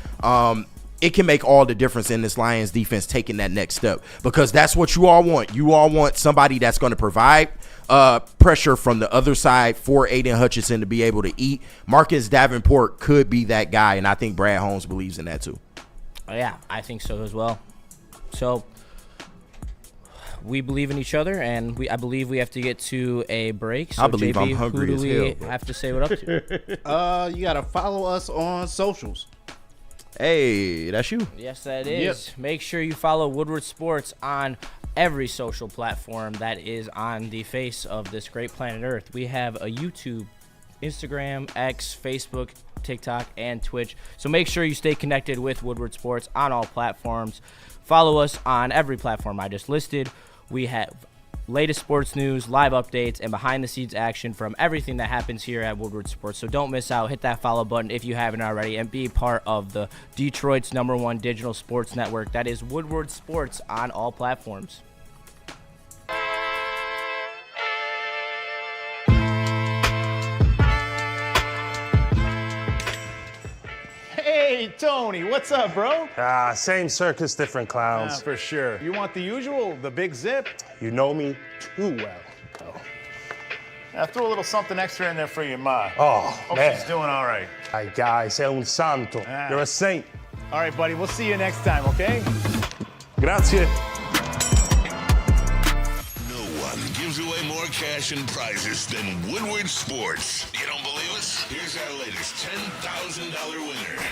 it can make all the difference in this Lions defense taking that next step, because that's what you all want. You all want somebody that's going to provide pressure from the other side for Aiden Hutchinson to be able to eat. Marcus Davenport could be that guy, and I think Brad Holmes believes in that too. Yeah, I think so as well. So we believe in each other, and I believe we have to get to a break. So I believe JB, I'm hungry who do as we hell, have to say what up to? You got to follow us on socials. Hey, that's you. Yes, that is. Yep. Make sure you follow Woodward Sports on every social platform that is on the face of this great planet Earth. We have a YouTube, Instagram, X, Facebook, TikTok, and Twitch. So make sure you stay connected with Woodward Sports on all platforms. Follow us on every platform I just listed. We have latest sports news, live updates, and behind-the-scenes action from everything that happens here at Woodward Sports. So don't miss out. Hit that follow button if you haven't already, and be part of the Detroit's #1 digital sports network. That is Woodward Sports on all platforms. Hey, Tony, what's up, bro? Same circus, different clowns. For sure. You want the usual, the big zip? You know me too well. Oh. I threw a little something extra in there for your ma. Oh, Hope man. she's doing all right. Ay, guy, sei un santo. You're a saint. All right, buddy, we'll see you next time, okay? Grazie. No one gives away more cash and prizes than Woodward Sports. You don't believe us? Here's our latest $10,000 winner.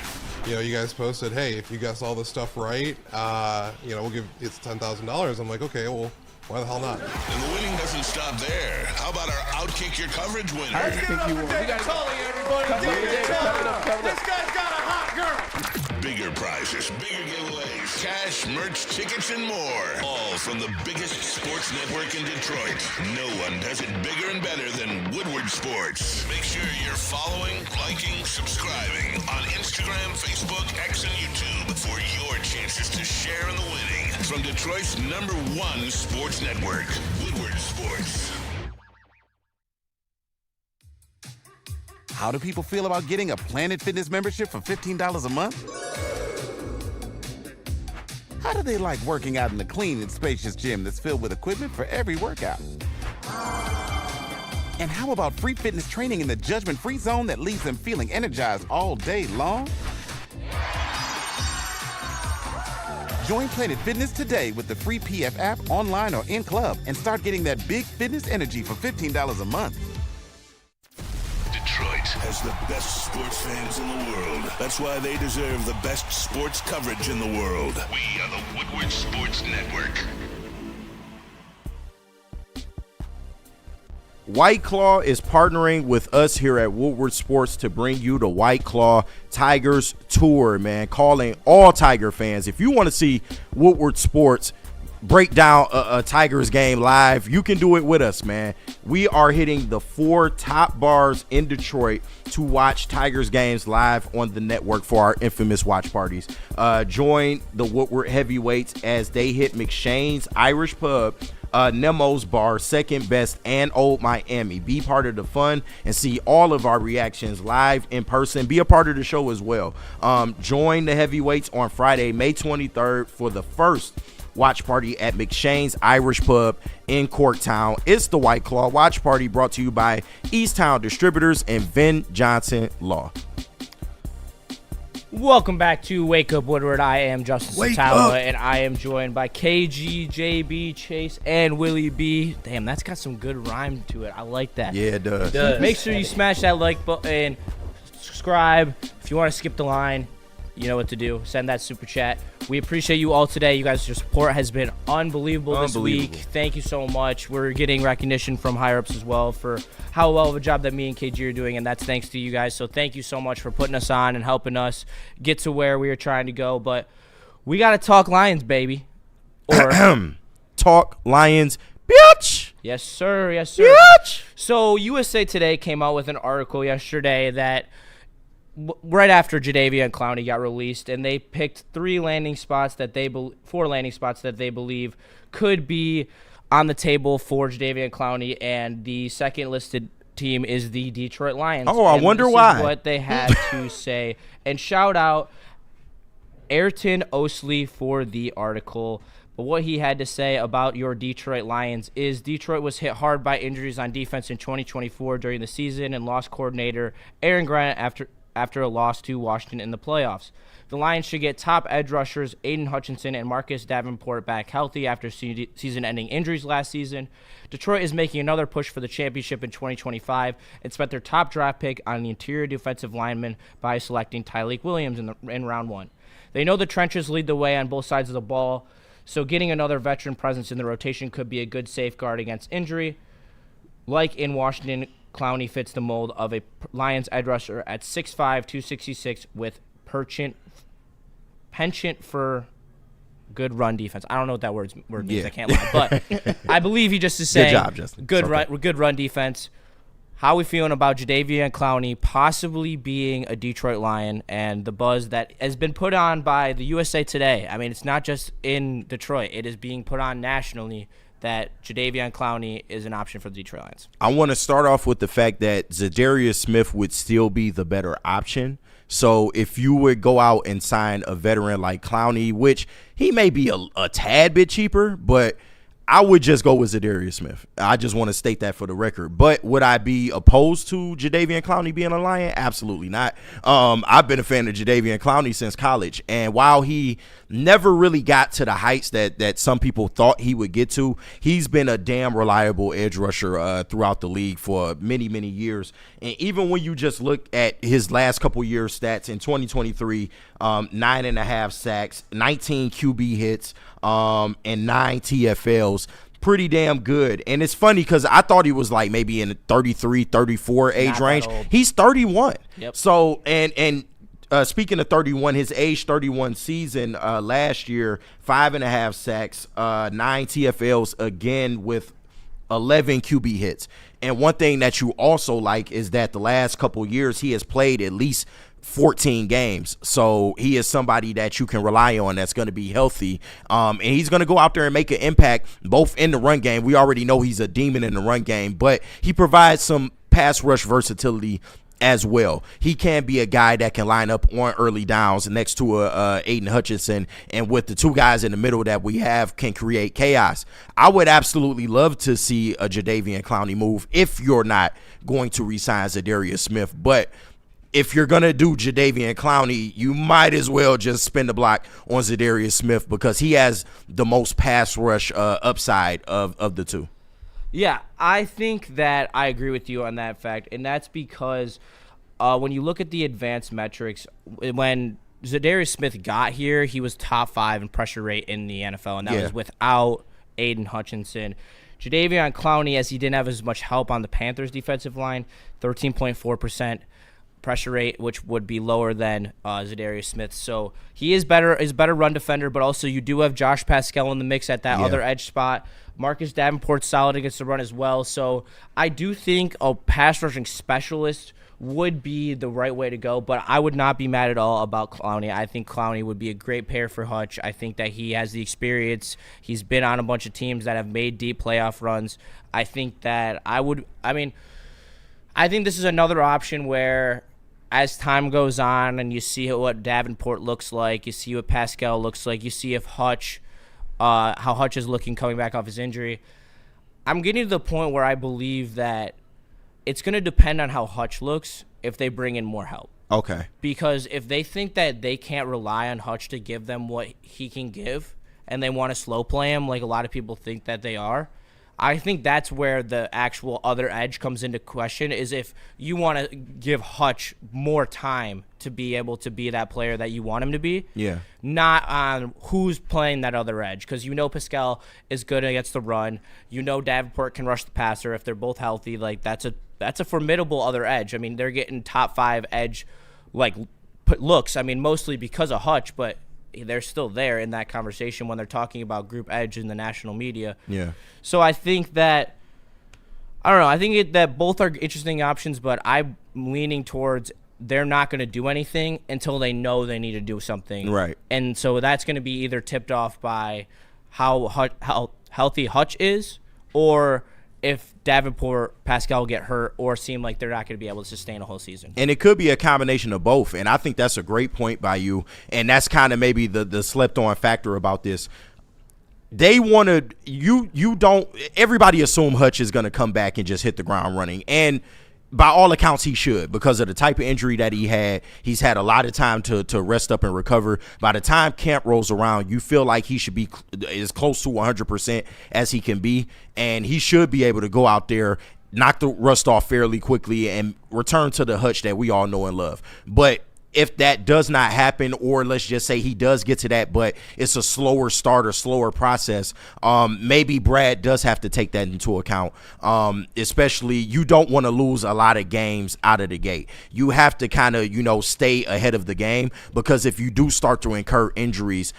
You know, you guys posted, hey, if you guess all this stuff right, we'll give it's $10,000. I'm like, okay, well, why the hell not? And the winning doesn't stop there. How about our Outkick Your Coverage winner? I think you won. We got Tully, everybody. This guy's got a hot girl. Bigger prizes, bigger giveaways, cash, merch, tickets, and more. All from the biggest sports network in Detroit. No one does it bigger and better than Woodward Sports. Make sure you're following, liking, subscribing on Instagram, Facebook, X, and YouTube for your chances to share in the winning. From Detroit's #1 sports network, Woodward Sports. How do people feel about getting a Planet Fitness membership for $15 a month? How do they like working out in the clean and spacious gym that's filled with equipment for every workout? And how about free fitness training in the judgment-free zone that leaves them feeling energized all day long? Join Planet Fitness today with the free PF app online or in club and start getting that big fitness energy for $15 a month. Detroit has the best sports fans in the world. That's why they deserve the best sports coverage in the world. We are the Woodward Sports Network. White Claw is partnering with us here at Woodward Sports to bring you the White Claw Tigers Tour, man. Calling all Tiger fans. If you want to see Woodward Sports break down a Tigers game live, you can do it with us, man. We are hitting the 4 top bars in Detroit to watch Tigers games live on the network for our infamous watch parties. Join the Woodward heavyweights as they hit McShane's Irish Pub, Nemo's Bar, Second Best, and Old Miami. Be part of the fun and see all of our reactions live in person. Be a part of the show as well. Join the heavyweights on Friday, May 23rd for the first watch party at McShane's Irish Pub in Corktown. It's the White Claw Watch Party, brought to you by Easttown Distributors and Vin Johnson Law. Welcome back to Wake Up Woodward. I am Justin Wake Satala, up. and I am joined by KG, JB, Chase, and Willie B. Damn, that's got some good rhyme to it. I like that. Yeah, it does. Make sure you smash that like button, subscribe. If you want to skip the line, you know what to do. Send that super chat. We appreciate you all today. You guys, your support has been unbelievable this week. Thank you so much. We're getting recognition from higher ups as well for how well of a job that me and KG are doing, and that's thanks to you guys. So thank you so much for putting us on and helping us get to where we are trying to go. But we got to talk Lions, baby. Or talk Lions, bitch. Yes, sir. Yes, sir. Bitch. So USA Today came out with an article yesterday that right after Jadeveon Clowney got released, and they picked 4 landing spots that they believe could be on the table for Jadeveon Clowney, and the second listed team is the Detroit Lions. Oh, I wonder why. What they had to say, and shout out Ayrton Osley for the article. But what he had to say about your Detroit Lions is Detroit was hit hard by injuries on defense in 2024 during the season and lost coordinator Aaron Grant after a loss to Washington in the playoffs. The Lions should get top edge rushers Aiden Hutchinson and Marcus Davenport back healthy after season-ending injuries last season. Detroit is making another push for the championship in 2025 and spent their top draft pick on the interior defensive lineman by selecting Tyleik Williams in round 1. They know the trenches lead the way on both sides of the ball, so getting another veteran presence in the rotation could be a good safeguard against injury. Like in Washington, Clowney fits the mold of a Lions edge rusher at 6'5", 266 with penchant for good run defense. I don't know what that word means. Yeah. I can't lie, but I believe he just is saying good job, Justin. Good run defense. How are we feeling about Jadeveon Clowney possibly being a Detroit Lion and the buzz that has been put on by the USA Today? I mean, it's not just in Detroit. It is being put on nationally that Jadeveon Clowney is an option for the Detroit Lions. I want to start off with the fact that Zadarius Smith would still be the better option. So if you would go out and sign a veteran like Clowney, which he may be a tad bit cheaper, but I would just go with Zadarius Smith. I just want to state that for the record. But would I be opposed to Jadeveon Clowney being a Lion? Absolutely not. I've been a fan of Jadeveon Clowney since college. And while he never really got to the heights that some people thought he would get to, he's been a damn reliable edge rusher throughout the league for many, many years. And even when you just look at his last couple years stats in 2023, 9.5 sacks, 19 QB hits, and 9 TFLs, pretty damn good. And it's funny because I thought he was like maybe in the 33, 34 age range. He's 31. Yep. So, and speaking of 31, his age 31 season last year, 5.5 sacks, 9 TFLs, again with 11 QB hits. And one thing that you also like is that the last couple years he has played at least 14 games. So he is somebody that you can rely on that's going to be healthy. And he's going to go out there and make an impact both in the run game. We already know he's a demon in the run game, but he provides some pass rush versatility as well. He can be a guy that can line up on early downs next to Aiden Hutchinson, and with the 2 guys in the middle that we have can create chaos. I would absolutely love to see a Jadeveon Clowney move if you're not going to re-sign Zadarius Smith, but if you're gonna do Jadeveon Clowney, you might as well just spin the block on Zadarius Smith because he has the most pass rush upside of the two. Yeah, I think that I agree with you on that fact, and that's because when you look at the advanced metrics, when Zadarius Smith got here, he was top 5 in pressure rate in the NFL, and that was without Aiden Hutchinson. Jadeveon Clowney, as he didn't have as much help on the Panthers' defensive line, 13.4% pressure rate, which would be lower than Zadarius Smith. So he is better run defender, but also you do have Josh Pascal in the mix at that other edge spot. Marcus Davenport's solid against the run as well. So I do think a pass rushing specialist would be the right way to go, but I would not be mad at all about Clowney. I think Clowney would be a great pair for Hutch. I think that he has the experience. He's been on a bunch of teams that have made deep playoff runs. I think that I think this is another option where as time goes on and you see what Davenport looks like, you see what Pascal looks like, you see if Hutch, how Hutch is looking coming back off his injury. I'm getting to the point where I believe that it's going to depend on how Hutch looks if they bring in more help. Okay. Because if they think that they can't rely on Hutch to give them what he can give and they want to slow play him like a lot of people think that they are, I think that's where the actual other edge comes into question, is if you want to give Hutch more time to be able to be that player that you want him to be. Yeah. Not on who's playing that other edge, because you know Pascal is good against the run. You know Davenport can rush the passer if they're both healthy. Like that's a formidable other edge. I mean, they're getting top 5 edge looks. I mean, mostly because of Hutch, but they're still there in that conversation when they're talking about group edge in the national media. Yeah. So I think that, I don't know, I think that both are interesting options, but I'm leaning towards they're not going to do anything until they know they need to do something. Right. And so that's going to be either tipped off by how healthy Hutch is, or if Davenport, Pascal get hurt or seem like they're not going to be able to sustain a whole season. And it could be a combination of both. And I think that's a great point by you. And that's kind of maybe the slept-on factor about this. They wanted you don't – everybody assume Hutch is going to come back and just hit the ground running. And by all accounts, he should, because of the type of injury that he had. He's had a lot of time to rest up and recover. By the time camp rolls around, you feel like he should be as close to 100% as he can be, and he should be able to go out there, knock the rust off fairly quickly, and return to the Hutch that we all know and love. But if that does not happen, or let's just say he does get to that, but it's a slower start or slower process, maybe Brad does have to take that into account. Especially, you don't want to lose a lot of games out of the gate. You have to kind of, stay ahead of the game, because if you do start to incur injuries,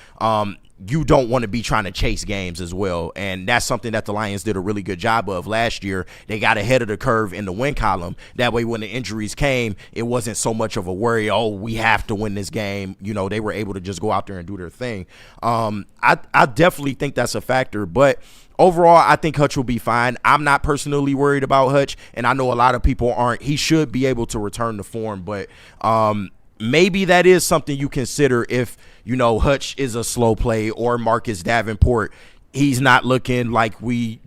you don't want to be trying to chase games as well. And that's something that the Lions did a really good job of last year. They got ahead of the curve in the win column. That way, when the injuries came, it wasn't so much of a worry, we have to win this game. They were able to just go out there and do their thing. I definitely think that's a factor, but overall, I think Hutch will be fine. I'm not personally worried about Hutch, and I know a lot of people aren't. He should be able to return to form, but maybe that is something you consider if, Hutch is a slow play, or Marcus Davenport, he's not looking like we,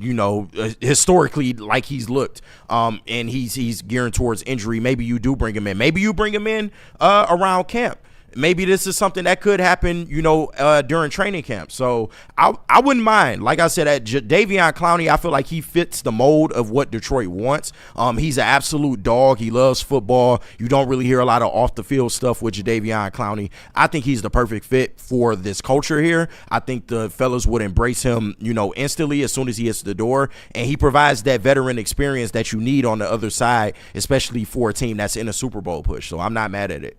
historically like he's looked, and he's gearing towards injury. Maybe you do bring him in. Maybe you bring him in around camp. Maybe this is something that could happen, during training camp. So I wouldn't mind. Like I said, at Jadeveon Clowney, I feel like he fits the mold of what Detroit wants. He's an absolute dog. He loves football. You don't really hear a lot of off-the-field stuff with Jadeveon Clowney. I think he's the perfect fit for this culture here. I think the fellas would embrace him, instantly as soon as he hits the door. And he provides that veteran experience that you need on the other side, especially for a team that's in a Super Bowl push. So I'm not mad at it.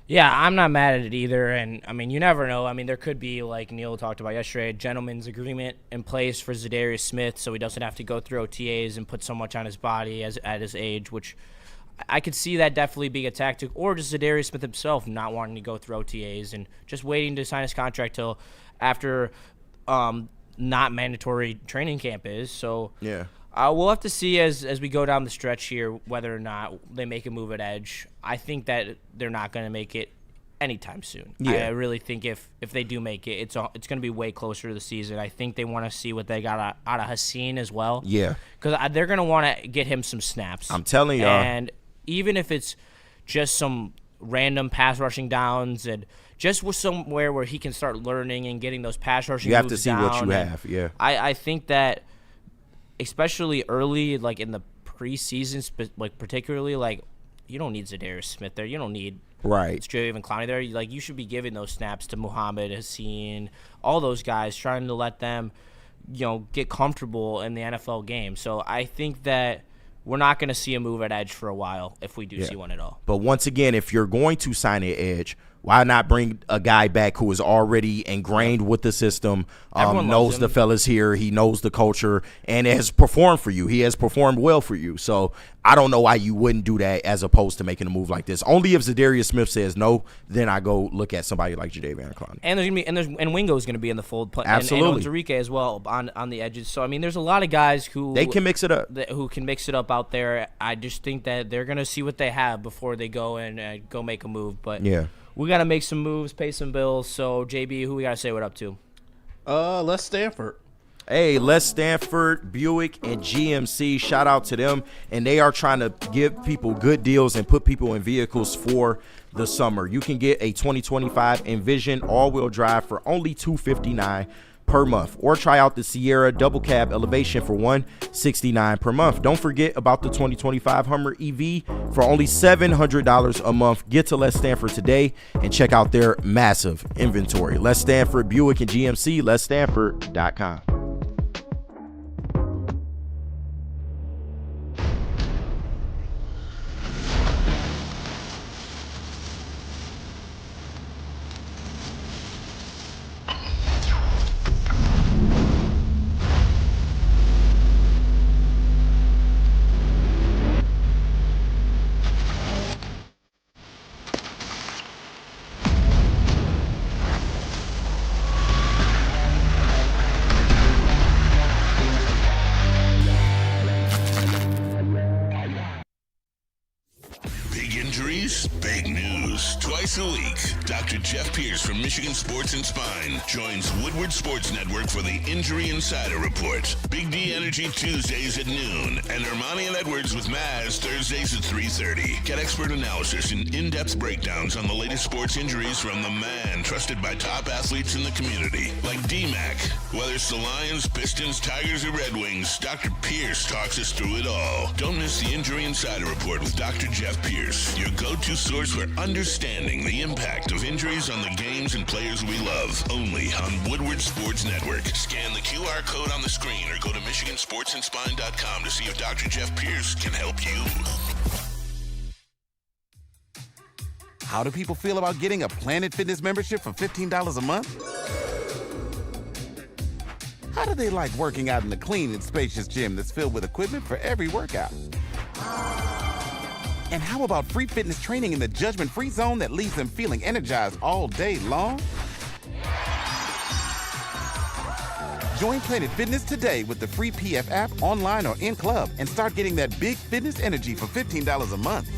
Yeah, I'm not mad at it either, and, you never know. There could be, like Neil talked about yesterday, a gentleman's agreement in place for Zadarius Smith so he doesn't have to go through OTAs and put so much on his body at his age, which I could see that definitely being a tactic, or just Zadarius Smith himself not wanting to go through OTAs and just waiting to sign his contract till after not mandatory training camp is. So yeah. We'll have to see as we go down the stretch here whether or not they make a move at edge. I think that they're not going to make it anytime soon. Yeah. I really think if they do make it, it's going to be way closer to the season. I think they want to see what they got out of Haseen as well. Yeah. Because they're going to want to get him some snaps. I'm telling you. And even if it's just some random pass rushing downs and just with somewhere where he can start learning and getting those pass rushing. You have moves to see down. what you have. Yeah. I think that especially early, like in the preseason, like particularly, like you don't need Zadarius Smith there. You don't need Jadeveon Clowney there. Like you should be giving those snaps to Muhammad, Haseen, all those guys, trying to let them, get comfortable in the NFL game. So I think that we're not going to see a move at edge for a while if we do see one at all. But once again, if you're going to sign an edge, why not bring a guy back who is already ingrained with the system, knows the fellas here, he knows the culture, and has performed for you. He has performed well for you. So I don't know why you wouldn't do that as opposed to making a move like this. Only if Zadarius Smith says no, then I go look at somebody like Jadeveon Clowney. And there's gonna be and Wingo's gonna be in the fold. Absolutely. And Ozarike as well on the edges. So I mean, there's a lot of guys who they can mix it up. Who can mix it up out there. I just think that they're gonna see what they have before they go and go make a move. But we got to make some moves, pay some bills. So, JB, who we got to say what up to? Les Stanford. Hey, Les Stanford, Buick, and GMC. Shout out to them. And they are trying to give people good deals and put people in vehicles for the summer. You can get a 2025 Envision all-wheel drive for only $259 per month, or try out the Sierra double cab elevation for $169 per month. Don't forget about the 2025 Hummer EV for only $700 a month. Get to Les Stanford today and check out their massive inventory. Les Stanford, Buick, and GMC, lesstanford.com. Big news. Twice a week, Dr. Jeff Pierce from Michigan Sports and Spine joins Woodward Sports Network for the Injury Insider Report. Big D Energy Tuesdays at noon, and Ermanni and Edwards with Maz Thursdays at 3:30. Get expert analysis and in-depth breakdowns on the latest sports injuries from the man trusted by top athletes in the community, like D-Mac. Whether it's the Lions, Pistons, Tigers, or Red Wings, Dr. Pierce talks us through it all. Don't miss the Injury Insider Report with Dr. Jeff Pierce, your go-to source for understanding the impact of injuries on the games and players we love. Only on Woodward Sports Network. Scan the QR code on the screen or go to MichiganSportsandSpine.com to see if Dr. Jeff Pierce can help you. How do people feel about getting a Planet Fitness membership for $15 a month? How do they like working out in a clean and spacious gym that's filled with equipment for every workout? And how about free fitness training in the judgment-free zone that leaves them feeling energized all day long? Join Planet Fitness today with the free PF app, online or in club, and start getting that big fitness energy for $15 a month.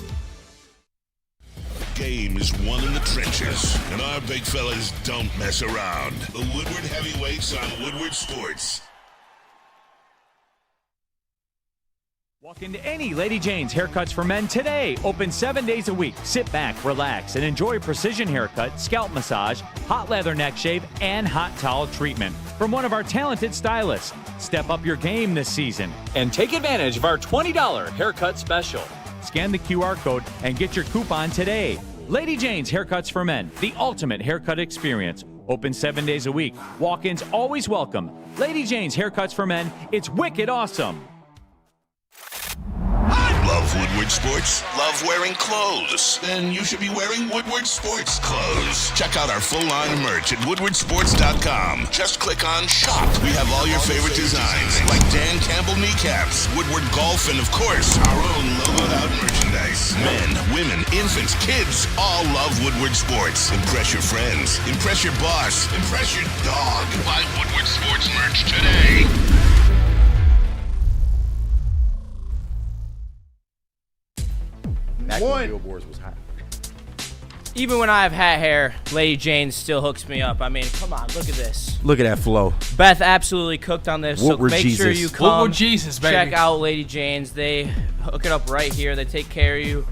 Game is won in the trenches, and our big fellas don't mess around. The Woodward Heavyweights on Woodward Sports. Walk into any Lady Jane's Haircuts for Men today. Open 7 days a week. Sit back, relax, and enjoy precision haircut, scalp massage, hot leather neck shave, and hot towel treatment from one of our talented stylists. Step up your game this season and take advantage of our $20 haircut special. Scan the QR code and get your coupon today. Lady Jane's Haircuts for Men, the ultimate haircut experience. Open 7 days a week. Walk-ins always welcome. Lady Jane's Haircuts for Men, it's wicked awesome. Love Woodward Sports? Love wearing clothes? Then you should be wearing Woodward Sports clothes. Check out our full line of merch at woodwardsports.com. Just click on Shop. We have all your favorite designs, like Dan Campbell kneecaps, Woodward Golf, and of course, our own logoed out merchandise. Men, women, infants, kids, all love Woodward Sports. Impress your friends. Impress your boss. Impress your dog. Buy Woodward Sports merch today. Billboards was hot. Even when I have hat hair, Lady Jane still hooks me up. I mean, come on, look at this. Look at that flow. Beth absolutely cooked on this, so make sure you come Jesus, baby. check out Lady Jane's. They hook it up right here. They take care of you.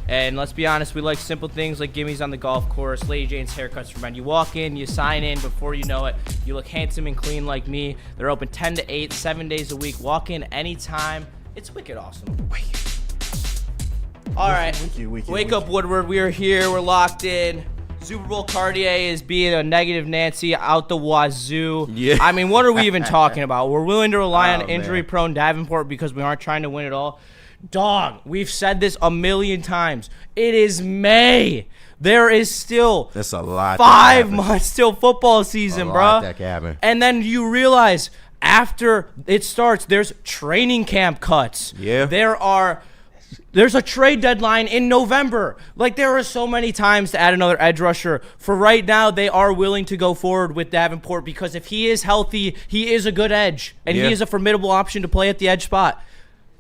And let's be honest, we like simple things like gimmies on the golf course, Lady Jane's haircuts for men. You walk in, you sign in, before you know it, you look handsome and clean like me. They're open 10 to 8, 7 days a week. Walk in anytime. It's wicked awesome. All right, wake up Woodward. We are here. We're locked in. Super Bowl Cartier is being a negative Nancy out the wazoo. Yeah. I mean, what are we even talking about? We're willing to rely on injury-prone Davenport because we aren't trying to win it all. Dog, we've said this a million times. It is May. There is still that's a lot. 5 months till football season, bro. That can happen. And then you realize after it starts, there's training camp cuts. Yeah. There's a trade deadline in November. Like, there are so many times to add another edge rusher. For right now, they are willing to go forward with Davenport because if he is healthy, he is a good edge. And he is a formidable option to play at the edge spot.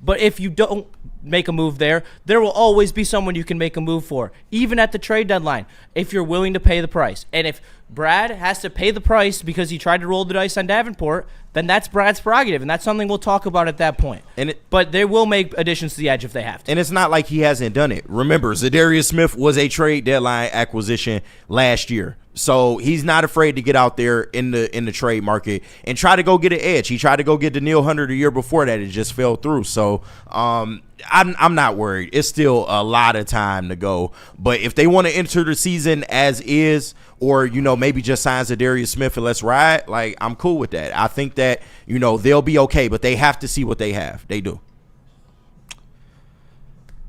But if you don't make a move there will always be someone you can make a move for, even at the trade deadline, if you're willing to pay the price. And if Brad has to pay the price because he tried to roll the dice on Davenport, then that's Brad's prerogative, and that's something we'll talk about at that point. But they will make additions to the edge if they have to. And it's not like he hasn't done it. Remember, Zadarius Smith was a trade deadline acquisition last year. So he's not afraid to get out there in the trade market and try to go get an edge. He tried to go get Daniil Hunter the year before that. It just fell through. So I'm not worried. It's still a lot of time to go. But if they want to enter the season as is, or, maybe just sign Zadarius Smith and let's ride, like, I'm cool with that. I think that, they'll be okay, but they have to see what they have. They do.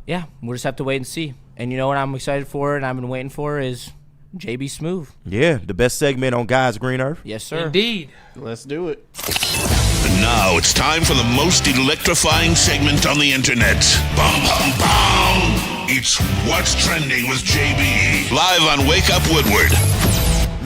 Yeah, we'll just have to wait and see. And you know what I'm excited for and I've been waiting for is JB Smooth. Yeah, the best segment on God's Green Earth. Yes, sir. Indeed. Let's do it. And now it's time for the most electrifying segment on the internet. Bum, bum, bum. It's What's Trending with JB. Live on Wake Up Woodward.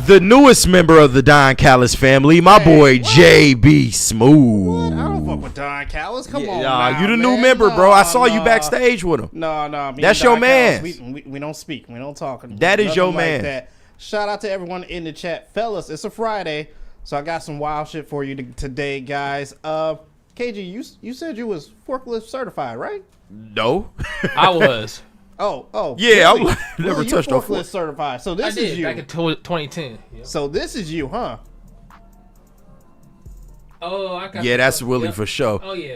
The newest member of the Don Callis family, my boy JB Smooth. I don't fuck with Don Callis. Come on, you the man. new member, bro. I saw you backstage with him. No. That's your man. We don't speak. We don't talk. That is your man. That. Shout out to everyone in the chat, fellas. It's a Friday, so I got some wild shit for you today, guys. KG, you said you was forklift certified, right? No, I was. Oh, yeah, really? I never touched forklift no certified. So this is you back in 2010. Yeah. So this is you, huh? Oh, I got. Yeah, that's Willie for sure. Oh yeah.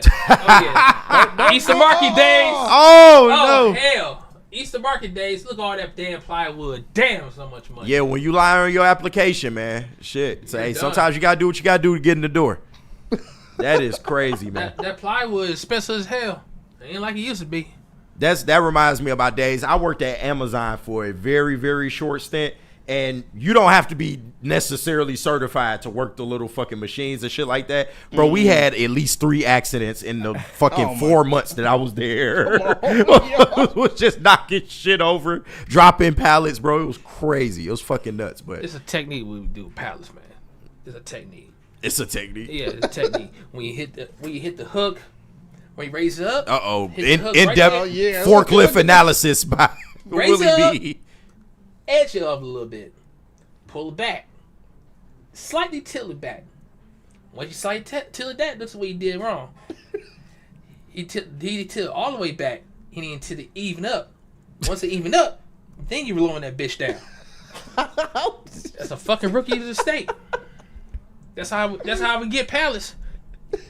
Easter market days. Oh no. Hell. Easter market days. Look at all that damn plywood. Damn, so much money. Yeah, when you lie on your application, man. Shit. Say, hey, sometimes you gotta do what you gotta do to get in the door. That is crazy, man. That plywood is expensive as hell. It ain't like it used to be. That reminds me of my days. I worked at Amazon for a very, very short stint, and you don't have to be necessarily certified to work the little fucking machines and shit like that. Bro, we had at least 3 accidents in the fucking 4 months that I was there. Was just knocking shit over, dropping pallets, bro. It was crazy. It was fucking nuts. But it's a technique we do with pallets, man. It's a technique. It's a technique. Yeah, it's a technique. When you hit the hook. When you raise it up. In-depth forklift analysis by Willie B. Edge it up a little bit. Pull it back. Slightly tilt it back. Once you slightly tilt it back, that's what you did wrong. He tilt all the way back. He didn't tilt it even up. Once it even up, then you lowering that bitch down. That's a fucking rookie to the state. That's how we get pallets.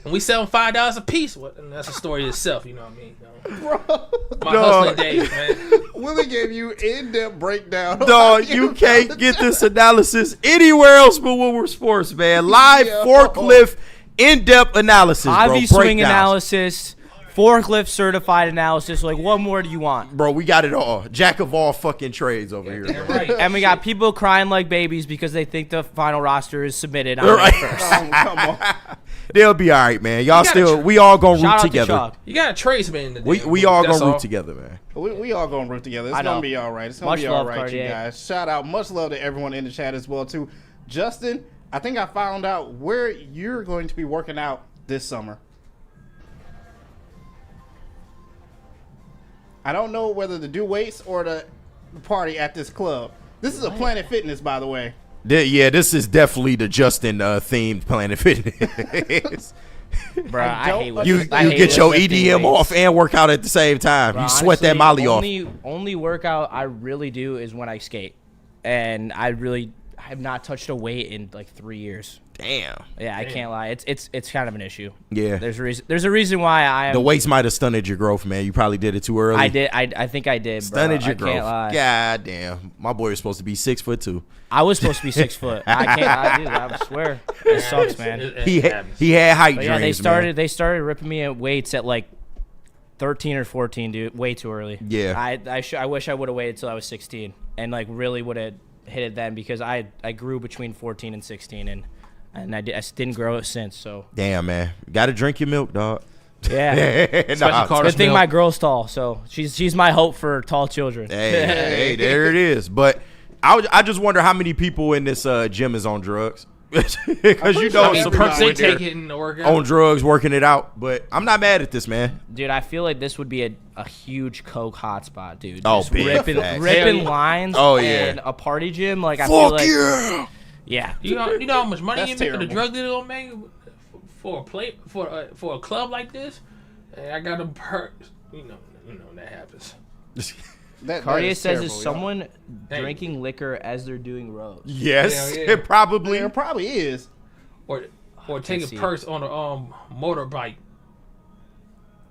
And we sell them $5 a piece. And that's a story itself, you know what I mean? Bro. My hustling days, man. Willie gave you in-depth breakdown. Dog, you can't get this analysis anywhere else but Woodward Sports, man. Live forklift in-depth analysis, bro. Ivy swing analysis, forklift certified analysis. Like, what more do you want? Bro, we got it all. Jack of all fucking trades over here. Right. And we got people crying like babies because they think the final roster is submitted on May 1st. Come on. They'll be all right, man. We all gonna root together. You got a tradesman in the We all gonna root together, man. We all gonna root together. It's gonna be all right. It's gonna be all right, you guys. Shout out, much love to everyone in the chat as well too. Justin, I think I found out where you're going to be working out this summer. I don't know whether to do weights or the party at this club. This is a Planet Fitness, by the way. Yeah, this is definitely the Justin themed Planet Fitness. Bro, I hate what You get your EDM off and work out at the same time. Bro, you sweat that Molly off. Only workout I really do is when I skate, and I have not touched a weight in like 3 years. Damn. Yeah, I can't lie. It's kind of an issue. Yeah. There's a reason why I am. The weights might have stunted your growth, man. You probably did it too early. I did. I think I did. Stunted bro. your growth. Can't lie. God damn. My boy was supposed to be 6'2". I was supposed to be 6 foot. I can't. I swear. It sucks, man. He had height dreams. Yeah, they started ripping me at weights at like 13 or 14, dude. Way too early. Yeah. I wish I would have waited till I was 16 and like really would have hit it then, because I grew between 14 and 16 and I didn't grow it since. So damn, man, got to drink your milk, dog. Yeah, good thing my girl's tall, so she's my hope for tall children. Hey, there it is. But I just wonder how many people in this gym is on drugs. Because you know some people on drugs working it out. But I'm not mad at this, man. Dude, I feel like this would be a huge coke hotspot, dude. Oh, just big ripping lines. Oh yeah, and a party gym. Like I fuck feel like yeah. You know how much money you make the drug dealer gonna make for a club like this? Hey, I got a perk. You know that happens. Cartier says, "Is someone drinking liquor as they're doing rows?" Yes, it probably is. Or taking perks on a motorbike.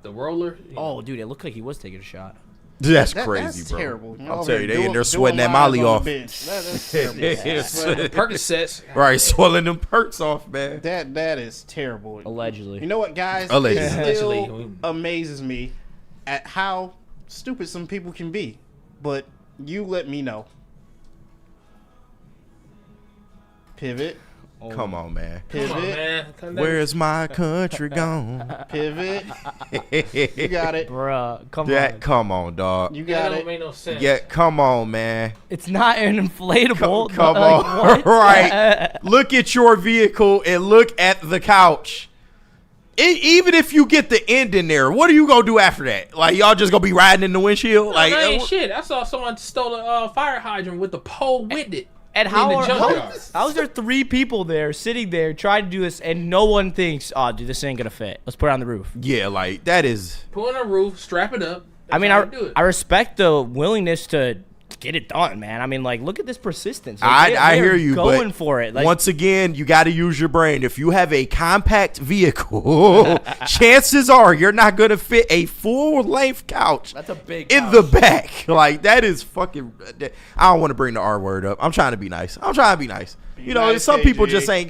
The roller. Oh, dude, it looked like he was taking a shot. That's crazy, that's bro. Terrible. I'll tell you, they're sweating that Molly off. That's terrible. Percocets. Right, swelling them perks off, man. That is terrible. Allegedly. You know what, guys? Allegedly. It still amazes me at how stupid some people can be. But you let me know. Pivot. Come on, man. Pivot. Come on, man. Where's my country gone? Pivot. You got it. Bruh, come on. Come on, dog. You got it. Don't make no sense. Yeah, come on, man. It's not an inflatable. Come on. Right. Look at your vehicle and look at the couch. Even if you get the end in there, what are you gonna do after that? Like, y'all just gonna be riding in the windshield? No, like that ain't shit. I saw someone stole a fire hydrant with the pole with it. And how is there 3 people there sitting there trying to do this and no one thinks, oh, dude, this ain't gonna fit. Let's put it on the roof. Yeah, like that is. Put it on the roof, strap it up. I mean, I respect the willingness to get it done, man. I mean, like, look at this persistence. Like, I hear you, going but for it. Like, once again, you got to use your brain. If you have a compact vehicle, chances are you're not gonna fit a full-length couch. That's a big in the back. Like that is fucking. I don't want to bring the R word up. I'm trying to be nice. You know, nice, some KG. people just ain't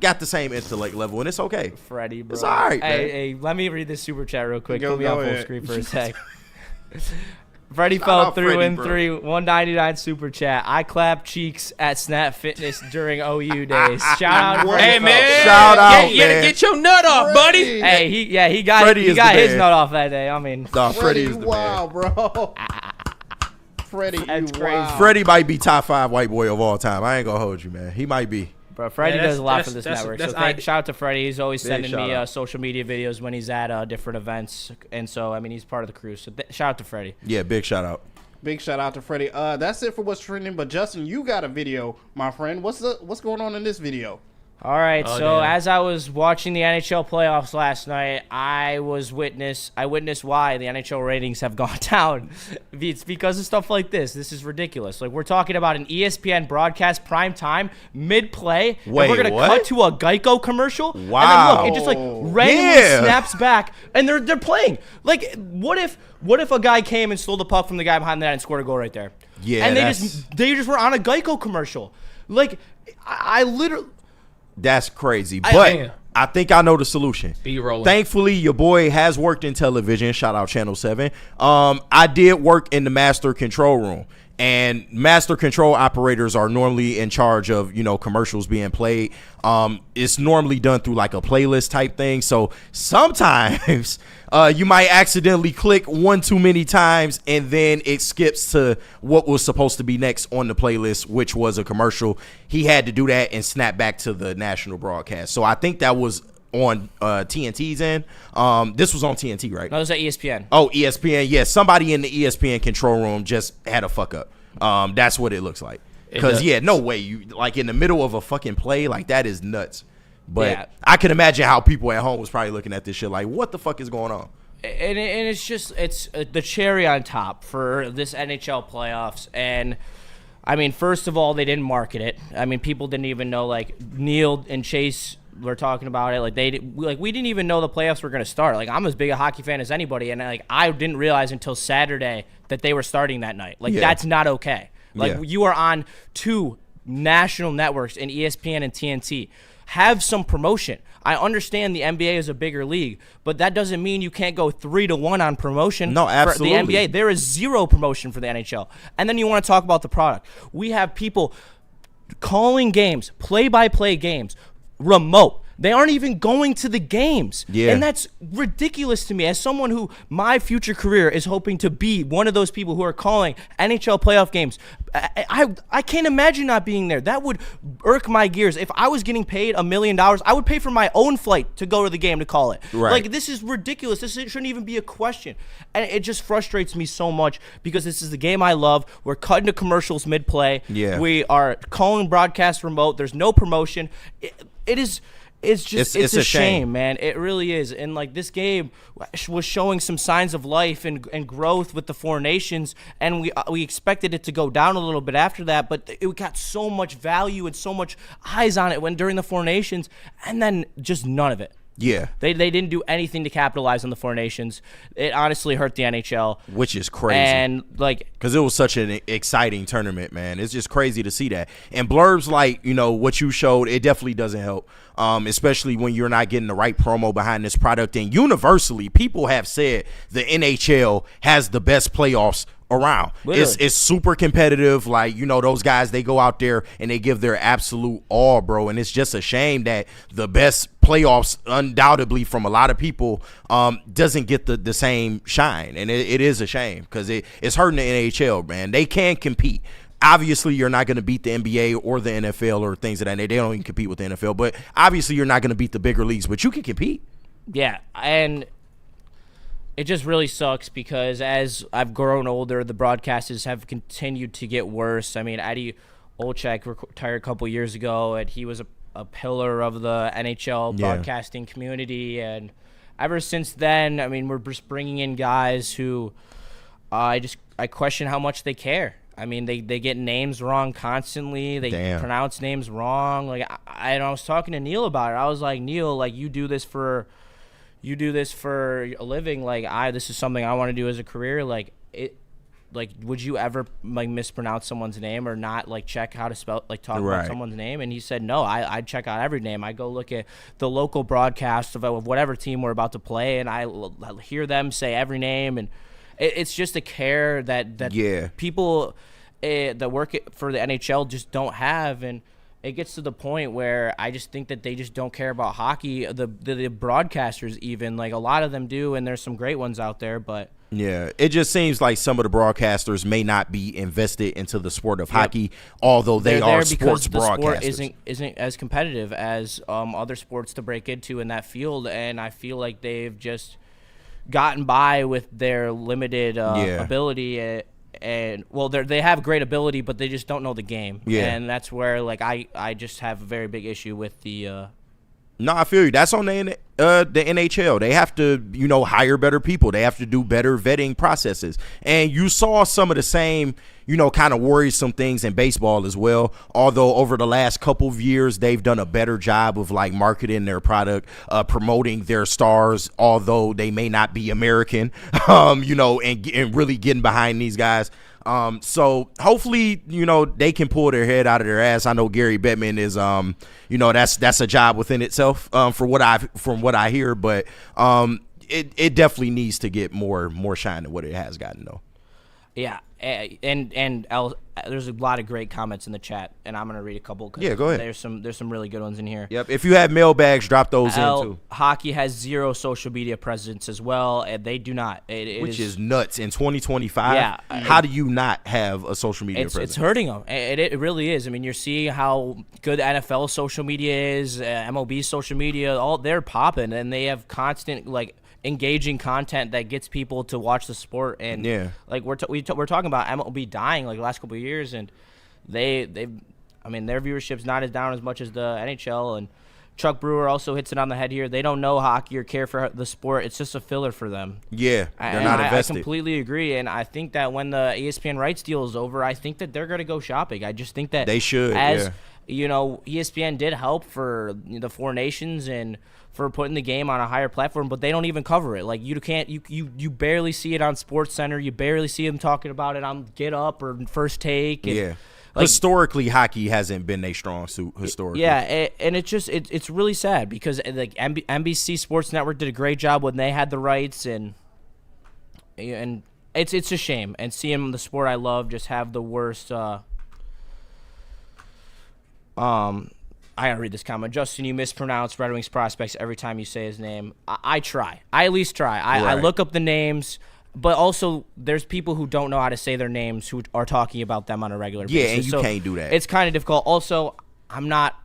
got the same intellect level, and it's okay. Freddie, bro. It's all right, man. Hey, let me read this super chat real quick. Put me go on full ahead. screen for a sec. Freddie Shout fell out through Freddie, in bro. 3, 199 super chat. I clap cheeks at Snap Fitness during OU days. Shout out, Freddie. Hey man, Shout out, man. man. Get your nut off, buddy. Hey, he got Freddie is his the man. nut off that day. I mean, Nah, Freddie Freddie, is the wow, man. bro. Freddie, That's you crazy. wow. Freddie might be top 5 white boy of all time. I ain't gonna hold you, man. He might be. bro, Freddie Yeah, does a lot for that's- this network. So that's shout out to Freddie. He's always Big sending shout me out. social media videos when he's at different events, and so I mean he's part of the crew. So shout out to Freddie. Yeah, big shout out. Big shout out to Freddie. That's it for what's trending. But Justin, you got a video, my friend. What's going on in this video? All right, Oh, so damn. as I was watching the NHL playoffs last night, I witnessed why the NHL ratings have gone down. It's because of stuff like this. This is ridiculous. Like, we're talking about an ESPN broadcast prime time mid-play, and Wait, we're gonna what? cut to a Geico commercial. Wow. And then look, it just like randomly snaps back, and they're playing. Like, what if a guy came and stole the puck from the guy behind the net and scored a goal right there? Yeah, and they just were on a Geico commercial. Like, I literally. That's crazy. But Damn. I think I know the solution. Be rolling. Thankfully, your boy has worked in television. Shout out Channel 7. I did work in the master control room. And master control operators are normally in charge of, you know, commercials being played. It's normally done through like a playlist type thing. So sometimes you might accidentally click one too many times and then it skips to what was supposed to be next on the playlist, which was a commercial. He had to do that and snap back to the national broadcast. So I think that was on TNT's end. This was on TNT, right? No, it was at ESPN. Oh, ESPN. Yeah, somebody in the ESPN control room just had a fuck up. That's what it looks like. Because, yeah, no way. You like in the middle of a fucking play, like that is nuts. But I can imagine how people at home was probably looking at this shit like, what the fuck is going on? And it's the cherry on top for this NHL playoffs. And I mean, first of all, they didn't market it. I mean, people didn't even know. Like Neil and Chase were talking about it. We didn't even know the playoffs were going to start. Like, I'm as big a hockey fan as anybody, and I didn't realize until Saturday that they were starting that night. That's not okay. You are on 2 national networks in ESPN and TNT. Have some promotion. I understand the NBA is a bigger league, but that doesn't mean you can't go 3-1 on promotion. No, absolutely. For the NBA, there is 0 promotion for the NHL. And then you want to talk about the product. We have people calling games, play-by-play games, remote. They aren't even going to the games. Yeah. And that's ridiculous to me. As someone who, my future career is hoping to be one of those people who are calling NHL playoff games, I can't imagine not being there. That would irk my gears. If I was getting paid $1 million, I would pay for my own flight to go to the game to call it. Right. This is ridiculous. This shouldn't even be a question. And it just frustrates me so much because this is the game I love. We're cutting to commercials mid-play. Yeah. We are calling broadcast remote. There's no promotion. It's a shame, man. It really is. And this game was showing some signs of life and growth with the 4 nations, and we expected it to go down a little bit after that, but it got so much value and so much eyes on it during the 4 nations, and then just none of it. Yeah. They didn't do anything to capitalize on the 4 nations. It honestly hurt the NHL. Which is crazy. And because it was such an exciting tournament, man. It's just crazy to see that. And blurbs what you showed, it definitely doesn't help. Especially when you're not getting the right promo behind this product. And universally, people have said the NHL has the best playoffs around. It's super competitive. Those guys, they go out there and they give their absolute all, bro. And it's just a shame that the best playoffs, undoubtedly from a lot of people, doesn't get the same shine. And it is a shame because it's hurting the NHL, man. They can compete. Obviously, you're not going to beat the NBA or the NFL or things of that nature. They don't even compete with the NFL. But obviously, you're not going to beat the bigger leagues, but you can compete. Yeah, and it just really sucks because as I've grown older, the broadcasters have continued to get worse. I mean, Eddie Olczyk retired a couple years ago, and he was a pillar of the NHL broadcasting community. And ever since then, I mean, we're just bringing in guys who I question how much they care. I mean, they get names wrong constantly. They pronounce names wrong. I was talking to Neil about it. I was like, Neil, you do this for a living. This is something I want to do as a career. Would you ever mispronounce someone's name or not check how to spell talk about someone's name? And he said, no, I check out every name. I go look at the local broadcast of whatever team we're about to play, and I hear them say every name. And it's just a care that people that work for the NHL just don't have. And it gets to the point where I just think that they just don't care about hockey. The broadcasters even, a lot of them do, and there's some great ones out there, but yeah, it just seems like some of the broadcasters may not be invested into the sport of hockey, although they are sports broadcasters. The sport isn't as competitive as other sports to break into in that field, and I feel like they've just gotten by with their limited ability. And they have great ability, but they just don't know the game. Yeah. And that's where I just have a very big issue with the No, I feel you. That's on the NHL. They have to, hire better people. They have to do better vetting processes. And you saw some of the same, kind of worrisome things in baseball as well. Although over the last couple of years, they've done a better job of marketing their product, promoting their stars, although they may not be American, and really getting behind these guys. So hopefully, they can pull their head out of their ass. I know Gary Bettman is, that's a job within itself, from what I hear, but it definitely needs to get more shine than what it has gotten though. Yeah, and there's a lot of great comments in the chat, and I'm gonna read a couple. Yeah, go ahead. There's some really good ones in here. Yep. If you have mailbags, drop those in too. Hockey has 0 social media presence as well, and they do not. Which is nuts in 2025. Yeah. How do you not have a social media presence? It's hurting them. It really is. I mean, you're seeing how good NFL social media is, MLB social media. All they're popping, and they have constant engaging content that gets people to watch the sport. And we're talking about MLB dying the last couple of years, and their viewership's not as down as much as the NHL, and Chuck Brewer also hits it on the head here. They don't know hockey or care for the sport. It's just a filler for them. Yeah, they're not invested. I completely agree, and I think that when the ESPN rights deal is over, I think that they're going to go shopping. I just think that they should. ESPN did help for the Four Nations and for putting the game on a higher platform, but they don't even cover it. Like you barely see it on SportsCenter. You barely see them talking about it on Get Up or First Take. And, historically, hockey hasn't been a strong suit historically. Yeah, and it's really sad because like NBC Sports Network did a great job when they had the rights, and it's a shame. And seeing the sport I love just have the worst. I gotta read this comment. Justin, you mispronounce Red Wings prospects every time you say his name. I try. I at least try. I look up the names. But also, there's people who don't know how to say their names who are talking about them on a regular basis. Yeah, and you can't do that. It's kind of difficult. Also, I'm not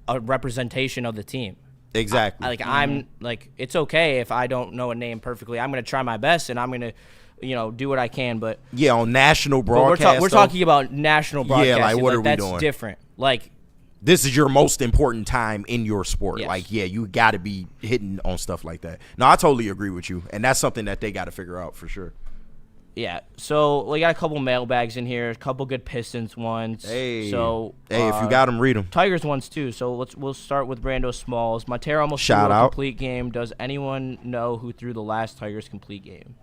a representation of the team. Exactly. I'm like, it's okay if I don't know a name perfectly. I'm going to try my best, and I'm going to, do what I can. But yeah, on national broadcast. We're talking about national broadcasting. Yeah, like what are we doing? That's different. Like, this is your most important time in your sport. Yes. Like, yeah, you got to be hitting on stuff like that. No, I totally agree with you, and that's something that they got to figure out for sure. Yeah, so we got a couple mailbags in here, a couple good Pistons ones. Hey, if you got them, read them. Tigers ones too. So we'll start with Brando Smalls. Montero almost threw a complete game. Does anyone know who threw the last Tigers complete game?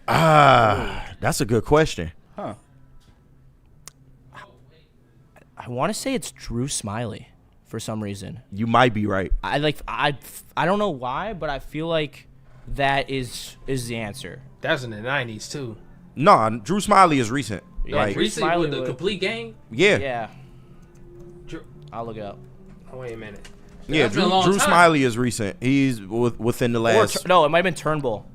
That's a good question. Huh. I want to say it's Drew Smiley for some reason. You might be right. I don't know why, but I feel like that is the answer. That's in the 90s too. No, Drew Smiley is recent. Yeah, like, recently with the complete game? Yeah. Yeah. I'll look it up. Oh, wait a minute. Yeah, Drew Smiley is recent. He's within the last. No, it might have been Turnbull.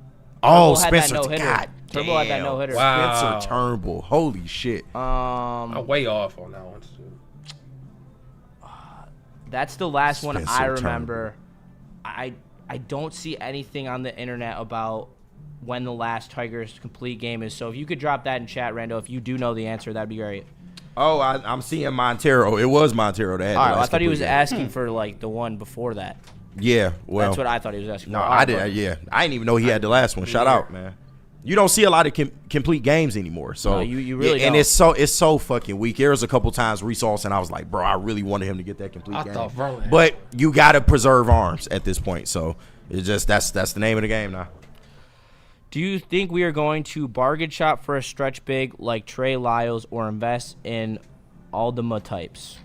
Oh, Spencer. God Turnbull had that no-hitter. Wow. Spencer Turnbull. Holy shit. I'm way off on that one. That's the last one I remember. Turnbull. I don't see anything on the internet about when the last Tigers complete game is. So if you could drop that in chat, Rando, if you do know the answer, that'd be great. Oh, I'm seeing Montero. It was Montero that had all right, I thought he was asking for like the one before that. Yeah, well, that's what I thought he was asking. No, I didn't. Yeah, I didn't even know he had the last one. Shout out, man. You don't see a lot of complete games anymore, so no, you really don't. And it's so fucking weak. There was a couple times Reese Olsen, I was like, bro, I really wanted him to get that complete game. But you got to preserve arms at this point, so it's just that's the name of the game now. Do you think we are going to bargain shop for a stretch big like Trey Lyles or invest in Aldama types?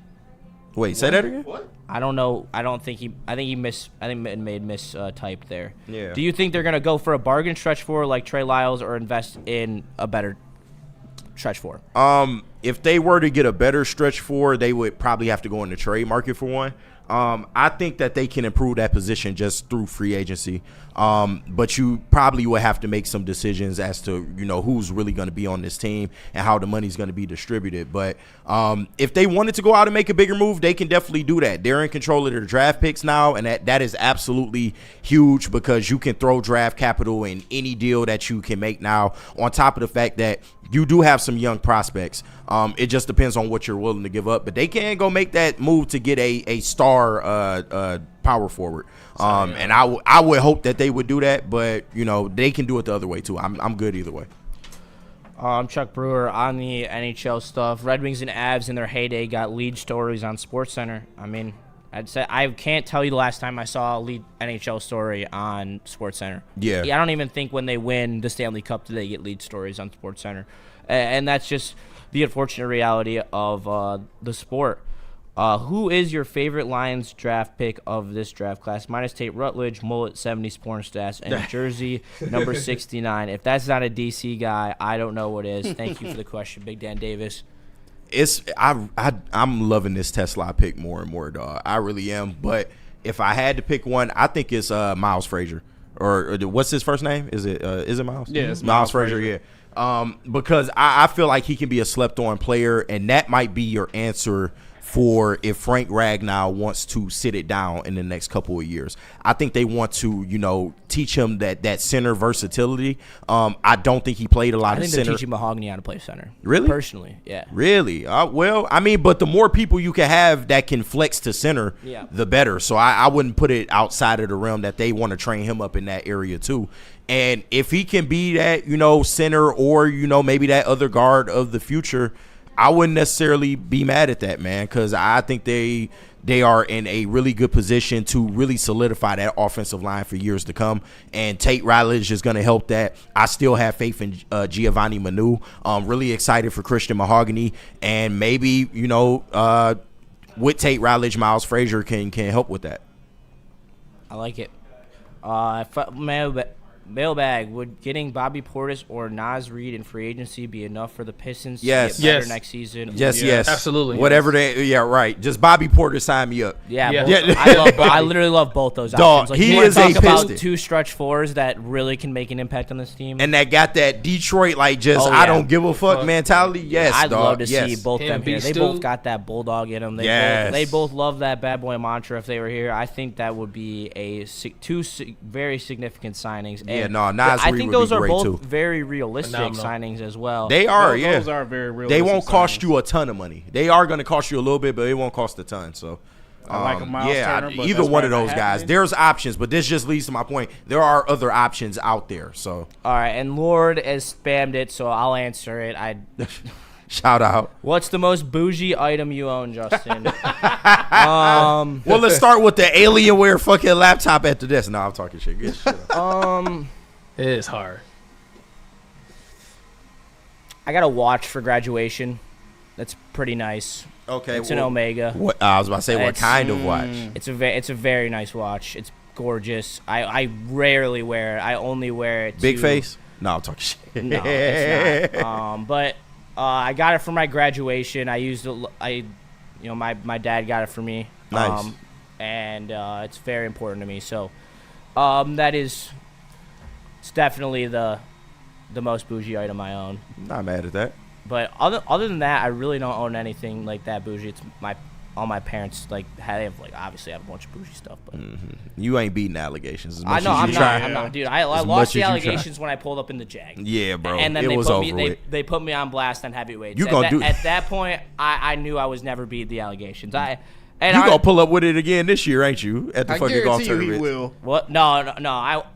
Wait, say that again? What? I don't know. I think he mistyped there. Yeah. Do you think they're gonna go for a bargain stretch four like Trey Lyles or invest in a better stretch four? If they were to get a better stretch four, they would probably have to go in the trade market for one. I think that they can improve that position just through free agency. But you probably will have to make some decisions as to, who's really going to be on this team and how the money's going to be distributed. But if they wanted to go out and make a bigger move, they can definitely do that. They're in control of their draft picks now, and that is absolutely huge because you can throw draft capital in any deal that you can make now, on top of the fact that you do have some young prospects. It just depends on what you're willing to give up. But they can go make that move to get a star power forward. And I would hope that they would do that. But, they can do it the other way, too. I'm good either way. I'm Chuck Brewer on the NHL stuff. Red Wings and Avs in their heyday got lead stories on SportsCenter. I mean, I'd say I can't tell you the last time I saw a lead NHL story on SportsCenter. Yeah. I don't even think when they win the Stanley Cup do they get lead stories on SportsCenter. And that's just the unfortunate reality of the sport. Who is your favorite Lions draft pick of this draft class? Minus Tate Rutledge, Mullet, 70s porn stats, and jersey number 69. If that's not a DC guy, I don't know what is. Thank you for the question, Big Dan Davis. I'm loving this Tesla pick more and more, dog. I really am. But if I had to pick one, I think it's Miles Frazier. Or what's his first name? Is it Miles? Yeah, it's Miles Frazier. Yeah. Because I feel like he can be a slept-on player, and that might be your answer for if Frank Ragnow wants to sit it down in the next couple of years. I think they want to, teach him that center versatility. I don't think he played a lot of center. I think they're teaching Mahogany how to play center. Really? Personally, yeah. Really? But the more people you can have that can flex to center, the better. So I wouldn't put it outside of the realm that they want to train him up in that area too. And if he can be that, center or, maybe that other guard of the future, I wouldn't necessarily be mad at that, man, because I think they are in a really good position to really solidify that offensive line for years to come. And Tate Ratledge is going to help that. I still have faith in Giovanni Manu. Really excited for Christian Mahogany. And maybe, with Tate Ratledge, Miles Frazier can help with that. I like it. Mailbag, would getting Bobby Portis or Naz Reid in free agency be enough for the Pistons to get better next season? Yes. Absolutely. Whatever right. Just Bobby Portis, sign me up. Yeah. I literally love both those options. Like, he is a talk about Piston. 2 stretch fours that really can make an impact on this team. And that got that Detroit, I don't give a fuck mentality. Yes, I'd dog. love to see both them here. They both got that bulldog in them. They both love that bad boy mantra if they were here. I think that would be two very significant signings. And Naz I Reid think would those be are great both too. very realistic signings as well. They are, Those are very realistic. They won't cost signings. you a ton of money. They are going to cost you a little bit, but it won't cost a ton. So, I like a Miles Turner, but either that's one of probably those not guys. happening. There's options, but this just leads to my point. There are other options out there. So, all right, and Lord has spammed it, so I'll answer it. Shout out. What's the most bougie item you own, Justin? Well, let's start with the Alienware fucking laptop at the desk. No, I'm talking shit. Get shit up. It is hard. I got a watch for graduation. That's pretty nice. Okay, it's an Omega. What I was about to say, what kind of watch? It's a very nice watch. It's gorgeous. I rarely wear it. I only wear it. Big face? No, I'm talking shit. No, it's not. But I got it for my graduation. I used it. My dad got it for me. Nice. And it's very important to me. So it's definitely the most bougie item I own. Not mad at that. But other than that, I really don't own anything like that bougie. It's all my parents obviously have a bunch of bougie stuff. But you ain't beating allegations as much I know as you I'm not, dude. I lost the allegations when I pulled up in the Jag. Yeah, bro. And then they put me on blast on heavyweights. You at that point, I knew I was never beat the allegations. You gonna pull up with it again this year, ain't you? At the fucking golf tournament. He will. What? No.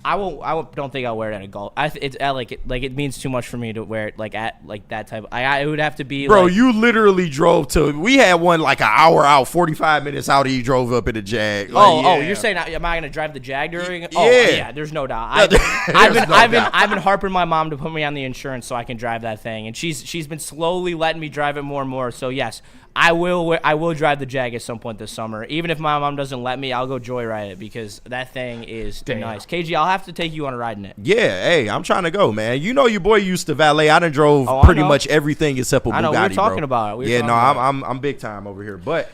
I won't. Don't think I'll wear it at a golf. It means too much for me to wear it at that type. It would have to be. Bro, you literally drove to. We had one an hour out, 45 minutes out. And you drove up in the Jag. You're saying am I gonna drive the Jag during? Yeah, there's no doubt. I've been harping my mom to put me on the insurance so I can drive that thing, and she's been slowly letting me drive it more and more. So yes. I will drive the Jag at some point this summer. Even if my mom doesn't let me, I'll go joyride it because that thing is nice. KG, I'll have to take you on a ride in it. Yeah, hey, I'm trying to go, man. Your boy used to valet. I done drove pretty much everything except a Bugatti. I know, we were talking about it. I'm big time over here. But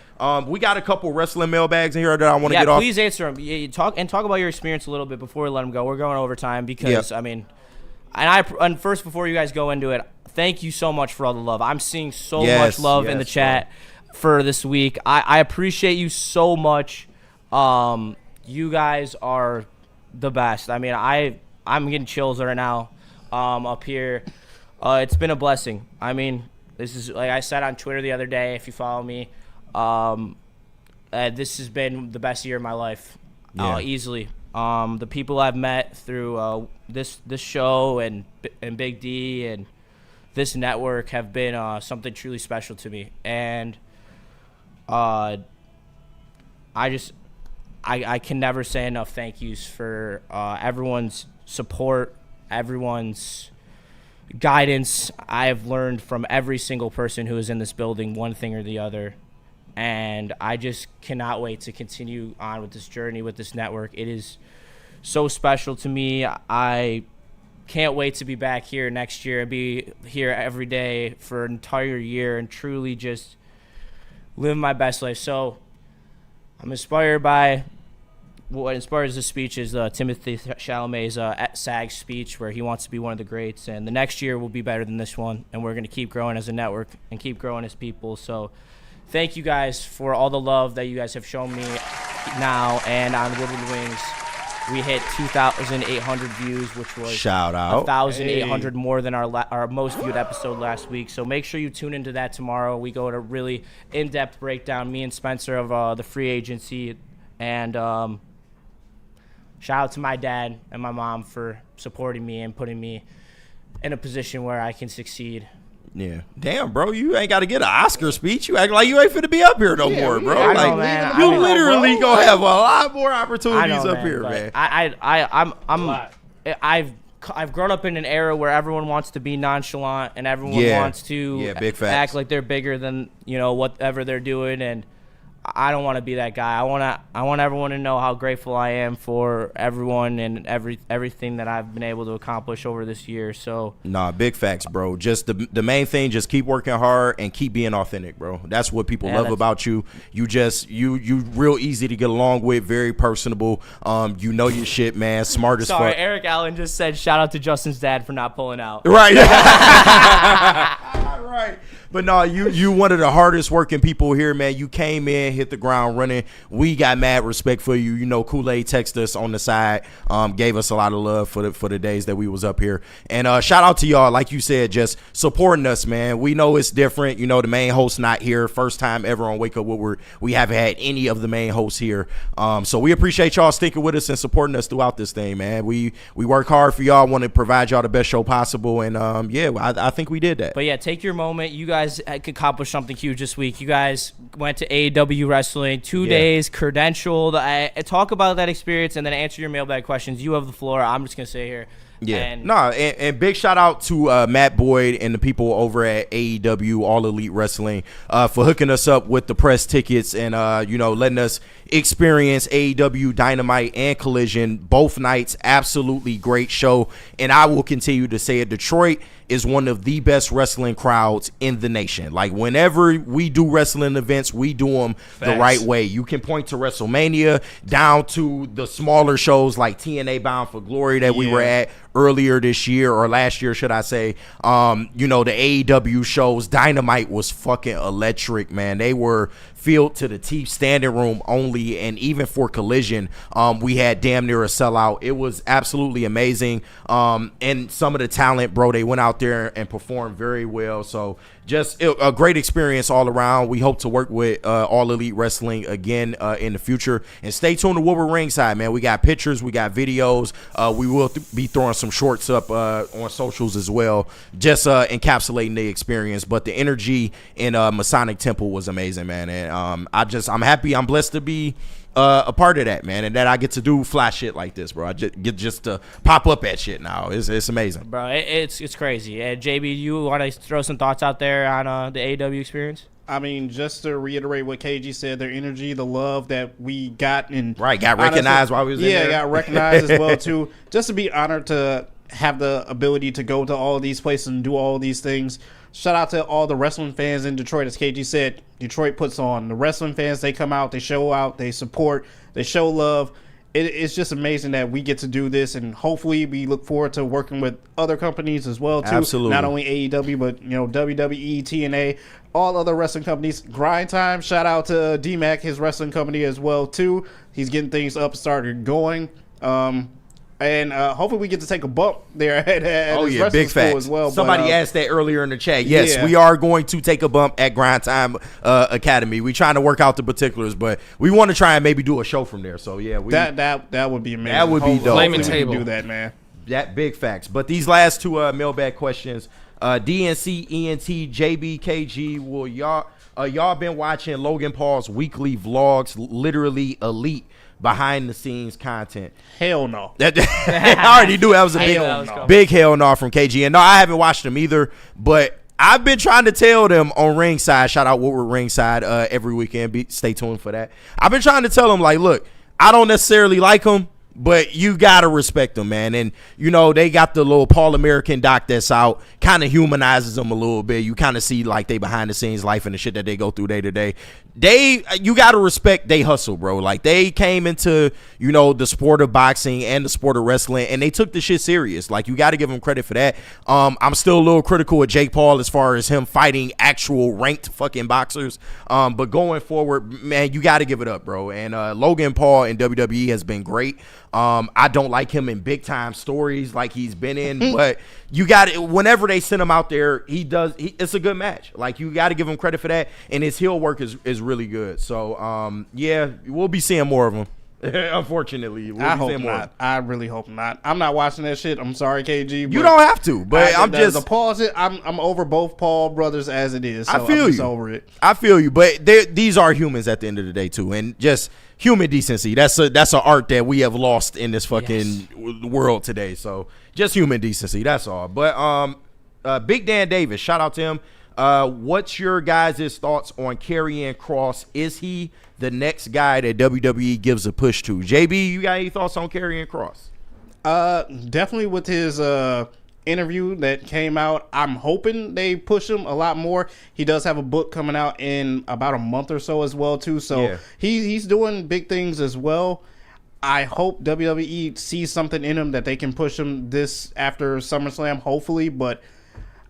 we got a couple wrestling mailbags in here that I want to get off. Yeah, please answer them. Yeah, talk about your experience a little bit before we let them go. We're going overtime because, and first, before you guys go into it, thank you so much for all the love. I'm seeing so much love in the chat for this week. I appreciate you so much. You guys are the best. I mean, I'm getting chills right now up here. It's been a blessing. I mean, this is, like I said on Twitter the other day, if you follow me, this has been the best year of my life, easily. The people I've met through this show and Big D and this network have been something truly special to me, and I can never say enough thank yous for everyone's support, everyone's guidance. I have learned from every single person who is in this building one thing or the other, and I just cannot wait to continue on with this journey with this network. It is so special to me. I can't wait to be back here next year and be here every day for an entire year and truly just live my best life. So I'm inspired by what inspires this speech is Timothy Chalamet's at SAG speech, where he wants to be one of the greats, and the next year will be better than this one, and we're going to keep growing as a network and keep growing as people. So thank you guys for all the love that you guys have shown me now and on Woodward Wings. We hit 2,800 views, which was shout out 1,800 more than our most viewed episode last week. So make sure you tune into that tomorrow. We go to really in-depth breakdown, me and Spencer, of the free agency. And shout out to my dad and my mom for supporting me and putting me in a position where I can succeed. Yeah. Damn, bro, you ain't got to get an Oscar speech. You act like you ain't finna be up here no more, bro. I know, like, man. you literally gonna have a lot more opportunities up here, man. I've grown up in an era where everyone wants to be nonchalant and everyone wants to act like they're bigger than, whatever they're doing, and I don't want to be that guy. I want everyone to know how grateful I am for everyone and everything that I've been able to accomplish over this year. So big facts, bro. Just the main thing, just keep working hard and keep being authentic, bro. That's what people love about you. You real easy to get along with, very personable. You know your shit, man. Smart as fuck. Sorry, Eric Allen just said shout out to Justin's dad for not pulling out. Right. Right. But no, you one of the hardest working people here, man. You came in, hit the ground running. We got mad respect for you. Kool-Aid texted us on the side, gave us a lot of love for the days that we was up here. And shout out to y'all, like you said, just supporting us, man. We know it's different. The main host not here. First time ever on Wake Up Woodward. We haven't had any of the main hosts here. So we appreciate y'all sticking with us and supporting us throughout this thing, man. We work hard for y'all, want to provide y'all the best show possible. And I think we did that. But yeah, take your moment. You guys accomplished something huge this week. You guys went to AEW Wrestling, 2 days, credentialed. Talk about that experience and then answer your mailbag questions. You have the floor. I'm just going to sit here. Yeah. And big shout out to Matt Boyd and the people over at AEW, All Elite Wrestling, for hooking us up with the press tickets and, letting us experience AEW Dynamite and Collision both nights. Absolutely great show. And I will continue to say it. Detroit is one of the best wrestling crowds in the nation. Like, whenever we do wrestling events, we do them the right way. You can point to WrestleMania down to the smaller shows like TNA Bound for Glory that we were at earlier this year, or last year, should I say. The AEW shows, Dynamite was fucking electric, man. They were filled to the teeth, standing room only, and even for Collision, we had damn near a sellout. It was absolutely amazing. And some of the talent, bro, they went out there and performed very well. So just a great experience all around. We hope to work with All Elite Wrestling again in the future. And stay tuned to Woodward Ringside, man. We got pictures, we got videos. We will be throwing some shorts up on socials as well, just encapsulating the experience. But the energy in Masonic Temple was amazing, man. And I'm happy, I'm blessed to be a part of that, man, and that I get to do fly shit like this, bro. I just to pop up at shit now. It's amazing, bro. It's crazy. JB, you want to throw some thoughts out there on the AEW experience? I mean, just to reiterate what KG said, their energy, the love that we got, and got recognized while we was in there. Yeah, got recognized as well too. Just to be honored to have the ability to go to all these places and do all these things. Shout out to all the wrestling fans in Detroit. As KG said, Detroit puts on. The wrestling fans, they come out, they show out, they support, they show love. It's just amazing that we get to do this, and hopefully we look forward to working with other companies as well too. Absolutely. Not only AEW, but WWE, TNA, all other wrestling companies. Grind Time, shout out to D-Mac, his wrestling company as well too. He's getting things up, started going. And hopefully we get to take a bump there at his wrestling big school facts as well. Somebody asked that earlier in the chat. Yes, we are going to take a bump at Grind Time Academy. We're trying to work out the particulars, but we want to try and maybe do a show from there. So yeah, that would be amazing. That would be dope. Flaming table. Do that, man. That big facts. But these last two mailbag questions, DNC, ENT, JB, KG, will y'all been watching Logan Paul's weekly vlogs? Literally elite behind the scenes content. Hell no. I already knew that was a big hell no from KG. And no, I haven't watched them either, but I've been trying to tell them on Ringside, shout out Woodward Ringside every weekend. Stay tuned for that. I've been trying to tell them, like, look, I don't necessarily like them, But you got to respect them, man. And, you know, they got the little Paul American doc that's out, kind of humanizes them a little bit. You kind of see, like, they behind-the-scenes life and the shit that they go through day to day. You got to respect they hustle, bro. Like, they came into, you know, the sport of boxing and the sport of wrestling, and they took the shit serious. Like, you got to give them credit for that. I'm still a little critical of Jake Paul as far as him fighting actual ranked fucking boxers. But going forward, man, you got to give it up, bro. And Logan Paul in WWE has been great. I don't like him in big time stories like he's been in, but you got it. Whenever they send him out there, it's a good match. Like, you got to give him credit for that, and his heel work is really good. So yeah, we'll be seeing more of him. Unfortunately, I hope not. I really hope not. I'm not watching that shit. I'm sorry, KG. But you don't have to, but the pause it. I'm over both Paul brothers as it is. So I feel I'm just you. over it. I feel you, but these are humans at the end of the day too, and just human decency. That's an art that we have lost in this fucking world today. So just human decency. That's all. But Big Dan Davis, shout out to him. What's your guys' thoughts on Karrion Kross? Is he the next guy that WWE gives a push to? JB, you got any thoughts on Karrion Kross? Definitely with his interview that came out, I'm hoping they push him a lot more. He does have a book coming out in about a month or so as well too. So he's doing big things as well. I hope WWE sees something in him that they can push him this after SummerSlam, hopefully, but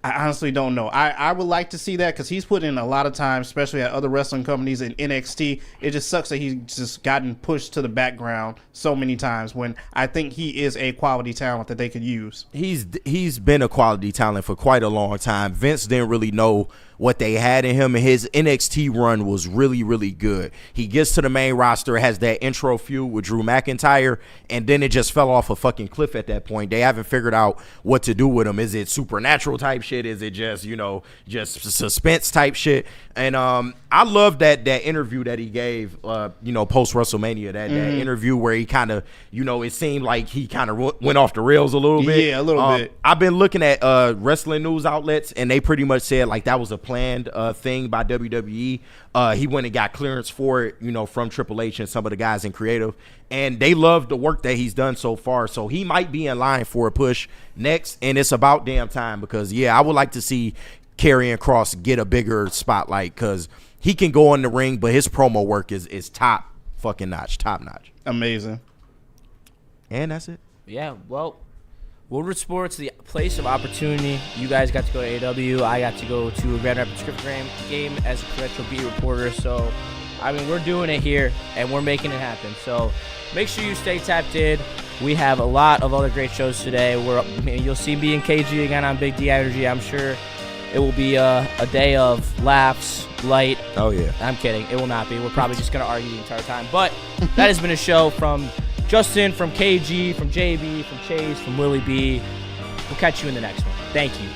I honestly don't know. I would like to see that because he's put in a lot of time, especially at other wrestling companies in NXT. It just sucks that he's just gotten pushed to the background so many times when I think he is a quality talent that they could use. He's been a quality talent for quite a long time. Vince didn't really know what they had in him, and his NXT run was really, really good. He gets to the main roster, has that intro feud with Drew McIntyre, and then it just fell off a fucking cliff at that point. They haven't figured out what to do with him. Is it supernatural type shit? Is it just, you know, just suspense type shit? And I love that interview that he gave, you know, post WrestleMania, that interview where he kind of, you know, it seemed like he kind of went off the rails a little bit. Yeah, a little bit. I've been looking at wrestling news outlets, and they pretty much said like that was a planned thing by WWE. He went and got clearance for it, you know, from Triple H and some of the guys in creative, and they love the work that he's done so far. So he might be in line for a push next, and it's about damn time because, yeah, I would like to see Karrion Kross get a bigger spotlight because he can go in the ring, but his promo work is top notch. Amazing. And that's it. Yeah, well, Woodward Sports, the place of opportunity. You guys got to go to AW. I got to go to a Grand Rapids Script game as a credential beat reporter. So, I mean, we're doing it here, and we're making it happen. So, make sure you stay tapped in. We have a lot of other great shows today. You'll see me and KG again on Big D Energy. I'm sure it will be a day of laughs, light. Oh, yeah. I'm kidding. It will not be. We're probably just going to argue the entire time. But that has been a show from Justin, from KG, from JB, from Chase, from Willie B. We'll catch you in the next one. Thank you.